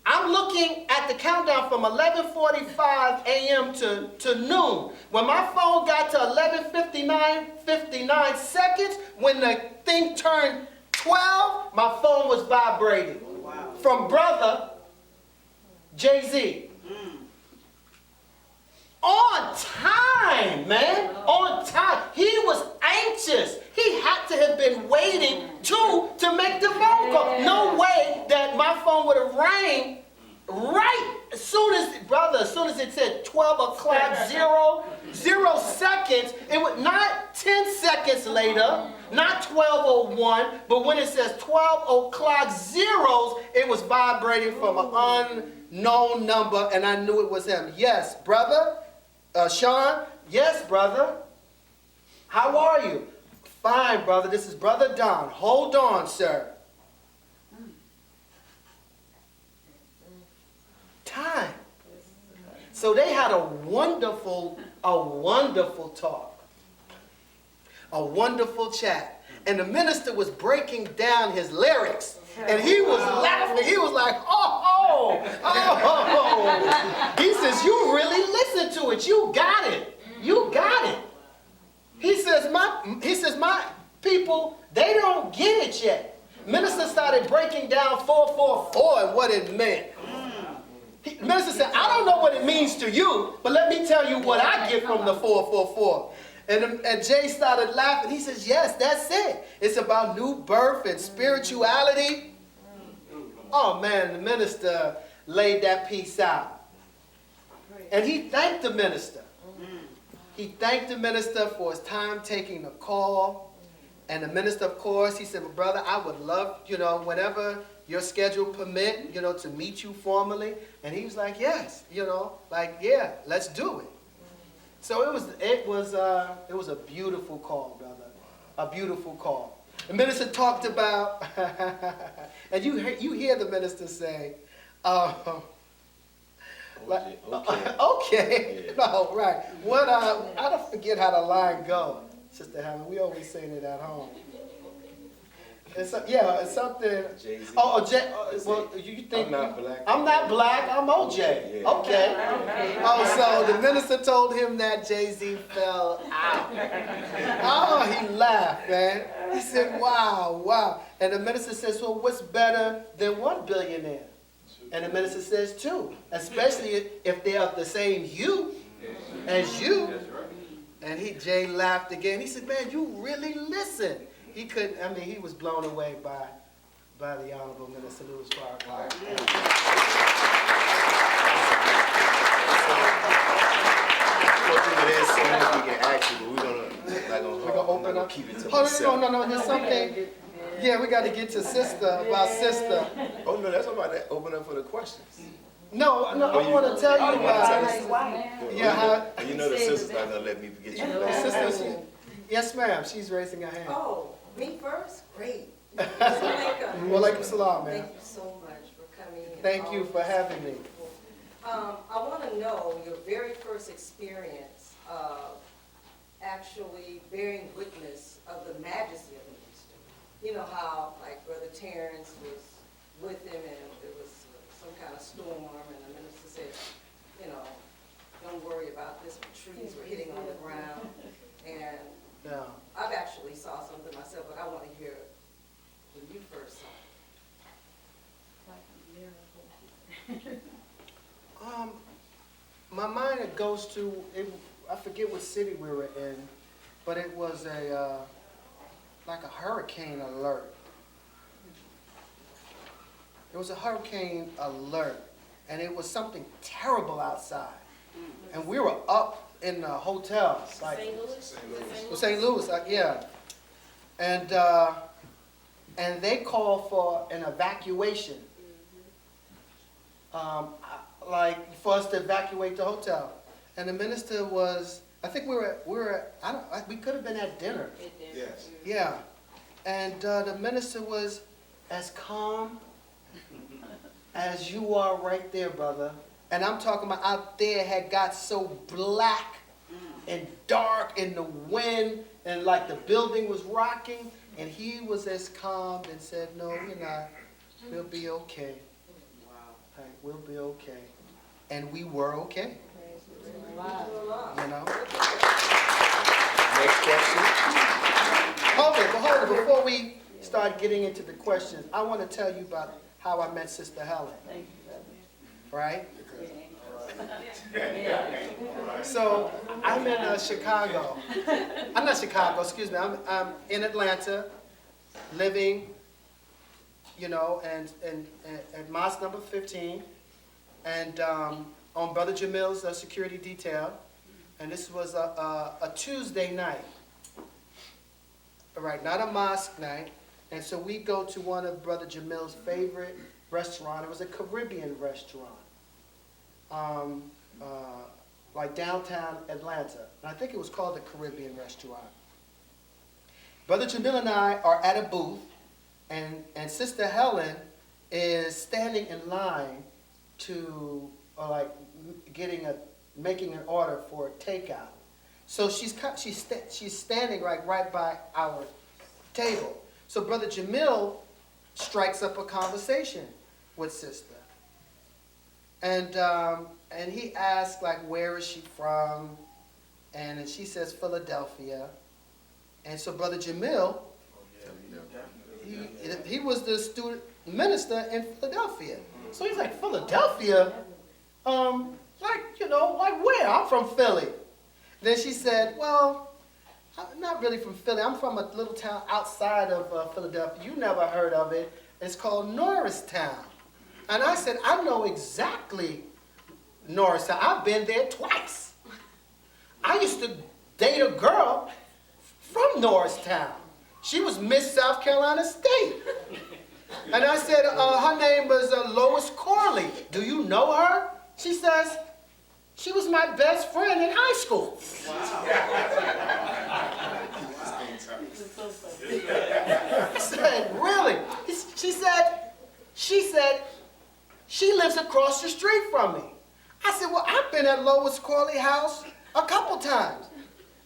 [SPEAKER 4] I'm looking at the countdown from 11:45 a.m. to noon. When my phone got to 59 seconds, when the thing turned 12, my phone was vibrating. Wow. From brother Jay-Z. On time, man. On time. He was anxious. He had to have been waiting to make the phone call. No way that my phone would have rang right as soon as it said 12 o'clock, 0 seconds. It would not 10 seconds later, not 12:01, but when it says 12 o'clock zeros, it was vibrating from an unknown number, and I knew it was him. Yes, brother. Sean, yes, brother. How are you? Fine, brother. This is Brother Don. Hold on, sir. Time. So they had a wonderful talk. A wonderful chat. And the minister was breaking down his lyrics. And he was laughing. He was like, oh. He says, you really listen to it. You got it. You got it. He says, my people, they don't get it yet. Minister started breaking down 444 and what it meant. Minister said, I don't know what it means to you, but let me tell you what I get from the 444. And Jay started laughing. He says, yes, that's it. It's about new birth and spirituality. Oh, man, the minister laid that piece out. And he thanked the minister. He thanked the minister for his time taking the call. And the minister, of course, he said, well, brother, I would love, whenever your schedule permit, to meet you formally. And he was like, yes, yeah, let's do it. So it was a beautiful call, brother. A beautiful call. The minister talked about, and you hear the minister say, okay. Yeah. No, right. What I don't forget how the line go, Sister Helen. We always saying it at home. It's something. Jay-Z. Well, you think
[SPEAKER 3] I'm not black.
[SPEAKER 4] I'm not black. I'm OJ. Yeah. Okay. Oh, so the minister told him that Jay-Z fell out. Oh, he laughed, man. He said, wow. And the minister says, well, what's better than one billionaire? And the minister says, two, especially if they're of the same hue as you. And Jay laughed again. He said, man, you really listen. He couldn't, he was blown away by the Honorable Minister Louis Farrakhan.
[SPEAKER 3] There's so much we can ask you, but we're gonna keep it to myself.
[SPEAKER 4] No, there's something. Yeah, we got to get to sister.
[SPEAKER 3] Oh, no, that's about to open up for the questions.
[SPEAKER 4] No, I want to tell you about it.
[SPEAKER 3] Yeah, you know the sister's not going to let me forget you.
[SPEAKER 4] Yes, ma'am. She's raising her hand.
[SPEAKER 7] Oh, me first? Great.
[SPEAKER 4] Walaikum salam, ma'am.
[SPEAKER 7] Thank you so much for coming.
[SPEAKER 4] Thank you for having me.
[SPEAKER 7] I want to know your very first experience of actually bearing witness of the majesty of the minister. You know how, like, Brother Terrence was with him and there was some kind of storm and the minister said, don't worry about this, but trees were hitting on the ground. And I've actually saw something myself, but I want to hear when you first saw it.
[SPEAKER 4] My mind goes to, I forget what city we were in, but it was like a hurricane alert. It was a hurricane alert, and it was something terrible outside. And we were up in the hotel, like St. Louis, yeah. and they called for an evacuation, like for us to evacuate the hotel. And the minister was, I think we could have been at dinner.
[SPEAKER 6] Yes.
[SPEAKER 4] Yeah. And the minister was as calm as you are right there, brother. And I'm talking about out there had got so black and dark in the wind, and like the building was rocking, and he was as calm and said, no, we're not. We'll be okay. Like, we'll be okay. And we were okay. You know?
[SPEAKER 3] Next question.
[SPEAKER 4] Hold it. Before we start getting into the questions, I want to tell you about how I met Sister Helen.
[SPEAKER 2] Thank you,
[SPEAKER 4] Right?
[SPEAKER 2] brother.
[SPEAKER 4] So I'm in Chicago. I'm not Chicago, excuse me. I'm in Atlanta, living, you know, and at mosque number 15, and on Brother Jamil's security detail. And this was a Tuesday night. All right, not a mosque night. And so we go to one of Brother Jamil's favorite restaurants. It was a Caribbean restaurant. Like downtown Atlanta. And I think it was called the Caribbean Restaurant. Brother Jamil and I are at a booth, and Sister Helen is standing in line to, making an order for a takeout. So she's standing right by our table. So Brother Jamil strikes up a conversation with Sister. And he asks, like, where is she from? And she says, Philadelphia. And so Brother Jamil, he was the student minister in Philadelphia. So he's like, Philadelphia? Like where? I'm from Philly. Then she said, well, I'm not really from Philly. I'm from a little town outside of Philadelphia. You never heard of it. It's called Norristown. And I said, I know exactly Norristown. I've been there twice. I used to date a girl from Norristown. She was Miss South Carolina State. And I said, her name was Lois Corley. Do you know her? She says, she was my best friend in high school. I said, really? She said, she lives across the street from me. I said, well, I've been at Lois Corley's house a couple times.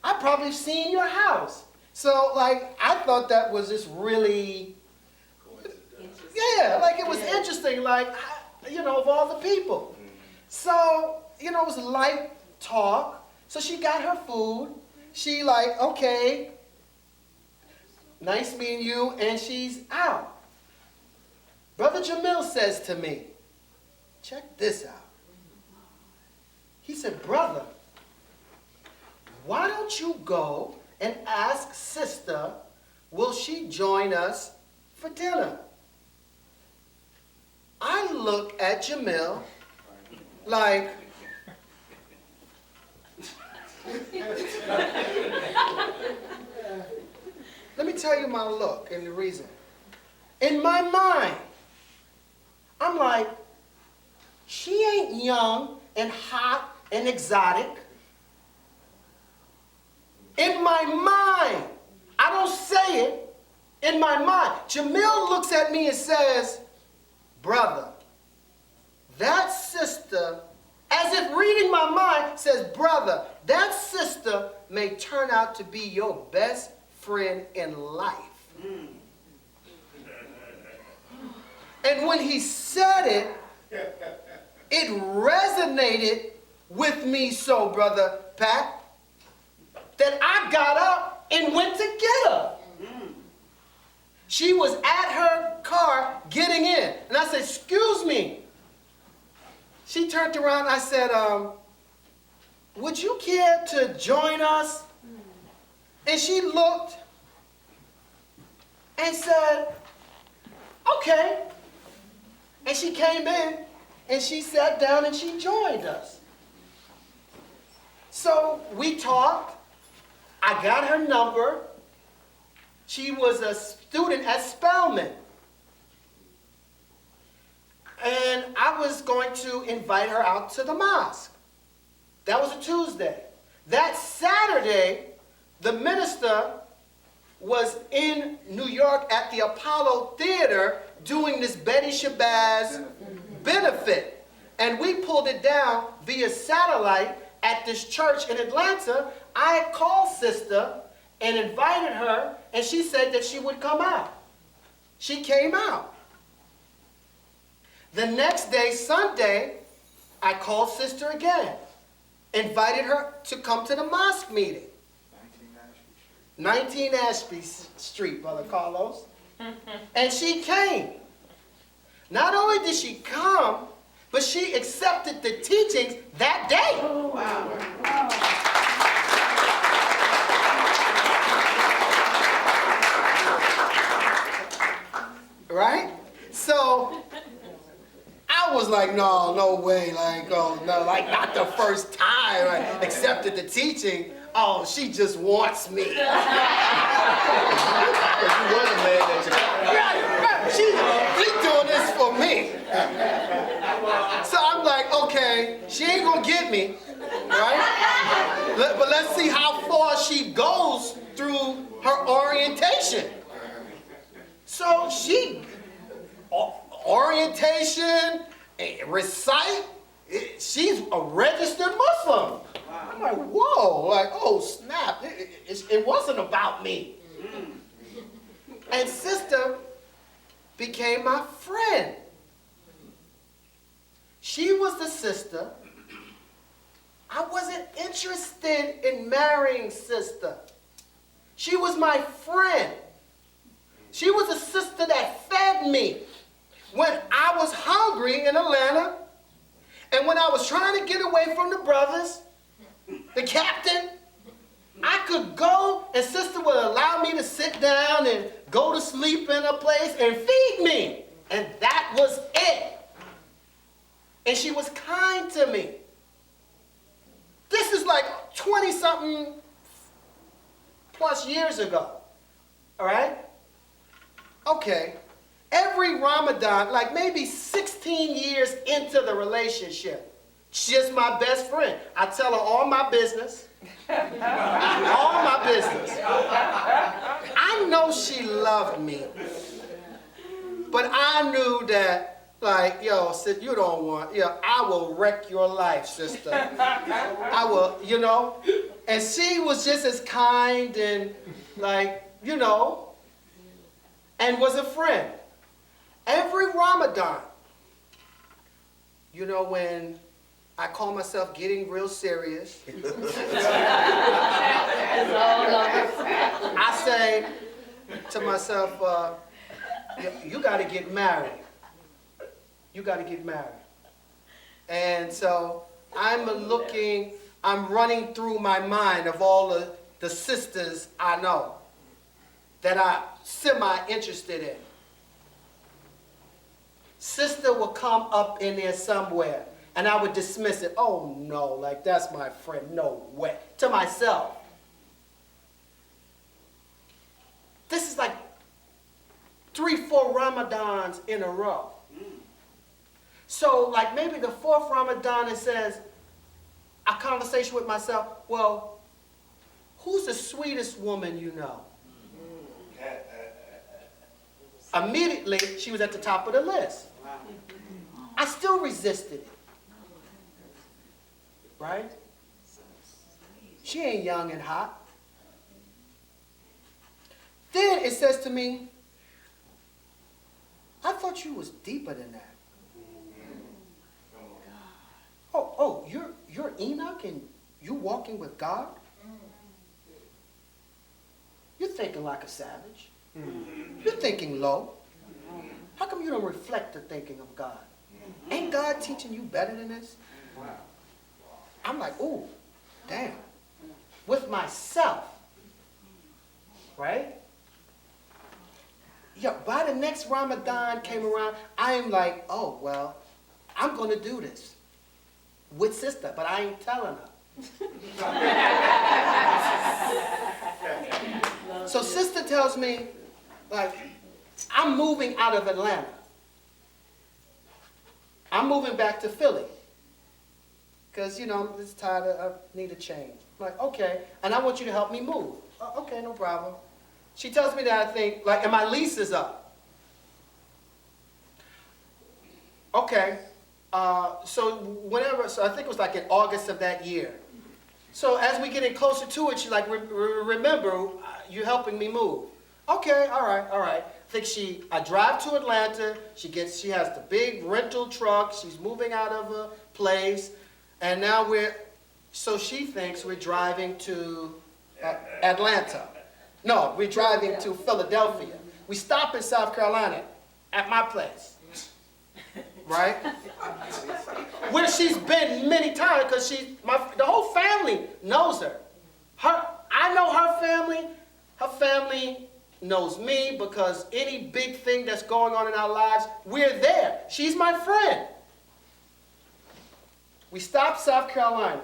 [SPEAKER 4] I've probably seen your house. So, like, I thought that was just really, yeah, like it was interesting, like, of all the people. So, it was light talk. So she got her food. She like, okay, nice meeting you, and she's out. Brother Jamil says to me, check this out. He said, brother, why don't you go and ask Sister, will she join us for dinner? I look at Jamil like, let me tell you my look and the reason. In my mind, I'm like, she ain't young and hot and exotic. In my mind, I don't say it, in my mind. Jamil looks at me and says, brother, that sister, as if reading my mind, says, brother, that sister may turn out to be your best friend in life. And when he said it, it resonated with me so, Brother Pat, that I got up and went to get her. She was at her car getting in. And I said, excuse me. She turned around, I said, would you care to join us? And she looked and said, okay. And she came in and she sat down and she joined us. So we talked. I got her number. She was a student at Spelman. And I was going to invite her out to the mosque. That was a Tuesday. That Saturday, the minister was in New York at the Apollo Theater doing this Betty Shabazz benefit. And we pulled it down via satellite at this church in Atlanta. I had called Sister and invited her, and she said that she would come out. She came out. The next day, Sunday, I called Sister again, invited her to come to the mosque meeting. 19 Ashby Street, Brother Carlos. And she came. Not only did she come, but she accepted the teachings that day.
[SPEAKER 2] Oh, wow.
[SPEAKER 4] Right? So I was like, no way, like, oh no, like not the first time I accepted the teaching. Oh, she just wants me.
[SPEAKER 3] Because you was a man that
[SPEAKER 4] Right. She's doing this for me. So I'm like, okay, she ain't gonna get me, right? But let's see how far she goes through her orientation. So she, orientation, recite, she's a registered Muslim. I'm like, whoa, like, oh snap, it wasn't about me. And Sister became my friend. She was the sister. I wasn't interested in marrying Sister. She was my friend. She was a sister that fed me when I was hungry in Atlanta, and when I was trying to get away from the brothers, the captain, I could go and Sister would allow me to sit down and go to sleep in a place and feed me. And that was it. And she was kind to me. This is like 20-something plus years ago. All right? Okay. Every Ramadan, like maybe 16 years into the relationship, she's my best friend. I tell her all my business. All my business. I know she loved me. But I knew that, like, yo, sis, you don't want, I will wreck your life, sister. I will, And she was just as kind and, like, and was a friend. Every Ramadan, when I call myself getting real serious, I say to myself, you got to get married. You got to get married. And so I'm running through my mind of all the sisters I know that I'm semi-interested in. Sister will come up in there somewhere, and I would dismiss it. Oh no, like that's my friend, no way. To myself. This is like 3-4 Ramadans in a row. So like maybe the 4th Ramadan, it says, a conversation with myself, well, who's the sweetest woman you know? Immediately, she was at the top of the list. I still resisted it. Right? She ain't young and hot. Then it says to me, I thought you was deeper than that. Oh, you're Enoch and you walking with God? You're thinking like a savage. You're thinking low. How come you don't reflect the thinking of God? Ain't God teaching you better than this? I'm like, ooh, damn. With myself. Right? Yeah, by the next Ramadan came around, I am like, oh, well, I'm going to do this with Sister, but I ain't telling her. So sister tells me, like, I'm moving out of Atlanta. I'm moving back to Philly. Because, you know, I'm just tired of, I need a change. I'm like, okay, and I want you to help me move. Okay, no problem. She tells me that I think, like, and my lease is up. Okay, so I think it was like in August of that year. So as we getting closer to it, she's like, remember, you're helping me move. Okay, all right. I drive to Atlanta, she has the big rental truck, she's moving out of a place, and now so she thinks we're driving to Atlanta. No, we're driving to Philadelphia. We stop in South Carolina at my place, right? Where she's been many times because the whole family knows her. I know her family. Her family knows me because any big thing that's going on in our lives, we're there. She's my friend. We stop South Carolina.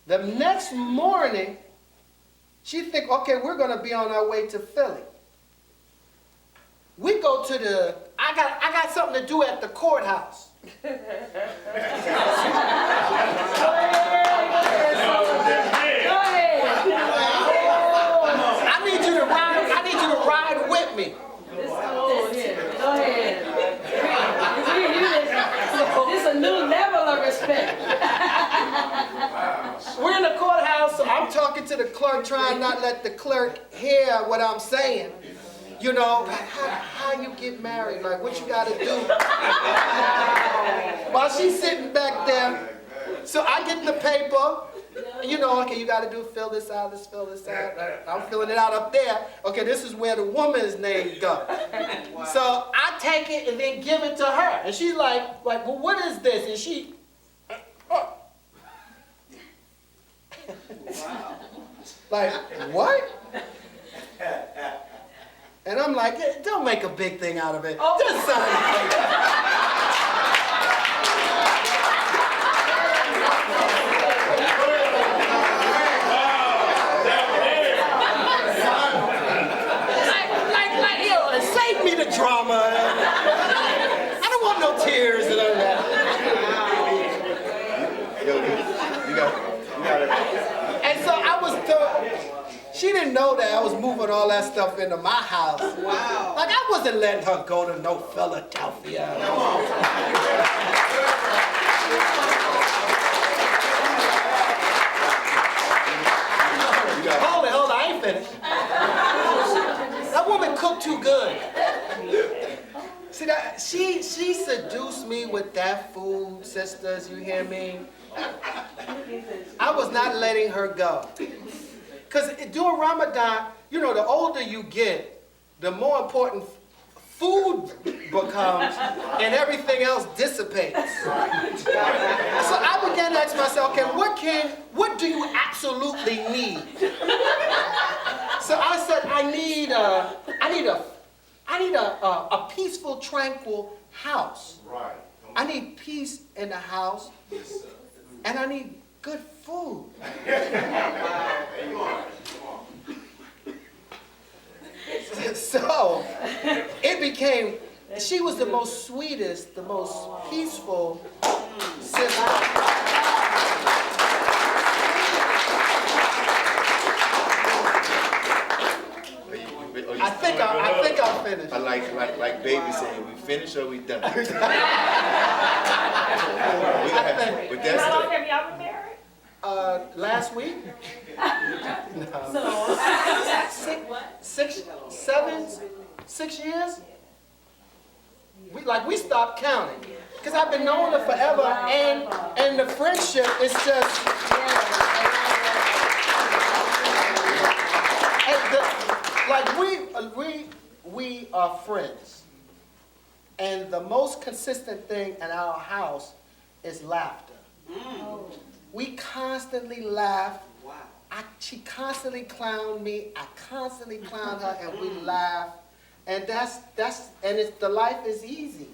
[SPEAKER 4] The next morning, she think, okay, we're going to be on our way to Philly. We go to I got something to do at the courthouse. I need you to ride with me.
[SPEAKER 2] Go ahead. This is a new level of respect.
[SPEAKER 4] We're in the courthouse, so I'm talking to the clerk, trying not let the clerk hear what I'm saying. You know, how you get married, like what you gotta do. While she's sitting back there, so I get the paper, you know, okay, you gotta fill this out, let's fill this out. I'm filling it out up there. Okay, this is where the woman's name goes. So I take it and then give it to her. And she's like, well, what is this? And she, oh. Like, what? And I'm like, don't make a big thing out of it. Just sign it. Like, yo, save me the drama. I don't want no tears and all that.
[SPEAKER 3] You got it.
[SPEAKER 4] And so I was she didn't know that I was moving all that stuff into my house. Wow. Like I wasn't letting her go to no Philadelphia. Hold on, I ain't finished. That woman cooked too good. See that she seduced me with that food, sisters, you hear me? I was not letting her go. Because during Ramadan, you know, the older you get, the more important food becomes and everything else dissipates. So I began to ask myself, okay, what do you absolutely need? So I said, I need a peaceful, tranquil house.
[SPEAKER 5] Right.
[SPEAKER 4] I need peace in the house.
[SPEAKER 5] Yes, sir.
[SPEAKER 4] And I need good food. So it became, she was the most sweetest, the most peaceful sister. I think I'll finish.
[SPEAKER 3] I like baby saying, we finished or we done? With
[SPEAKER 2] How long
[SPEAKER 3] that
[SPEAKER 2] have y'all been married?
[SPEAKER 4] Last week?
[SPEAKER 2] So,
[SPEAKER 4] 6 years? We stopped counting. Because I've been knowing her forever, and the friendship is just... We are friends. And the most consistent thing in our house is laughter. We constantly laugh.
[SPEAKER 7] Wow.
[SPEAKER 4] She constantly clowned me. I constantly clown her, and we laugh. And the life is easy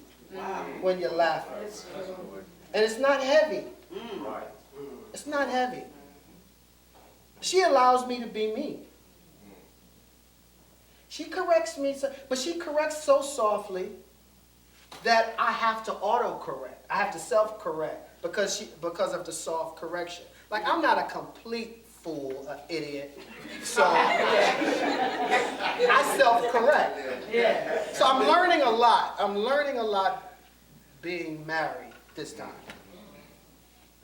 [SPEAKER 4] when you're laughing. And it's not heavy. It's not heavy. She allows me to be me. She corrects me, but she corrects so softly that I have to auto-correct. I have to self-correct because of the soft correction. Like, I'm not a complete fool, an idiot. So I self-correct.
[SPEAKER 2] Yeah.
[SPEAKER 4] So I'm learning a lot. I'm learning a lot being married this time.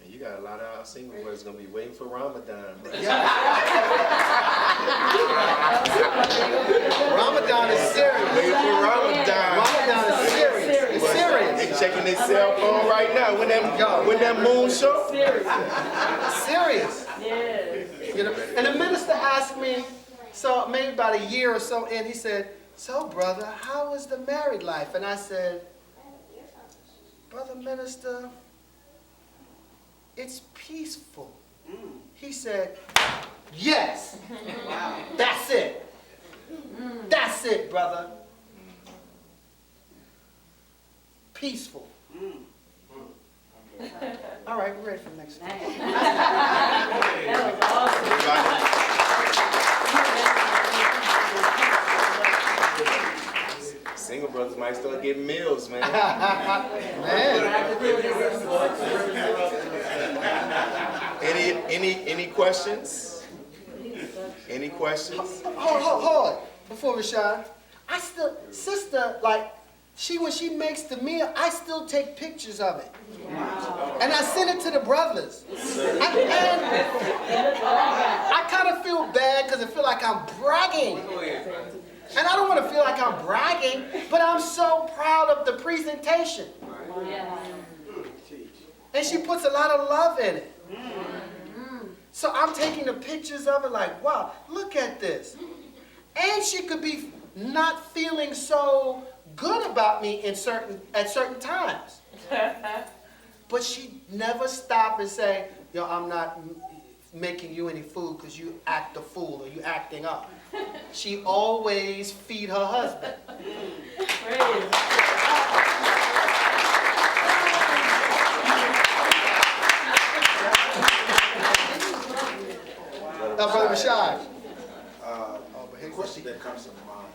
[SPEAKER 3] And you got a lot of our single boys gonna be waiting for Ramadan, bro.
[SPEAKER 4] Ramadan is serious.
[SPEAKER 3] Waiting for Ramadan.
[SPEAKER 4] Ramadan is serious. It's serious.
[SPEAKER 3] They checking their cell phone right now. When that moon show?
[SPEAKER 4] Serious.
[SPEAKER 2] Yes.
[SPEAKER 4] You know, and the minister asked me, so maybe about a year or so in, he said, so brother, how is the married life? And I said, brother minister, it's peaceful. He said, yes. That's it. That's it, brother. Peaceful. All right, we're ready for the next one.
[SPEAKER 2] That was awesome.
[SPEAKER 3] Single brothers might start getting meals, man.
[SPEAKER 4] Man.
[SPEAKER 3] Any questions? Any questions?
[SPEAKER 4] Hold. Before Rashad, sister, like, when she makes the meal, I still take pictures of it. Wow. And I send it to the brothers. And I kind of feel bad because I feel like I'm bragging. And I don't want to feel like I'm bragging, but I'm so proud of the presentation. And she puts a lot of love in it. So I'm taking the pictures of it like, wow, look at this. And she could be not feeling so good about me at certain times. But she never stop and say, yo, I'm not making you any food because you act a fool or you acting up. She always feed her husband. Brother Rashad.
[SPEAKER 6] A question that comes to mind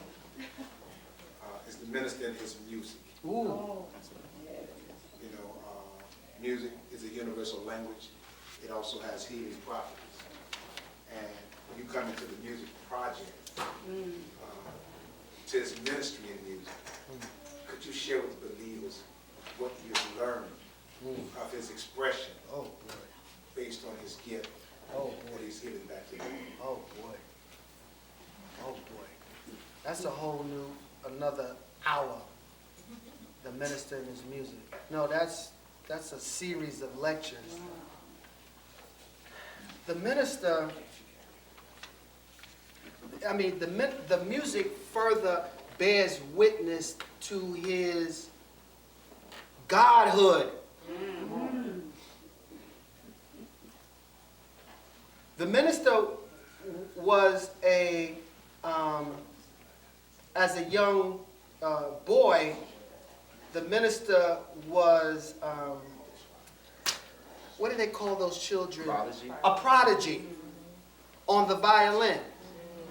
[SPEAKER 6] is the minister and his music.
[SPEAKER 4] Ooh.
[SPEAKER 6] You know, music is a universal language. It also has healing properties. And when you come into the music project, to his ministry in music, could you share with the believers what you've learned of his expression based on his gift that he's given back to you?
[SPEAKER 4] Oh boy. That's a whole another hour. The minister and his music. No, that's a series of lectures. The minister, I mean, the music further bears witness to his godhood. The minister was as a young boy, the minister was, what do they call those children?
[SPEAKER 3] Prodigy.
[SPEAKER 4] A prodigy on the violin.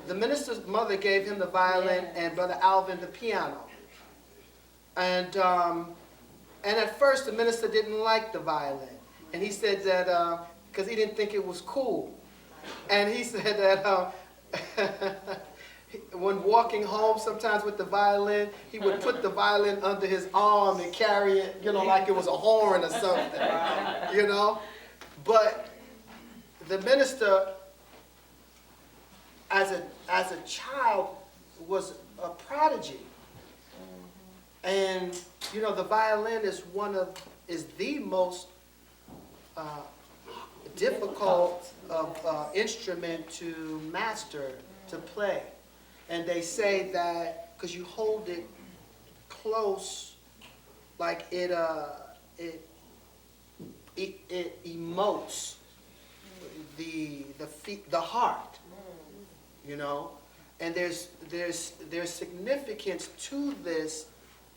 [SPEAKER 4] The minister's mother gave him the violin and Brother Alvin the piano. And at first the minister didn't like the violin. And he said that, because he didn't think it was cool. And he said that when walking home sometimes with the violin, he would put the violin under his arm and carry it, like it was a horn or something, But the minister, as a child, was a prodigy. And, the violin is the most difficult instrument to master, to play. And they say that because you hold it close, like it emotes the heart, And there's significance to this,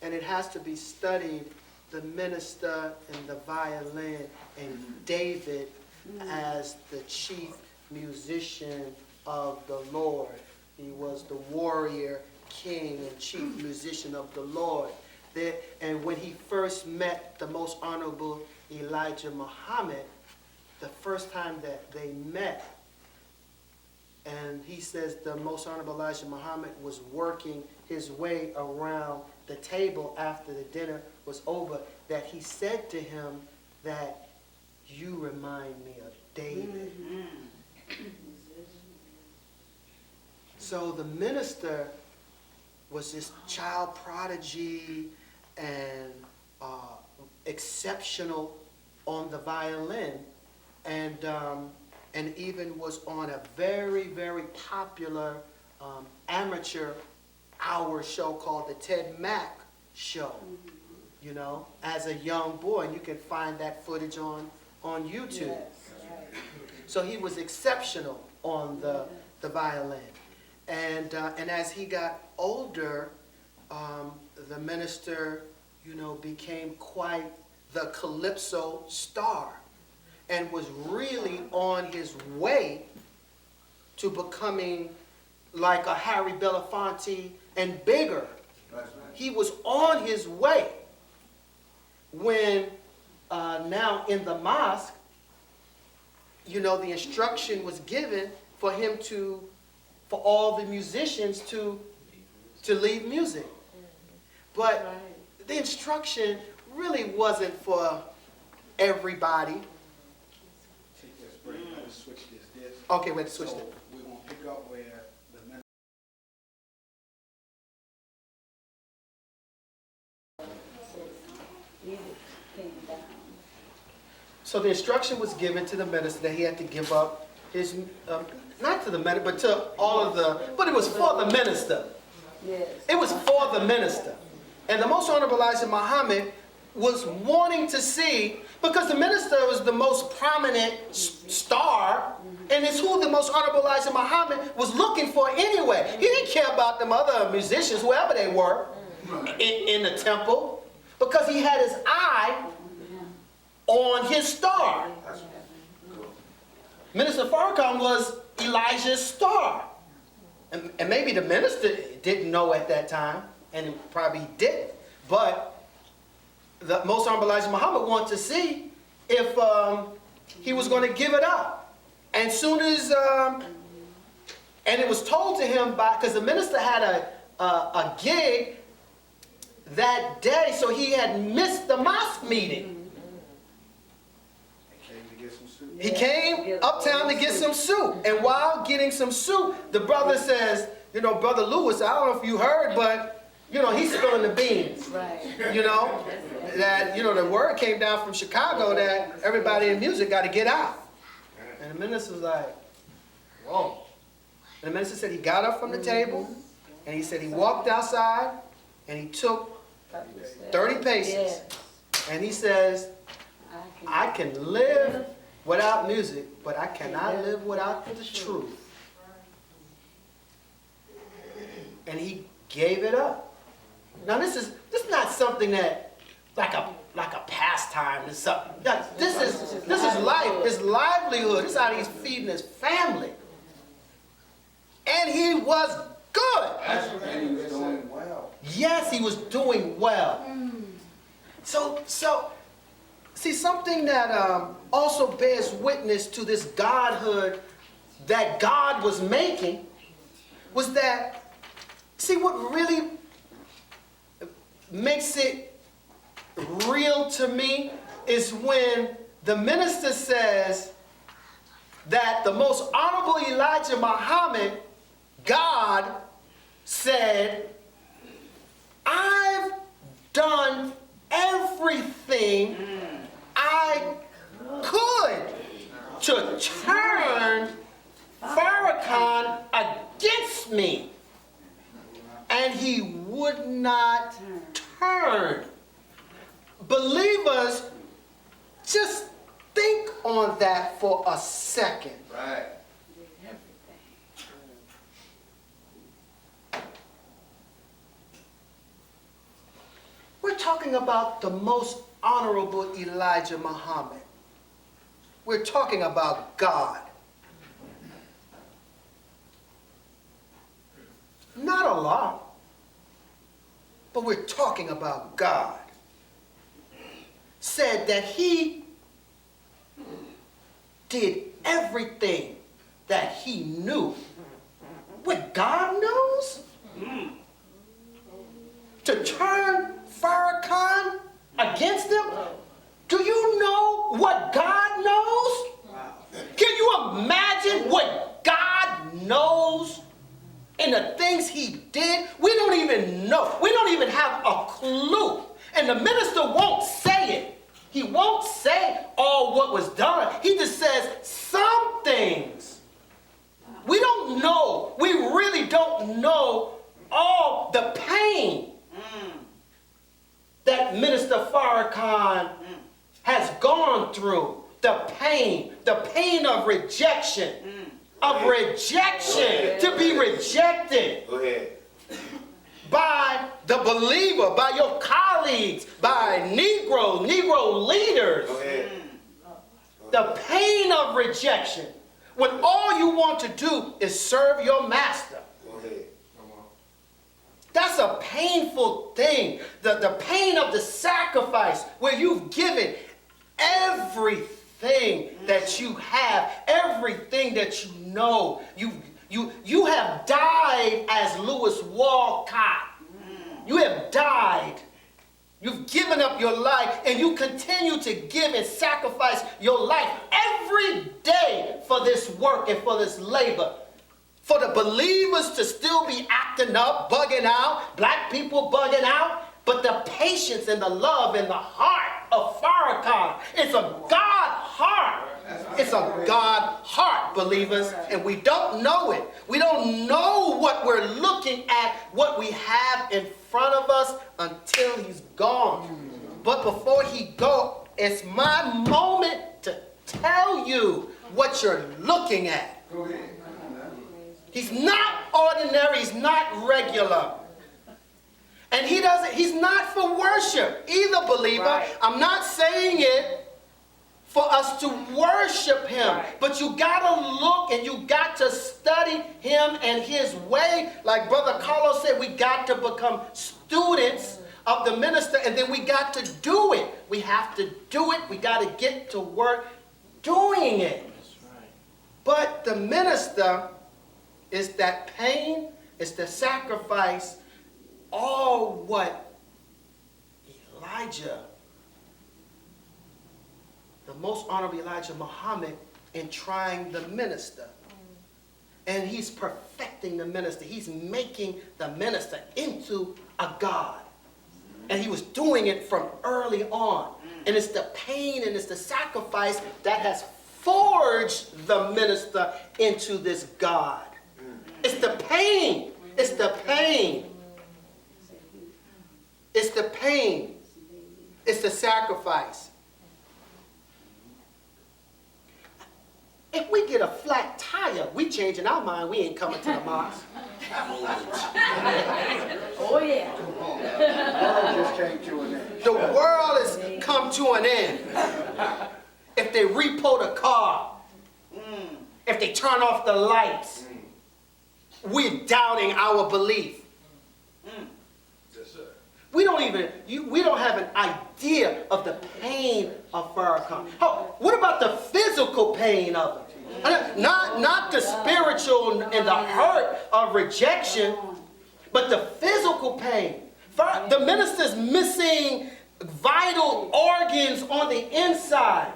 [SPEAKER 4] and it has to be studied. The minister and the violin, and David as the chief musician of the Lord. He was the warrior king and chief musician of the Lord. And when he first met the most honorable Elijah Muhammad, the first time that they met, and he says the most honorable Elijah Muhammad was working his way around the table after the dinner was over, that he said to him that you remind me of David. So the minister was this child prodigy and exceptional on the violin, and even was on a very, very popular amateur hour show called the Ted Mack Show, you know, as a young boy. And you can find that footage on YouTube.
[SPEAKER 2] Yes, right.
[SPEAKER 4] So he was exceptional on the violin. And as he got older, the minister, you know, became quite the calypso star and was really on his way to becoming like a Harry Belafonte and bigger. He was on his way when now in the mosque, you know, the instruction was given for for all the musicians to leave music. But the instruction really wasn't for everybody.
[SPEAKER 8] Take this break, let us switch this.
[SPEAKER 4] Okay, wait, switch
[SPEAKER 8] So
[SPEAKER 4] it.
[SPEAKER 8] we're gonna pick up where the minister.
[SPEAKER 2] Music came down.
[SPEAKER 4] So the instruction was given to the minister that he had to give up his, not to the minister, but to all of but it was for the minister.
[SPEAKER 2] Yes.
[SPEAKER 4] It was for the minister. And the most honorable Elijah Muhammad was wanting to see, because the minister was the most prominent star, and it's who the most honorable Elijah Muhammad was looking for anyway. He didn't care about them other musicians, whoever they were, in the temple, because he had his eye on his star. Minister Farrakhan was Elijah's star. And maybe the minister didn't know at that time, and he probably didn't. But the most honorable Elijah Muhammad wanted to see if he was going to give it up. And soon as, and it was told to him because the minister had a gig that day, so he had missed the mosque meeting. He came uptown to get some soup. And while getting some soup, the brother says, you know, Brother Lewis, I don't know if you heard, but, you know, he's spilling the beans.
[SPEAKER 2] Right.
[SPEAKER 4] You know, that, you know, the word came down from Chicago that everybody in music got to get out. And the minister was like, whoa. And the minister said he got up from the table, and he said he walked outside, and he took 30 paces.
[SPEAKER 2] Yes.
[SPEAKER 4] And he says, I can live without music, but I cannot live without the truth. And he gave it up. Now this is not something that like a pastime. It's something. This is life. His livelihood. This is how he's feeding his family. And he was good.
[SPEAKER 8] And he was doing well.
[SPEAKER 4] Yes, he was doing well. So see, something that also bears witness to this godhood that God was making was that, see, what really makes it real to me is when the minister says that the most honorable Elijah Muhammad, God said, I've done everything I could to turn Farrakhan against me. And he would not turn. Believers, just think on that for a second.
[SPEAKER 8] Right.
[SPEAKER 4] We're talking about the most honorable Elijah Muhammad. We're talking about God. not Allah, but we're talking about God, said that he did everything that he knew. What God knows? To turn Farrakhan against him? Do you know what God knows? Can you imagine what God knows in the things he did? We don't even know. We don't even have a clue. And the minister won't say it. He won't say all what was done. He just says some things. We don't know. We really don't know all the pain that Minister Farrakhan has gone through. The pain of rejection. Of rejection. To be rejected.
[SPEAKER 3] Go ahead.
[SPEAKER 4] By the believer, by your colleagues, by Negro leaders.
[SPEAKER 3] Go ahead.
[SPEAKER 4] The pain of rejection. When all you want to do is serve your master.
[SPEAKER 3] Go ahead.
[SPEAKER 4] That's a painful thing. The pain of the sacrifice where you've given everything that you have, everything that you know. You have died as Lewis Walcott. You have died. You've given up your life, and you continue to give and sacrifice your life every day for this work and for this labor. For the believers to still be acting up, bugging out, black people bugging out, but the patience and the love and the heart of Farrakhan, it's a God heart. It's a God heart, believers, and we don't know it. We don't know what we're looking at, what we have in front of us until he's gone. But before he goes, it's my moment to tell you what you're looking at.
[SPEAKER 5] Go ahead.
[SPEAKER 4] He's not ordinary, he's not regular. And he's not for worship either, believer.
[SPEAKER 2] Right.
[SPEAKER 4] I'm not saying it for us to worship him.
[SPEAKER 2] Right.
[SPEAKER 4] But you gotta look and you got to study him and his way. Like Brother Carlos said, we got to become students of the minister, and then we got to do it. We have to do it. We got to get to work doing it. But the minister is that pain, it's the sacrifice, all what Elijah, the most honorable Elijah Muhammad, in trying the minister. And he's perfecting the minister. He's making the minister into a God. And he was doing it from early on. And it's the pain and it's the sacrifice that has forged the minister into this God. It's the pain. It's the pain. It's the pain. It's the sacrifice. If we get a flat tire, we changing our mind. We ain't coming to the mosque.
[SPEAKER 2] Oh, yeah.
[SPEAKER 8] Just came to an end.
[SPEAKER 4] The world has come to an end. If they repo the car, if they turn off the lights, we're doubting our belief.
[SPEAKER 5] Yes, sir.
[SPEAKER 4] We don't have an idea of the pain of Farrakhan. Oh, what about the physical pain of it? Not the spiritual and the hurt of rejection, but the physical pain. The minister's missing vital organs on the inside,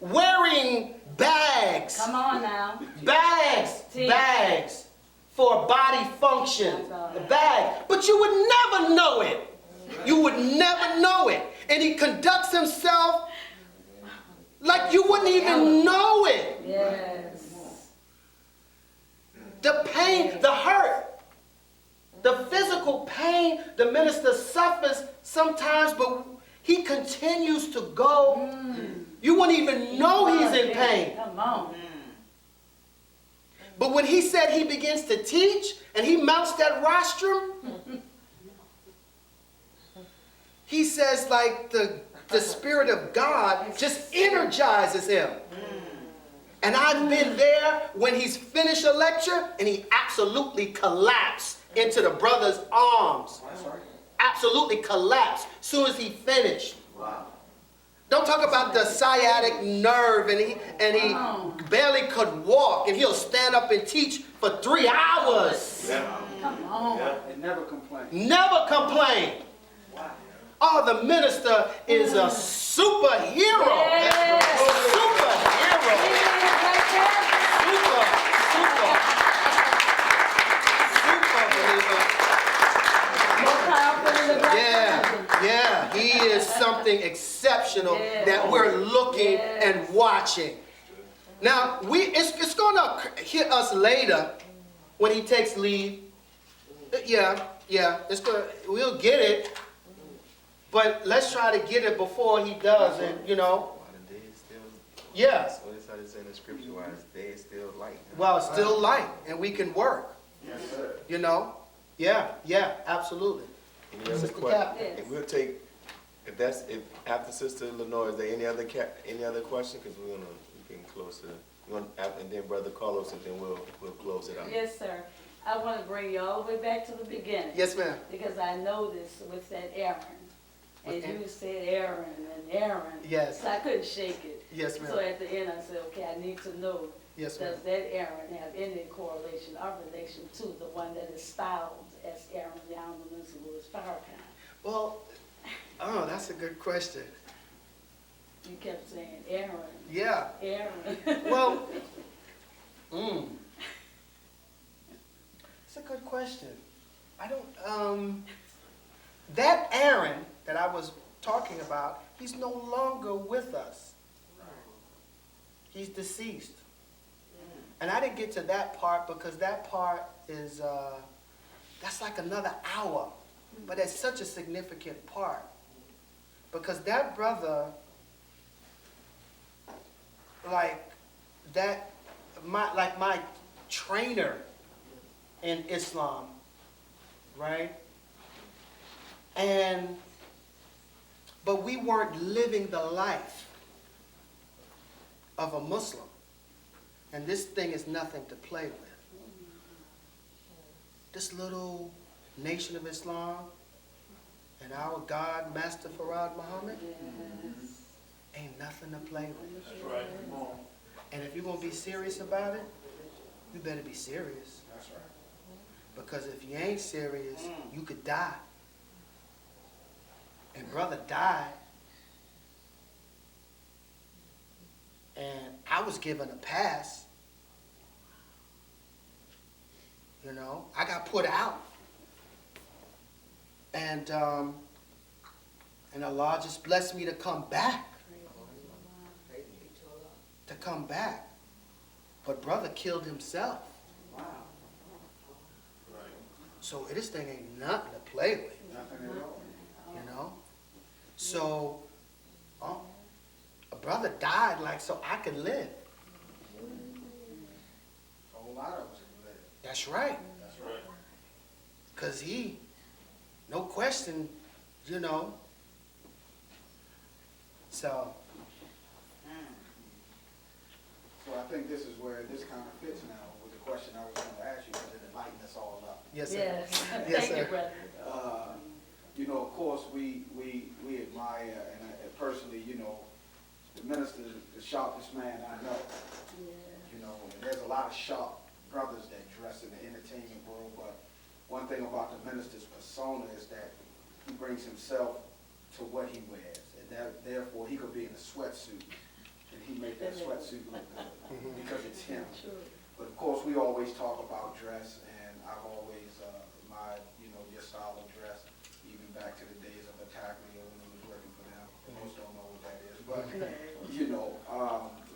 [SPEAKER 4] wearing bags.
[SPEAKER 2] Come on now.
[SPEAKER 4] Bags for body function. A bag. But you would never know it. You would never know it. And he conducts himself like you wouldn't even know it.
[SPEAKER 2] Yes.
[SPEAKER 4] The pain, the hurt, the physical pain the minister suffers sometimes, but he continues to go. You wouldn't even know he's in pain.
[SPEAKER 2] Come on.
[SPEAKER 4] But when he said he begins to teach and he mounts that rostrum, he says like the Spirit of God just energizes him. And I've been there when he's finished a lecture and he absolutely collapsed into the brother's arms.
[SPEAKER 6] That's right.
[SPEAKER 4] Absolutely collapsed as soon as he finished.
[SPEAKER 6] Wow.
[SPEAKER 4] Don't talk about the sciatic nerve, and he barely could walk, and he'll stand up and teach for 3 hours.
[SPEAKER 3] Yeah.
[SPEAKER 2] Come on.
[SPEAKER 3] Yeah.
[SPEAKER 8] And never complain.
[SPEAKER 4] Never complain.
[SPEAKER 6] Wow.
[SPEAKER 4] Oh, the minister is a superhero.
[SPEAKER 2] Yes.
[SPEAKER 4] Superhero. Super, super, super believer.
[SPEAKER 2] More powerful than the black
[SPEAKER 4] Yeah,
[SPEAKER 2] person.
[SPEAKER 4] yeah, he is something exceptional
[SPEAKER 2] Yeah.
[SPEAKER 4] that we're looking
[SPEAKER 2] Yes.
[SPEAKER 4] and watching. Now, it's gonna hit us later when he takes leave. Yeah, we'll get it, but let's try to get it before he does it, you know.
[SPEAKER 3] While the day is still,
[SPEAKER 4] Yeah,
[SPEAKER 3] what is how they say in the scripture, while the day is still light.
[SPEAKER 4] well, it's still light and we can work,
[SPEAKER 6] Yes, sir.
[SPEAKER 4] you know. Yeah, absolutely.
[SPEAKER 3] Any other
[SPEAKER 4] Mr.
[SPEAKER 3] questions?
[SPEAKER 4] Captain.
[SPEAKER 3] If we'll take, if after Sister Lenore, is there any other question? Because we're getting close to, and then Brother Carlos, and then we'll close it out.
[SPEAKER 2] Yes, sir. I want to bring you all the way back to the beginning.
[SPEAKER 4] Yes, ma'am.
[SPEAKER 2] Because I know this with that Aaron. And
[SPEAKER 4] With Aaron?
[SPEAKER 2] you said Aaron and Aaron.
[SPEAKER 4] Yes.
[SPEAKER 2] So I couldn't shake it.
[SPEAKER 4] Yes, ma'am.
[SPEAKER 2] So at the end I said, okay, I need to know,
[SPEAKER 4] Yes, ma'am.
[SPEAKER 2] does that Aaron have any correlation or relation to the one that is styled as Aaron down in St. Louis Farrakhan?
[SPEAKER 4] Well, oh, that's a good question.
[SPEAKER 2] You kept saying Aaron,
[SPEAKER 4] Yeah.
[SPEAKER 2] Aaron.
[SPEAKER 4] Well, it's a good question. I don't, that Aaron that I was talking about, he's no longer with us. He's deceased. And I didn't get to that part because that part is, that's like another hour. But it's such a significant part. Because that brother, like my trainer in Islam, right? But we weren't living the life of a Muslim. And this thing is nothing to play with. This little nation of Islam and our God, Master Farad Muhammad, ain't nothing to play with.
[SPEAKER 6] That's right. Come on.
[SPEAKER 4] And if you're going to be serious about it, you better be serious.
[SPEAKER 6] That's right.
[SPEAKER 4] Because if you ain't serious, you could die. And brother died. And I was given a pass. You know, I got put out. And Allah just blessed me to come back. To come back. But brother killed himself.
[SPEAKER 6] Wow. Right.
[SPEAKER 4] So this thing ain't nothing to play with,
[SPEAKER 6] Nothing at all.
[SPEAKER 4] you know? So, a brother died like so I could live.
[SPEAKER 6] A whole lot of us can live.
[SPEAKER 4] That's right.
[SPEAKER 6] That's right.
[SPEAKER 4] Because he, no question, you know. So,
[SPEAKER 8] So I think this is where this kind of fits now with the question I was going to ask you, because it enlightened us all up.
[SPEAKER 4] yes, sir.
[SPEAKER 2] Yes.
[SPEAKER 4] Yes,
[SPEAKER 2] Thank you,
[SPEAKER 4] sir.
[SPEAKER 2] brother.
[SPEAKER 8] You know, of course, we admire, and personally, you know, the minister is the sharpest man I know. You know, and there's a lot of sharp brothers that dress in the entertainment world, but one thing about the minister's persona is that he brings himself to what he wears, and that, therefore he could be in a sweatsuit, and he make that sweatsuit look good, because it's him.
[SPEAKER 2] True.
[SPEAKER 8] But of course, we always talk about dress, and I've always, your style of dress, even back to the days of Itaclia when we was working for them. Most don't know what that is, but,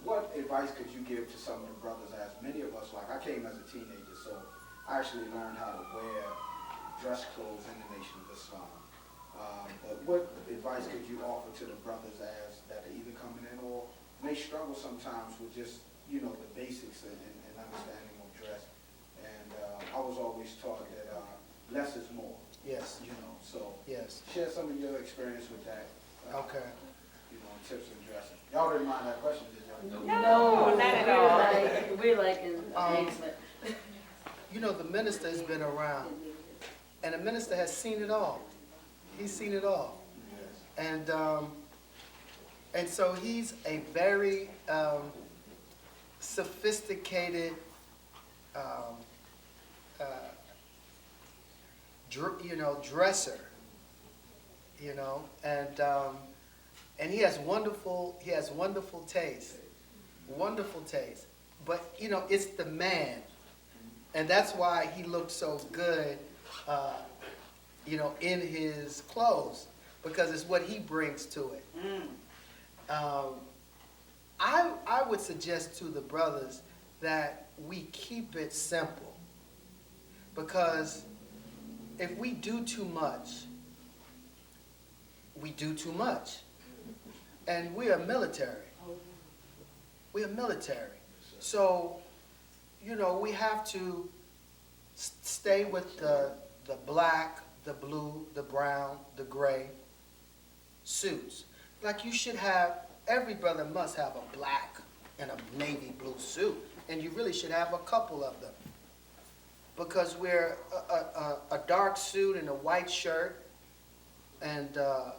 [SPEAKER 8] what advice could you give to some of the brothers, as many of us, like I came as a teenager, so I actually learned how to wear dress clothes in the Nation of Islam. But what advice could you offer to the brothers as that are either coming in or may struggle sometimes with just, the basics and understanding of dress? And I was always taught that less is more,
[SPEAKER 4] Yes,
[SPEAKER 8] so
[SPEAKER 4] yes.
[SPEAKER 8] share some of your experience with that.
[SPEAKER 4] Okay.
[SPEAKER 8] you know, tips and dressing. Y'all didn't mind that question, did y'all?
[SPEAKER 2] No,
[SPEAKER 7] not at all.
[SPEAKER 2] We're like in amazement.
[SPEAKER 4] You know, the minister has been around, and the minister has seen it all. He's seen it all. And so he's a very sophisticated, dresser, and he has wonderful taste, But it's the man, and that's why he looked so good, in his clothes, because it's what he brings to it. I would suggest to the brothers that we keep it simple, because if we do too much, we do too much. And we are military. We are military. So, we have to stay with the black, the blue, the brown, the gray suits. Like every brother must have a black and a navy blue suit. And you really should have a couple of them. Because we're a dark suit and a white shirt, and a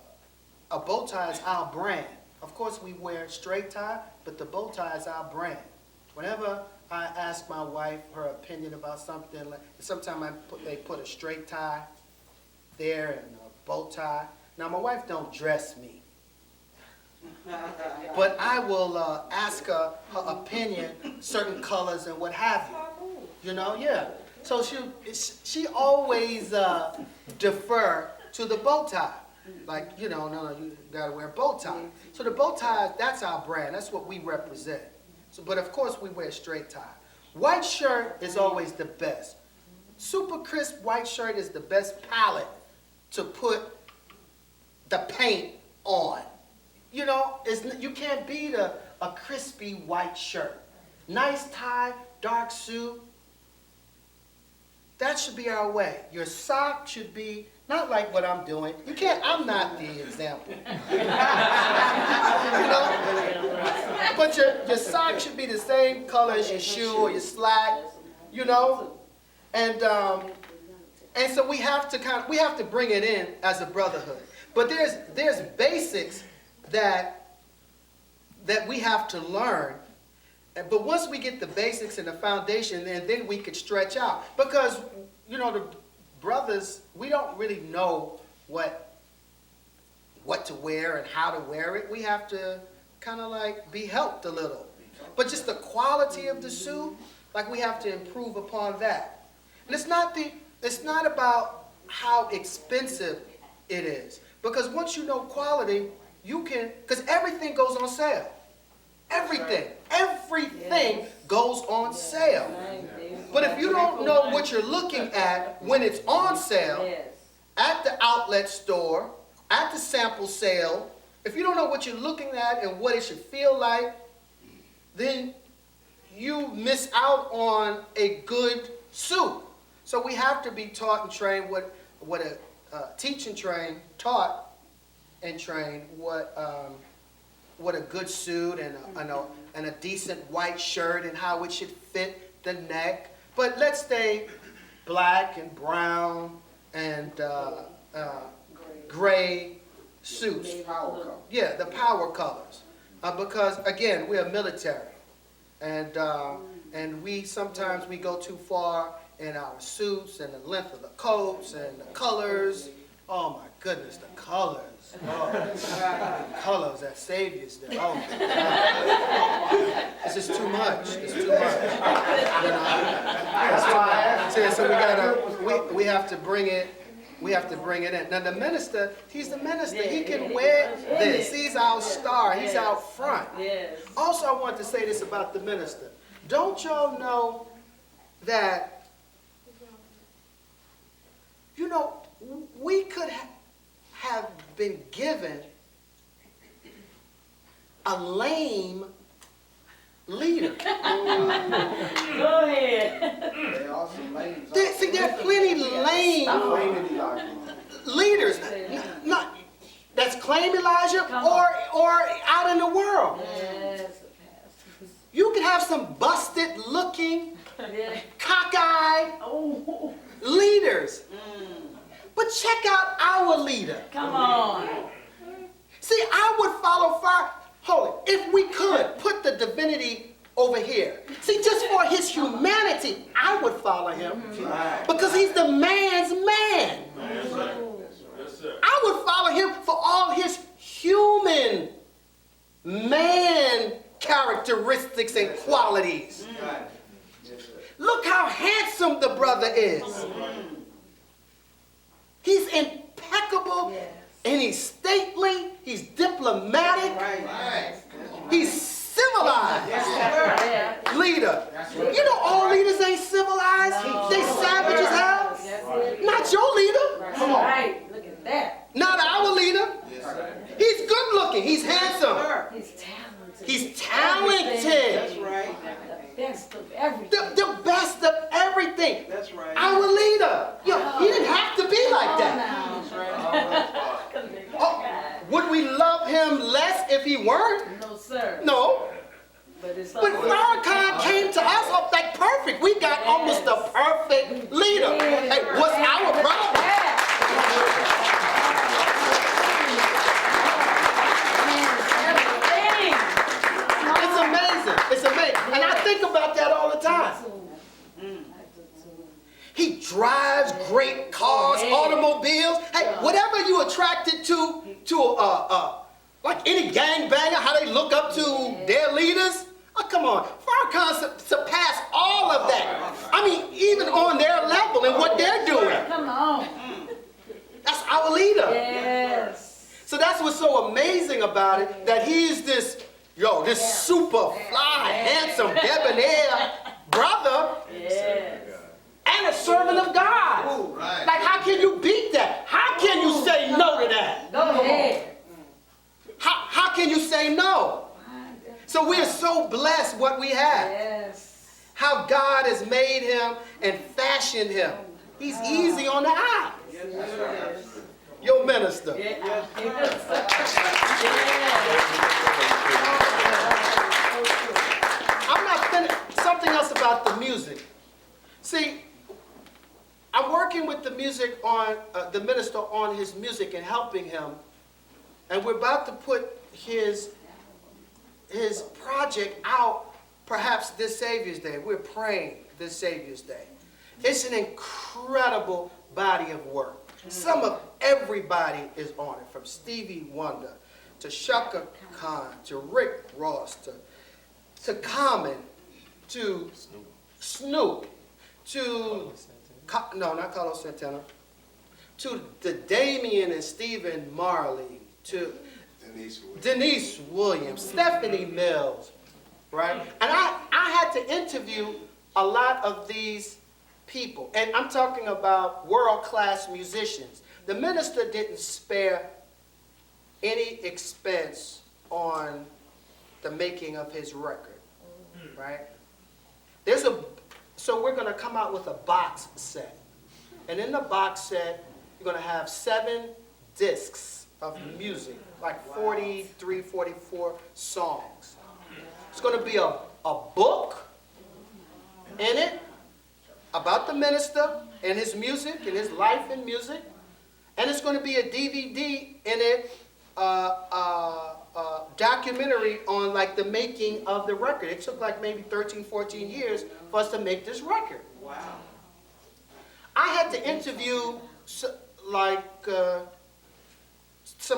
[SPEAKER 4] bow tie is our brand. Of course, we wear straight tie, but the bow tie is our brand. Whenever I ask my wife her opinion about something, like sometimes they put a straight tie there and a bow tie. Now, my wife don't dress me, but I will ask her opinion, certain colors and what have you. Yeah. So she always defer to the bow tie. Like, no, you gotta wear a bow tie. So the bow tie, that's our brand. That's what we represent. So, but of course we wear straight tie. White shirt is always the best. Super crisp white shirt is the best palette to put the paint on. You can't beat a crispy white shirt. Nice tie, dark suit. That should be our way. Your sock should be not like what I'm doing. I'm not the example. But your sock should be the same color as your shoe or your slack, And so we have to bring it in as a brotherhood. But there's basics that we have to learn. But once we get the basics and the foundation, then we could stretch out. Because, the brothers, we don't really know what to wear and how to wear it. We have to kind of be helped a little. But just the quality of the suit, we have to improve upon that. And it's not about how expensive it is. Because once you know quality, because everything goes on sale. Everything goes on sale. But if you don't know what you're looking at when it's on sale, at the outlet store, at the sample sale, if you don't know what you're looking at and what it should feel like, then you miss out on a good suit. So we have to be taught and trained what a teach and train, taught and trained what a good suit and a decent white shirt and how it should fit the neck. But let's stay black and brown and gray suits. Yeah, the power colors. Because again, we are military, and we sometimes go too far in our suits and the length of the coats and the colors. Oh my goodness, the colors. The colors that Savior's there. Oh my God. It's just too much. It's too much. So we have to bring it. We have to bring it in. Now the minister, he's the minister. He can wear this. He's our star. He's out front. Also, I want to say this about the minister. Don't y'all know that, we could have been given a lame leader.
[SPEAKER 2] Go ahead.
[SPEAKER 8] There are some ladies.
[SPEAKER 4] There are plenty lame leaders. Not that's claim Elijah out in the world.
[SPEAKER 2] Yes, Pastor.
[SPEAKER 4] You can have some busted looking,
[SPEAKER 2] Yeah.
[SPEAKER 4] cockeyed
[SPEAKER 2] Oh,
[SPEAKER 4] leaders. But check out our leader.
[SPEAKER 2] come on.
[SPEAKER 4] See, I would follow fire. Hold it. If we could put the divinity over here. See, just for his humanity, I would follow him. Because he's the man's man.
[SPEAKER 5] Yes, sir.
[SPEAKER 4] I would follow him for all his human man characteristics and qualities. Look how handsome the brother is. He's impeccable,
[SPEAKER 2] Yes.
[SPEAKER 4] and he's stately, he's diplomatic, he's civilized.
[SPEAKER 2] Yeah.
[SPEAKER 4] Leader. You know all leaders ain't civilized. They savage as hell.
[SPEAKER 2] Yes,
[SPEAKER 4] Not your leader.
[SPEAKER 2] Come on. Right, look at that.
[SPEAKER 4] Not our leader. He's good looking. He's handsome.
[SPEAKER 2] He's talented.
[SPEAKER 4] He's talented.
[SPEAKER 2] right. The best of everything.
[SPEAKER 4] The best of everything.
[SPEAKER 8] That's right.
[SPEAKER 4] Our leader. Yo, he didn't have to be like that. Oh, would we love him less if he weren't?
[SPEAKER 2] No, sir.
[SPEAKER 4] No.
[SPEAKER 2] But it's
[SPEAKER 4] But Farrakhan came to us up like perfect. We got almost a perfect leader. Hey, what's our problem? It's amazing. It's amazing. And I think about that all the time. He drives great cars, automobiles. Hey, whatever you attracted to like any gangbanger, how they look up to their leaders. Oh, come on. Farrakhan surpassed all of that. I mean, even on their level and what they're doing.
[SPEAKER 2] Come on.
[SPEAKER 4] That's our leader.
[SPEAKER 2] Yes.
[SPEAKER 4] So that's what's so amazing about it, that he's this super fly, handsome, debonair brother
[SPEAKER 2] Yes.
[SPEAKER 4] and a servant of God. Like, how can you beat that? How can you say no to that?
[SPEAKER 2] Go ahead.
[SPEAKER 4] How can you say no? So we are so blessed what we have.
[SPEAKER 2] Yes.
[SPEAKER 4] How God has made him and fashioned him. He's easy on the eye.
[SPEAKER 2] Yes.
[SPEAKER 4] Your minister.
[SPEAKER 2] Yeah.
[SPEAKER 4] I'm not finished. Something else about the music. See, I'm working with the music on the minister on his music and helping him, and we're about to put his project out perhaps this Savior's Day. We're praying this Savior's Day. It's an incredible body of work. Some of everybody is on it, from Stevie Wonder to Shaka Khan to Rick Ross to Common to Snoop to not Carlos Santana, to the Damian and Stephen Marley, to Denise Williams, Stephanie Mills, right? And I had to interview a lot of these people, and I'm talking about world-class musicians. The minister didn't spare any expense on the making of his record, right? So we're going to come out with a box set, and in the box set, you're going to have 7 discs of music, like 43, 44 songs. It's going to be a book in it about the minister and his music and his life and music. And it's going to be a DVD in it, documentary on like the making of the record. It took like maybe 13, 14 years for us to make this record. Wow. I had to interview some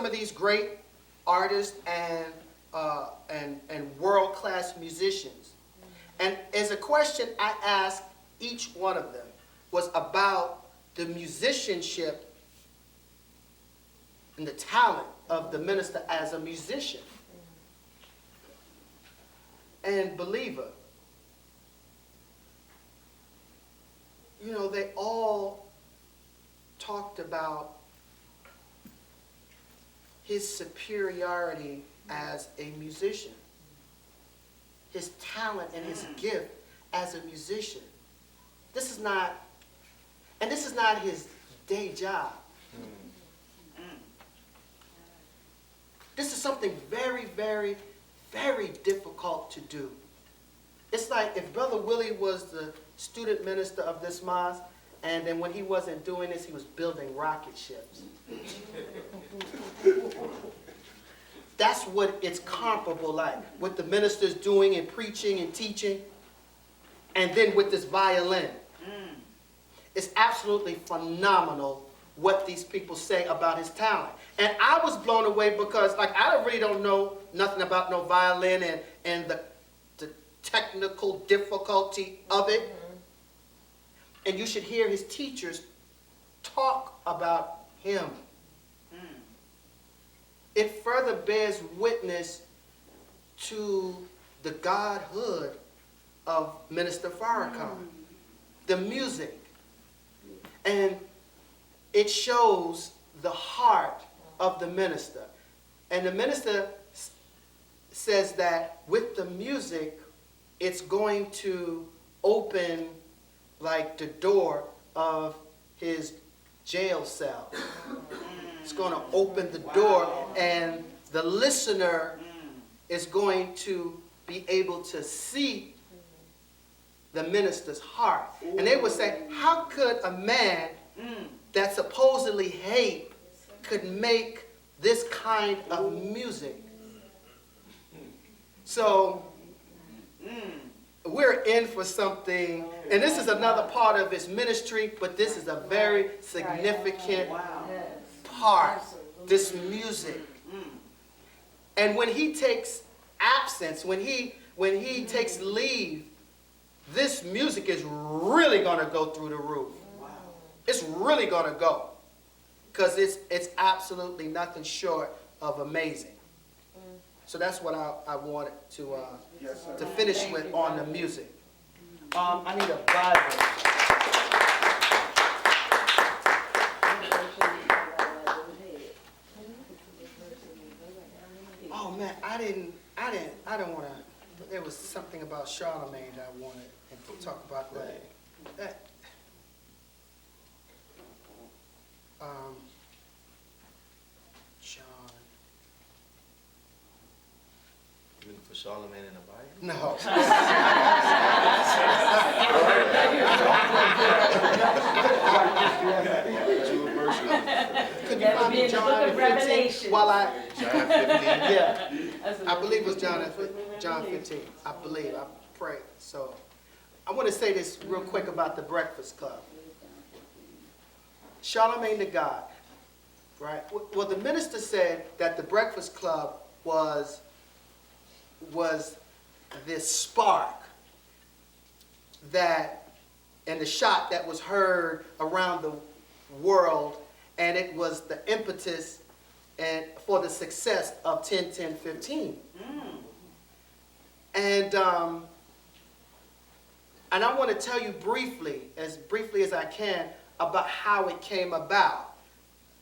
[SPEAKER 4] of these great artists and world-class musicians. And as a question I asked each one of them was about the musicianship and the talent of the minister as a musician. And believer, they all talked about his superiority as a musician, his talent and his gift as a musician. This is not his day job. This is something very, very, very difficult to do. It's like if Brother Willie was the student minister of this mosque, and then when he wasn't doing this, he was building rocket ships. That's what it's comparable like, what the minister's doing and preaching and teaching, and then with this violin. It's absolutely phenomenal what these people say about his talent. And I was blown away because, like, I really don't know nothing about no violin and the technical difficulty of it. And you should hear his teachers talk about him. It further bears witness to the godhood of Minister Farrakhan, the music. And it shows the heart of the minister. And the minister says that with the music, it's going to open like the door of his jail cell. It's going to open the door, and the listener is going to be able to see the minister's heart. And they would say, how could a man that supposedly hate could make this kind of music? So we're in for something, and this is another part of his ministry, but this is a very significant part, this music. And when he takes absence, when he takes leave, this music is really going to go through the roof. It's really going to go, because it's absolutely nothing short of amazing. So that's what I wanted to finish with on the music. I need a Bible. Oh man, I don't want to. There was something about Charlemagne that I wanted to talk about. That John.
[SPEAKER 3] You mean for Charlemagne in the Bible?
[SPEAKER 4] No. Could you find me John 15? While
[SPEAKER 3] John 15.
[SPEAKER 4] yeah, I believe it was John 15. I believe. I pray. So I want to say this real quick about the Breakfast Club. Charlemagne the God, right? Well, the minister said that the Breakfast Club was this spark that, and the shot that was heard around the world, and it was the impetus and for the success of 10-10-15. And I want to tell you briefly as I can, about how it came about,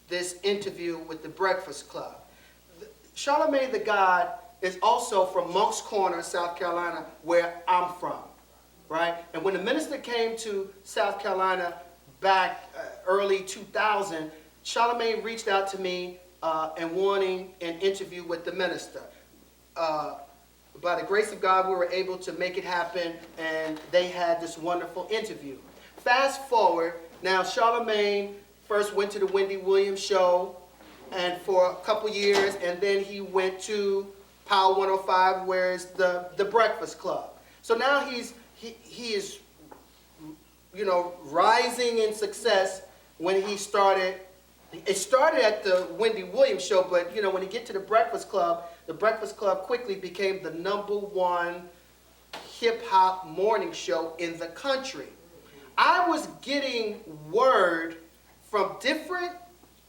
[SPEAKER 4] this interview with the Breakfast Club. Charlemagne the God is also from Moncks Corner, South Carolina, where I'm from, right? And when the minister came to South Carolina back early 2000, Charlemagne reached out to me and wanting an interview with the minister. By the grace of God, we were able to make it happen, and they had this wonderful interview. Fast forward, now Charlemagne first went to the Wendy Williams show, and for a couple years, and then he went to Power 105, where it's the Breakfast Club. So now he is, rising in success. When he started, it started at the Wendy Williams show, but when he get to the Breakfast Club quickly became the #1 hip-hop morning show in the country. I was getting word from different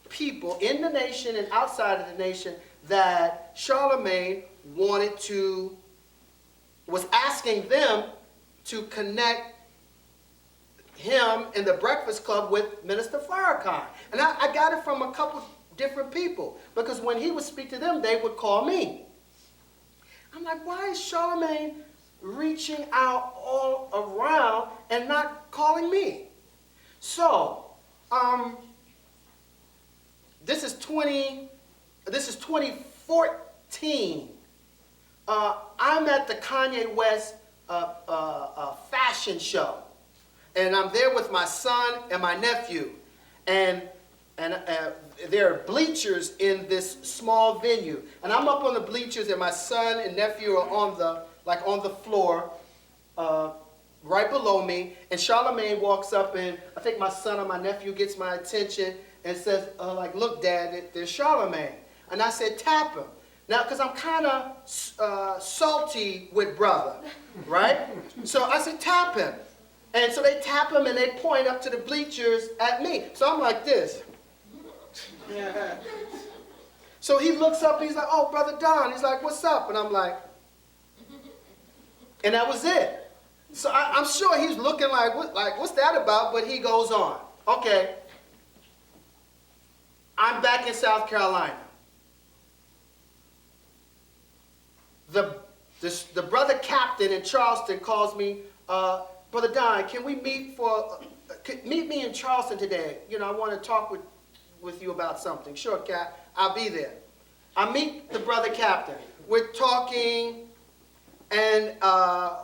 [SPEAKER 4] people in the nation and outside of the nation that Charlemagne was asking them to connect him and the Breakfast Club with Minister Farrakhan. And I got it from a couple different people, because when he would speak to them, they would call me. I'm like, why is Charlemagne reaching out all around and not calling me? So, this is 2014. I'm at the Kanye West fashion show. And I'm there with my son and my nephew. And there are bleachers in this small venue. And I'm up on the bleachers, and my son and nephew are on the floor right below me. And Charlemagne walks up, and I think my son or my nephew gets my attention and says, look, Dad, there's Charlemagne. And I said, tap him. Now, because I'm kind of salty with brother, right? So I said, tap him. And so they tap him, and they point up to the bleachers at me. So I'm like this. So he looks up, and he's like, oh, Brother Don. He's like, what's up? And I'm like, and that was it. So I'm sure he's looking like, what's that about? But he goes on. Okay. I'm back in South Carolina. The brother captain in Charleston calls me, Brother Don, can we meet me in Charleston today? You know, I want to talk with you about something. Sure, Cap, I'll be there. I meet the brother captain. We're talking, and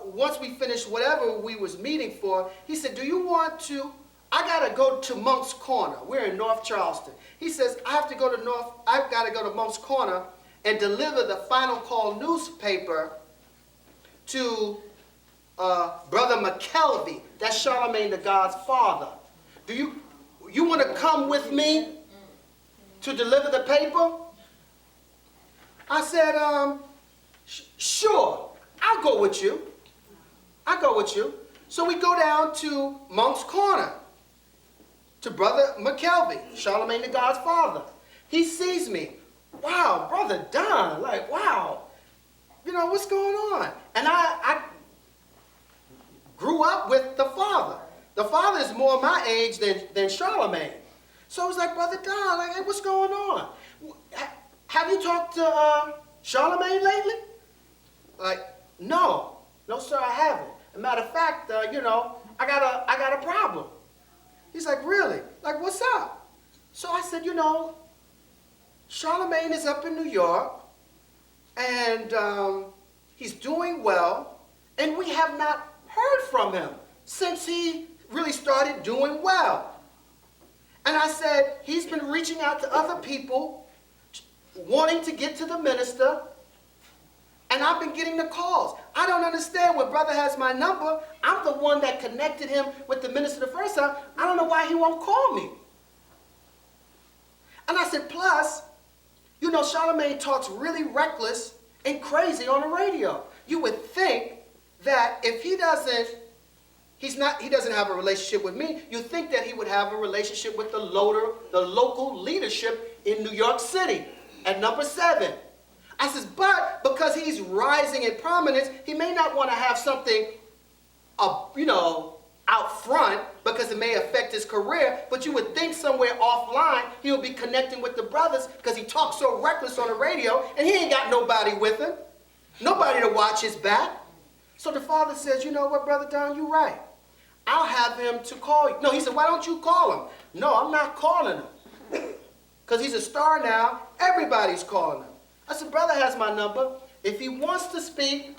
[SPEAKER 4] once we finished whatever we was meeting for, he said, do you want to, I got to go to Monk's Corner. We're in North Charleston. He says, I've got to go to Monk's Corner and deliver the Final Call newspaper to Brother McKelvey. That's Charlemagne the God's father. Do you want to come with me to deliver the paper? I said, sure, I'll go with you. I'll go with you. So we go down to Monk's Corner to Brother McKelvey, Charlemagne the God's father. He sees me. Wow, Brother Don, like, wow. You know, what's going on? And I grew up with the father. The father is more my age than Charlemagne. So I was like, Brother Don, like, hey, what's going on? Have you talked to Charlemagne lately? Like, no, sir, I haven't. As a matter of fact, you know, I got a problem. He's like, really? Like, what's up? So I said, you know, Charlemagne is up in New York, and he's doing well, and we have not heard from him since he really started doing well. And I said, he's been reaching out to other people, wanting to get to the minister, and I've been getting the calls. I don't understand. When brother has my number, I'm the one that connected him with the minister the first time. I don't know why he won't call me. And I said, plus, you know, Charlemagne talks really reckless and crazy on the radio. You would think that if he doesn't have a relationship with me, you'd think that he would have a relationship with the local leadership in New York City at number 7. I says, but because he's rising in prominence, he may not want to have something, you know, out front because it may affect his career, but you would think somewhere offline he'll be connecting with the brothers because he talks so reckless on the radio and he ain't got nobody with him, nobody to watch his back. So the father says, you know what, Brother Don, you're right. I'll have him to call you. No, he said, why don't you call him? No, I'm not calling him because he's a star now. Everybody's calling him. I said, brother has my number. If he wants to speak,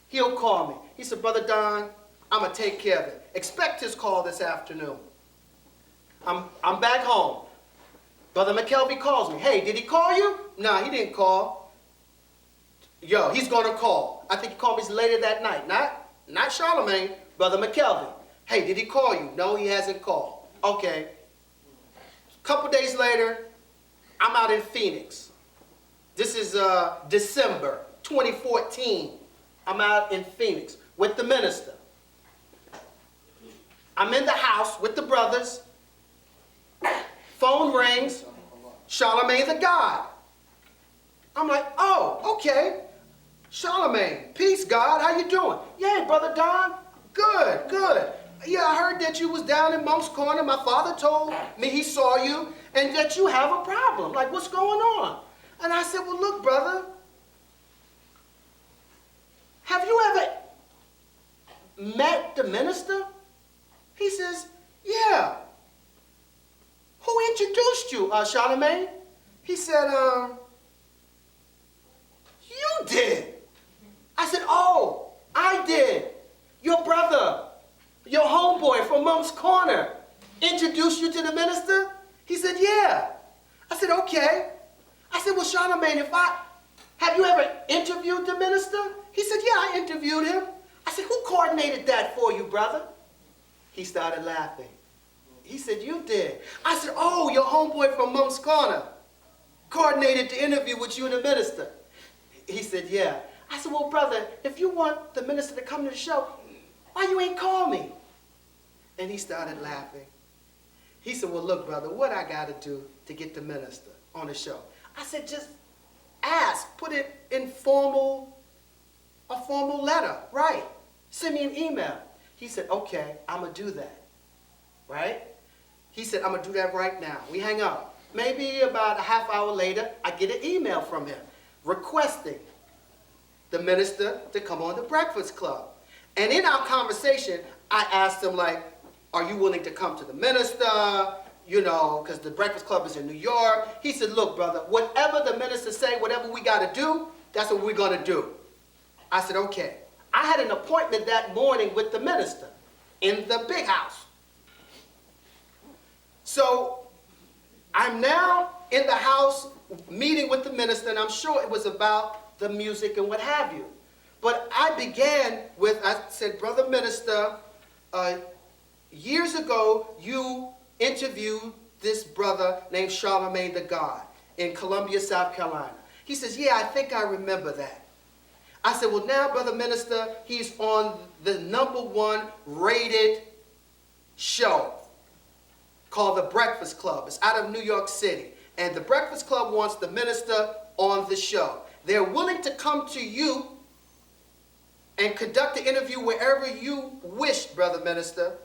[SPEAKER 4] he'll call me. He said, Brother Don, I'm going to take care of it. Expect his call this afternoon. I'm back home. Brother McKelvey calls me. Hey, did he call you? No, he didn't call. Yo, he's going to call. I think he called me later that night. Not Charlemagne, Brother McKelvey. Hey, did he call you? No, he hasn't called. Okay. A couple days later, I'm out in Phoenix. This is December 2014. I'm out in Phoenix with the minister. I'm in the house with the brothers. Phone rings. Charlemagne the God. I'm like, oh, okay. Charlemagne, peace, God. How you doing? Yeah, Brother Don. Good, good. Yeah, I heard that you was down in Monk's Corner. My father told me he saw you and that you have a problem. Like, what's going on? And I said, well, look, brother, have you ever met the minister? He says, yeah. Who introduced you, Charlemagne? He said, Corner introduce you to the minister? He said, yeah. I said, okay. I said, well, Charlemagne, have you ever interviewed the minister? He said, yeah, I interviewed him. I said, who coordinated that for you, brother? He started laughing. He said, you did. I said, oh, your homeboy from Monk's Corner coordinated the interview with you and the minister. He said, yeah. I said, well, brother, if you want the minister to come to the show, why you ain't call me? And he started laughing. He said, well, look, brother, what I got to do to get the minister on the show? I said, just ask. Put it in a formal letter. Right. Send me an email. He said, okay, I'm going to do that. Right? He said, I'm going to do that right now. We hang up. Maybe about a half hour later, I get an email from him requesting the minister to come on the Breakfast Club. And in our conversation, I asked him, like, are you willing to come to the minister? You know, because the Breakfast Club is in New York. He said, look, brother, whatever the minister say, whatever we got to do, that's what we're going to do. I said, okay. I had an appointment that morning with the minister in the big house. So I'm now in the house meeting with the minister, and I'm sure it was about the music and what have you. But I began with, I said, brother minister, years ago you interviewed this brother named Charlemagne the God in Columbia, South Carolina. He says, yeah, I think I remember that. I said, well, now, brother minister, he's on the #1 rated show called The Breakfast Club. It's out of New York City. And The Breakfast Club wants the minister on the show. They're willing to come to you and conduct the interview wherever you wish, brother minister.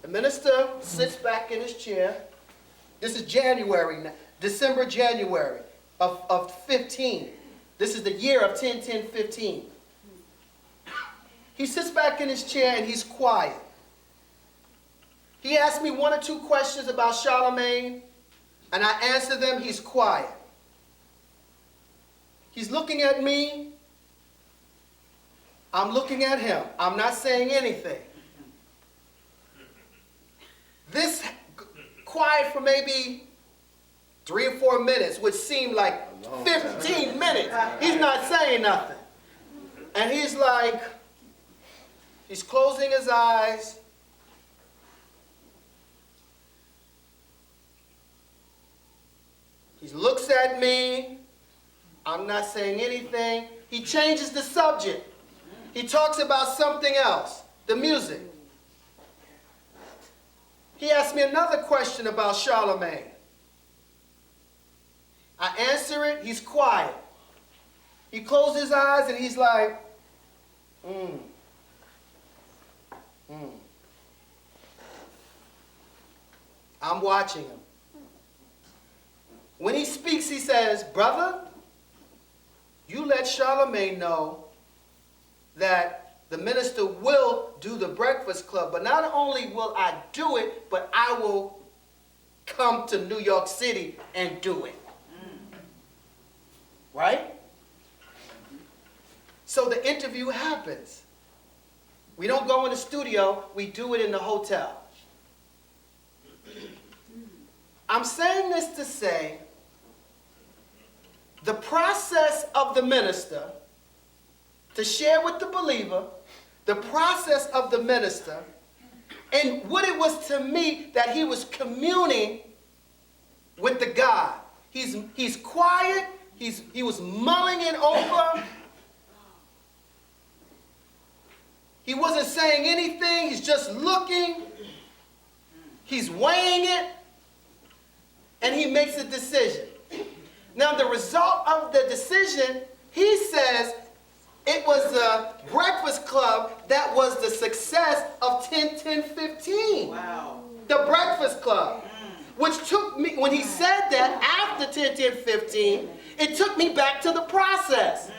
[SPEAKER 4] The minister sits back in his chair. This is December, January of 15. This is the year of 10-10-15. He sits back in his chair and he's quiet. He asked me 1 or 2 questions about Charlemagne, and I answer them. He's quiet. He's looking at me. I'm looking at him. I'm not saying anything. This quiet for maybe 3 or 4 minutes, which seemed like 15 minutes. He's not saying nothing. And he's like, he's closing his eyes. He looks at me. I'm not saying anything. He changes the subject. He talks about something else, the music. He asked me another question about Charlemagne. I answer it, he's quiet. He closes his eyes and he's like, I'm watching him. When he speaks, he says, brother, you let Charlemagne know that the minister will do the Breakfast Club, but not only will I do it, but I will come to New York City and do it. Right? So the interview happens. We don't go in the studio, we do it in the hotel. I'm saying this to say, the process of the minister to share with the believer, the process of the minister, and what it was to me that he was communing with the God. He's quiet, he was mulling it over. He wasn't saying anything, he's just looking, he's weighing it, and he makes a decision. Now the result of the decision, he says, it was the Breakfast Club that was the success of 10-10-15. Wow. The Breakfast Club. Which took me, when he said that after 10-10-15, it took me back to the process.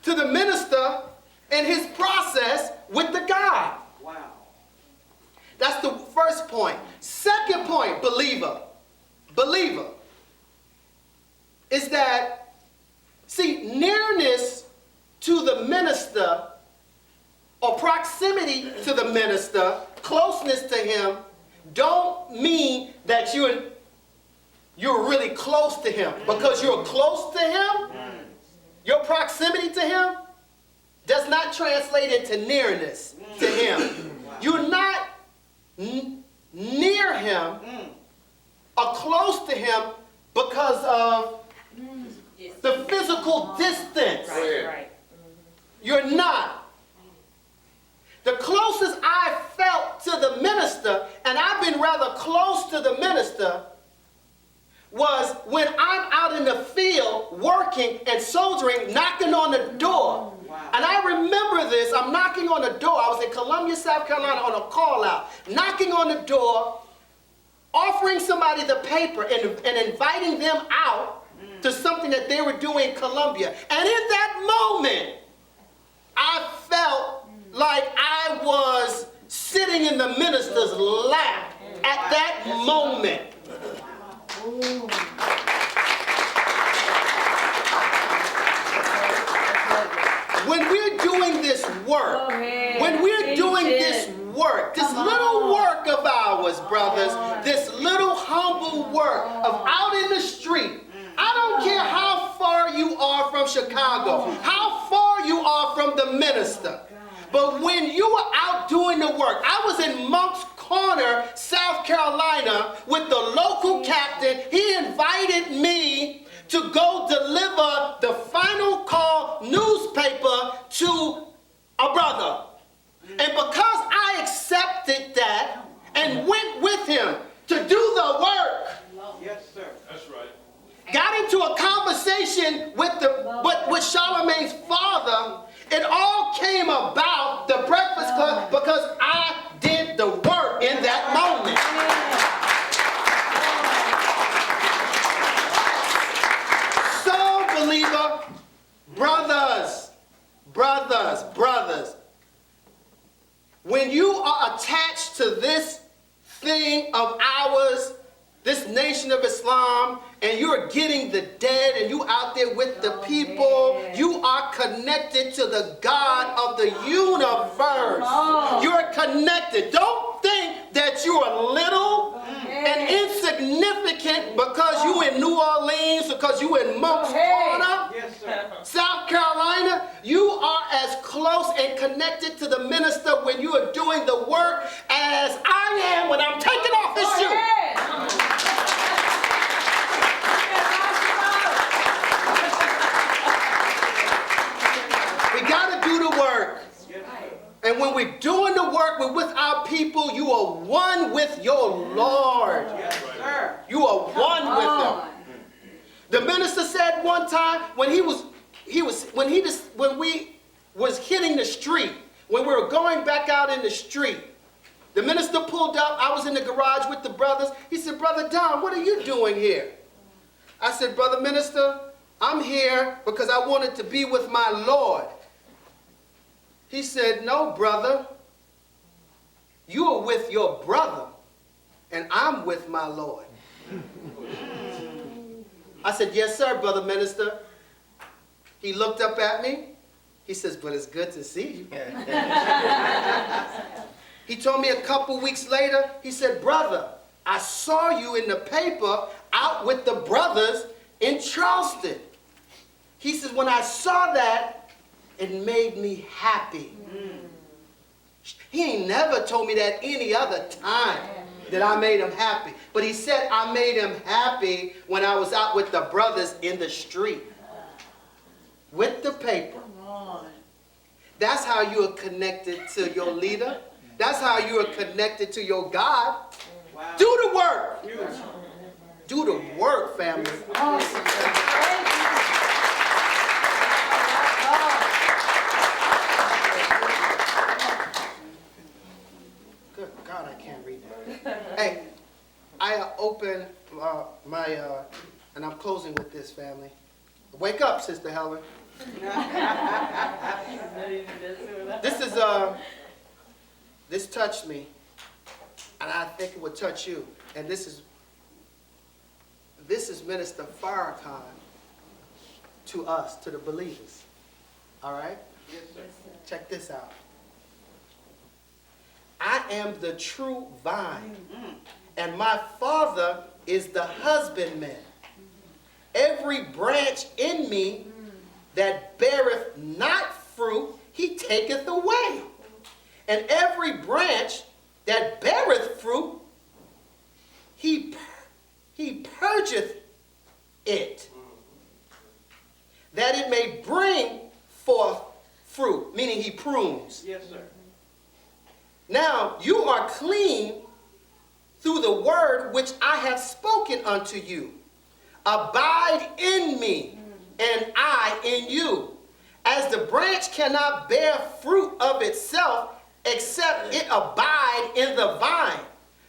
[SPEAKER 4] To the minister and his process with the God. Wow. That's the first point. Second point, believer, is that, see, nearness to the minister or proximity to the minister closeness to him don't mean that you're really close to him. Because you're close to him, your proximity to him does not translate into nearness to him. You're not near him or close to him because of the physical distance.
[SPEAKER 5] Right.
[SPEAKER 4] You're not. The closest I felt to the minister, and I've been rather close to the minister, was when I'm out in the field working and soldiering, knocking on the door. And I remember this, I'm knocking on the door. I was in Columbia, South Carolina on a call out, knocking on the door, offering somebody the paper and inviting them out to something that they were doing in Columbia. And in that moment, I felt like I was sitting in the minister's lap at that moment. When we're doing this work, this little work of ours, brothers, this little humble work of out in the street, I don't care how far you are from Chicago, how far you are from the minister, but when you are out doing the work, I was in Monk's Corner, South Carolina, with the local captain. He invited me to go deliver the final call newspaper to a brother. And because I accepted that and went with him to do the work,
[SPEAKER 8] Yes, sir.
[SPEAKER 5] That's right.
[SPEAKER 4] got into a conversation with Charlemagne's father, it all came about, the Breakfast Club, because I did the work in that moment. So, believer, brothers, when you are attached to this thing of ours, this nation of Islam, and you're getting the dead and you out there with the people, you are connected to the God of the universe. You're connected. Don't think that you are little and insignificant because you in New Orleans, because you in Monk's Corner,
[SPEAKER 8] Yes, sir.
[SPEAKER 4] South Carolina. You are as close and connected to the minister when you are doing the work as I am when I'm taking off his shoe. We got to do the work. And when we're doing the work, we're with our people, you are one with your Lord.
[SPEAKER 8] Yes, sir.
[SPEAKER 4] You are one with him. The minister said one time when we was hitting the street, when we were going back out in the street, the minister pulled up. I was in the garage with the brothers. He said, Brother Don, what are you doing here? I said, Brother Minister, I'm here because I wanted to be with my Lord. He said, no, brother. You are with your brother, and I'm with my Lord. I said, yes, sir, Brother Minister. He looked up at me. He says, but it's good to see you. He told me a couple weeks later, he said, brother, I saw you in the paper out with the brothers in Charleston. He says, when I saw that, it made me happy. He ain't never told me that any other time that I made him happy. But he said I made him happy when I was out with the brothers in the street. With the paper. That's how you are connected to your leader. That's how you are connected to your God.
[SPEAKER 8] Wow.
[SPEAKER 4] Do the work. Do the work, family. Good God, I can't read that. Hey, I open and I'm closing with this, family. Wake up, Sister Helen. This touched me, and I think it would touch you. And this is Minister Farrakhan to us, to the believers. All right?
[SPEAKER 8] Yes, sir.
[SPEAKER 4] Check this out. I am the true vine, and my Father is the husbandman. Every branch in me that beareth not fruit, he taketh away. And every branch that beareth fruit, he purgeth it, that it may bring forth fruit, meaning he prunes.
[SPEAKER 1] Yes, sir.
[SPEAKER 4] Now you are clean through the word which I have spoken unto you. Abide in me, and I in you. As the branch cannot bear fruit of itself, except it abide in the vine,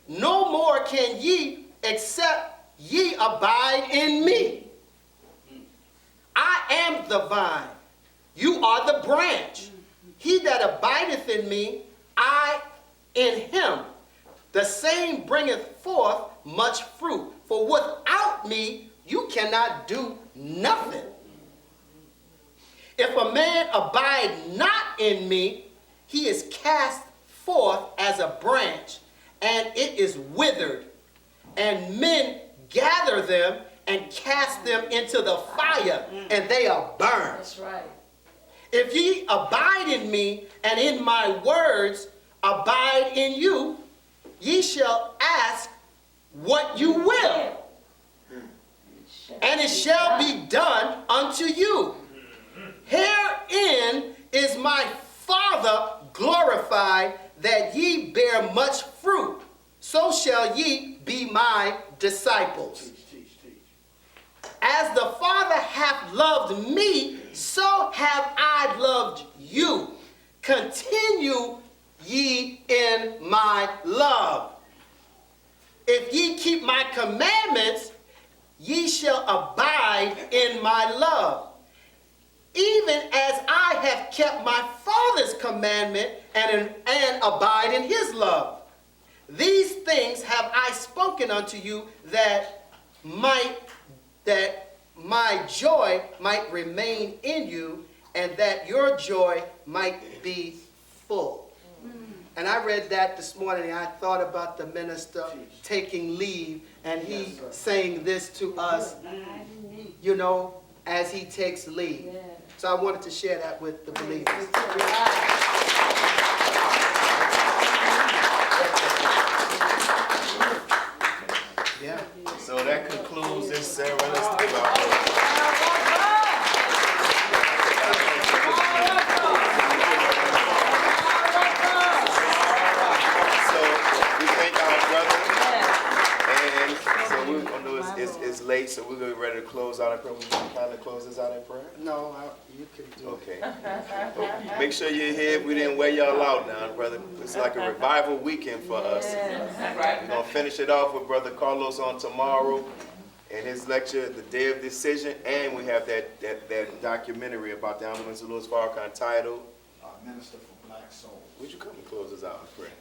[SPEAKER 4] no more can ye, except ye abide in me. I am the vine, you are the branch. He that abideth in me, I in him, the same bringeth forth much fruit. For without me, you cannot do nothing. If a man abide not in me, he is cast forth as a branch, and it is withered, and men gather them and cast them into the fire, and they are burned.
[SPEAKER 2] That's right.
[SPEAKER 4] If ye abide in me, and in my words abide in you, ye shall ask what you will, and it shall be done unto you. Herein is my Father glorified, that ye bear much fruit. So shall ye be my disciples.
[SPEAKER 8] Teach.
[SPEAKER 4] As the Father hath loved me, so have I loved you. Continue ye in my love. If ye keep my commandments, ye shall abide in my love, even as I have kept my Father's commandment and abide in his love. These things have I spoken unto you, that my joy might remain in you, and that your joy might be full. And I read that this morning, and I thought about the minister taking leave, and he saying this to us, you know, as he takes leave.
[SPEAKER 2] Yeah.
[SPEAKER 4] So I wanted to share that with the believers. Yeah.
[SPEAKER 3] So that concludes this ceremony. Let's give our So we thank our brother, and so we're gonna do it's late, so we're gonna be ready to close out in prayer. We can kind of close this out in prayer.
[SPEAKER 4] No, you can do it.
[SPEAKER 3] Okay. Make sure you're here. We didn't wear y'all out now, brother. It's like a revival weekend for us. We're gonna finish it off with Brother Carlos on tomorrow and his lecture, The Day of Decision, and we have that documentary about the elements of Louis Farrakhan titled
[SPEAKER 8] Minister for Black Soul.
[SPEAKER 3] Would you come and close us out in prayer?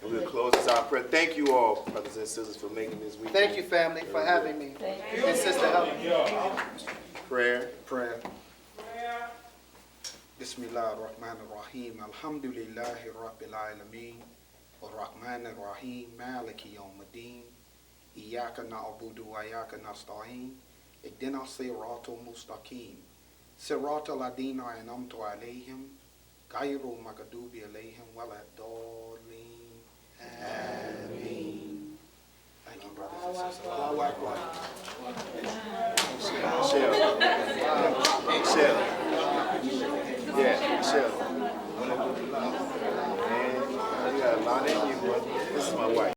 [SPEAKER 3] And we'll close this out in prayer. Thank you all, brothers and sisters, for making this weekend.
[SPEAKER 4] Thank you, family, for having me. And Sister Helen.
[SPEAKER 3] Prayer.
[SPEAKER 8] Prayer. Bismillah ar-Rahman ar-Rahim. Alhamdulillahi Rabbil Alameen. Ar-Rahman ar-Rahim. Maliki yawmiddin. Iyaka na'budu wa iyaka nasta'in. Ihdina siratal mustaqim. Siratal ladina an'amta alayhim. Ghayru maghdubi alayhim waladdallin. Ameen. Thank you, brothers and sisters. Allahu Akbar.
[SPEAKER 3] Michelle. Yeah, Michelle. Man, you got a lot in you, brother. This is my wife.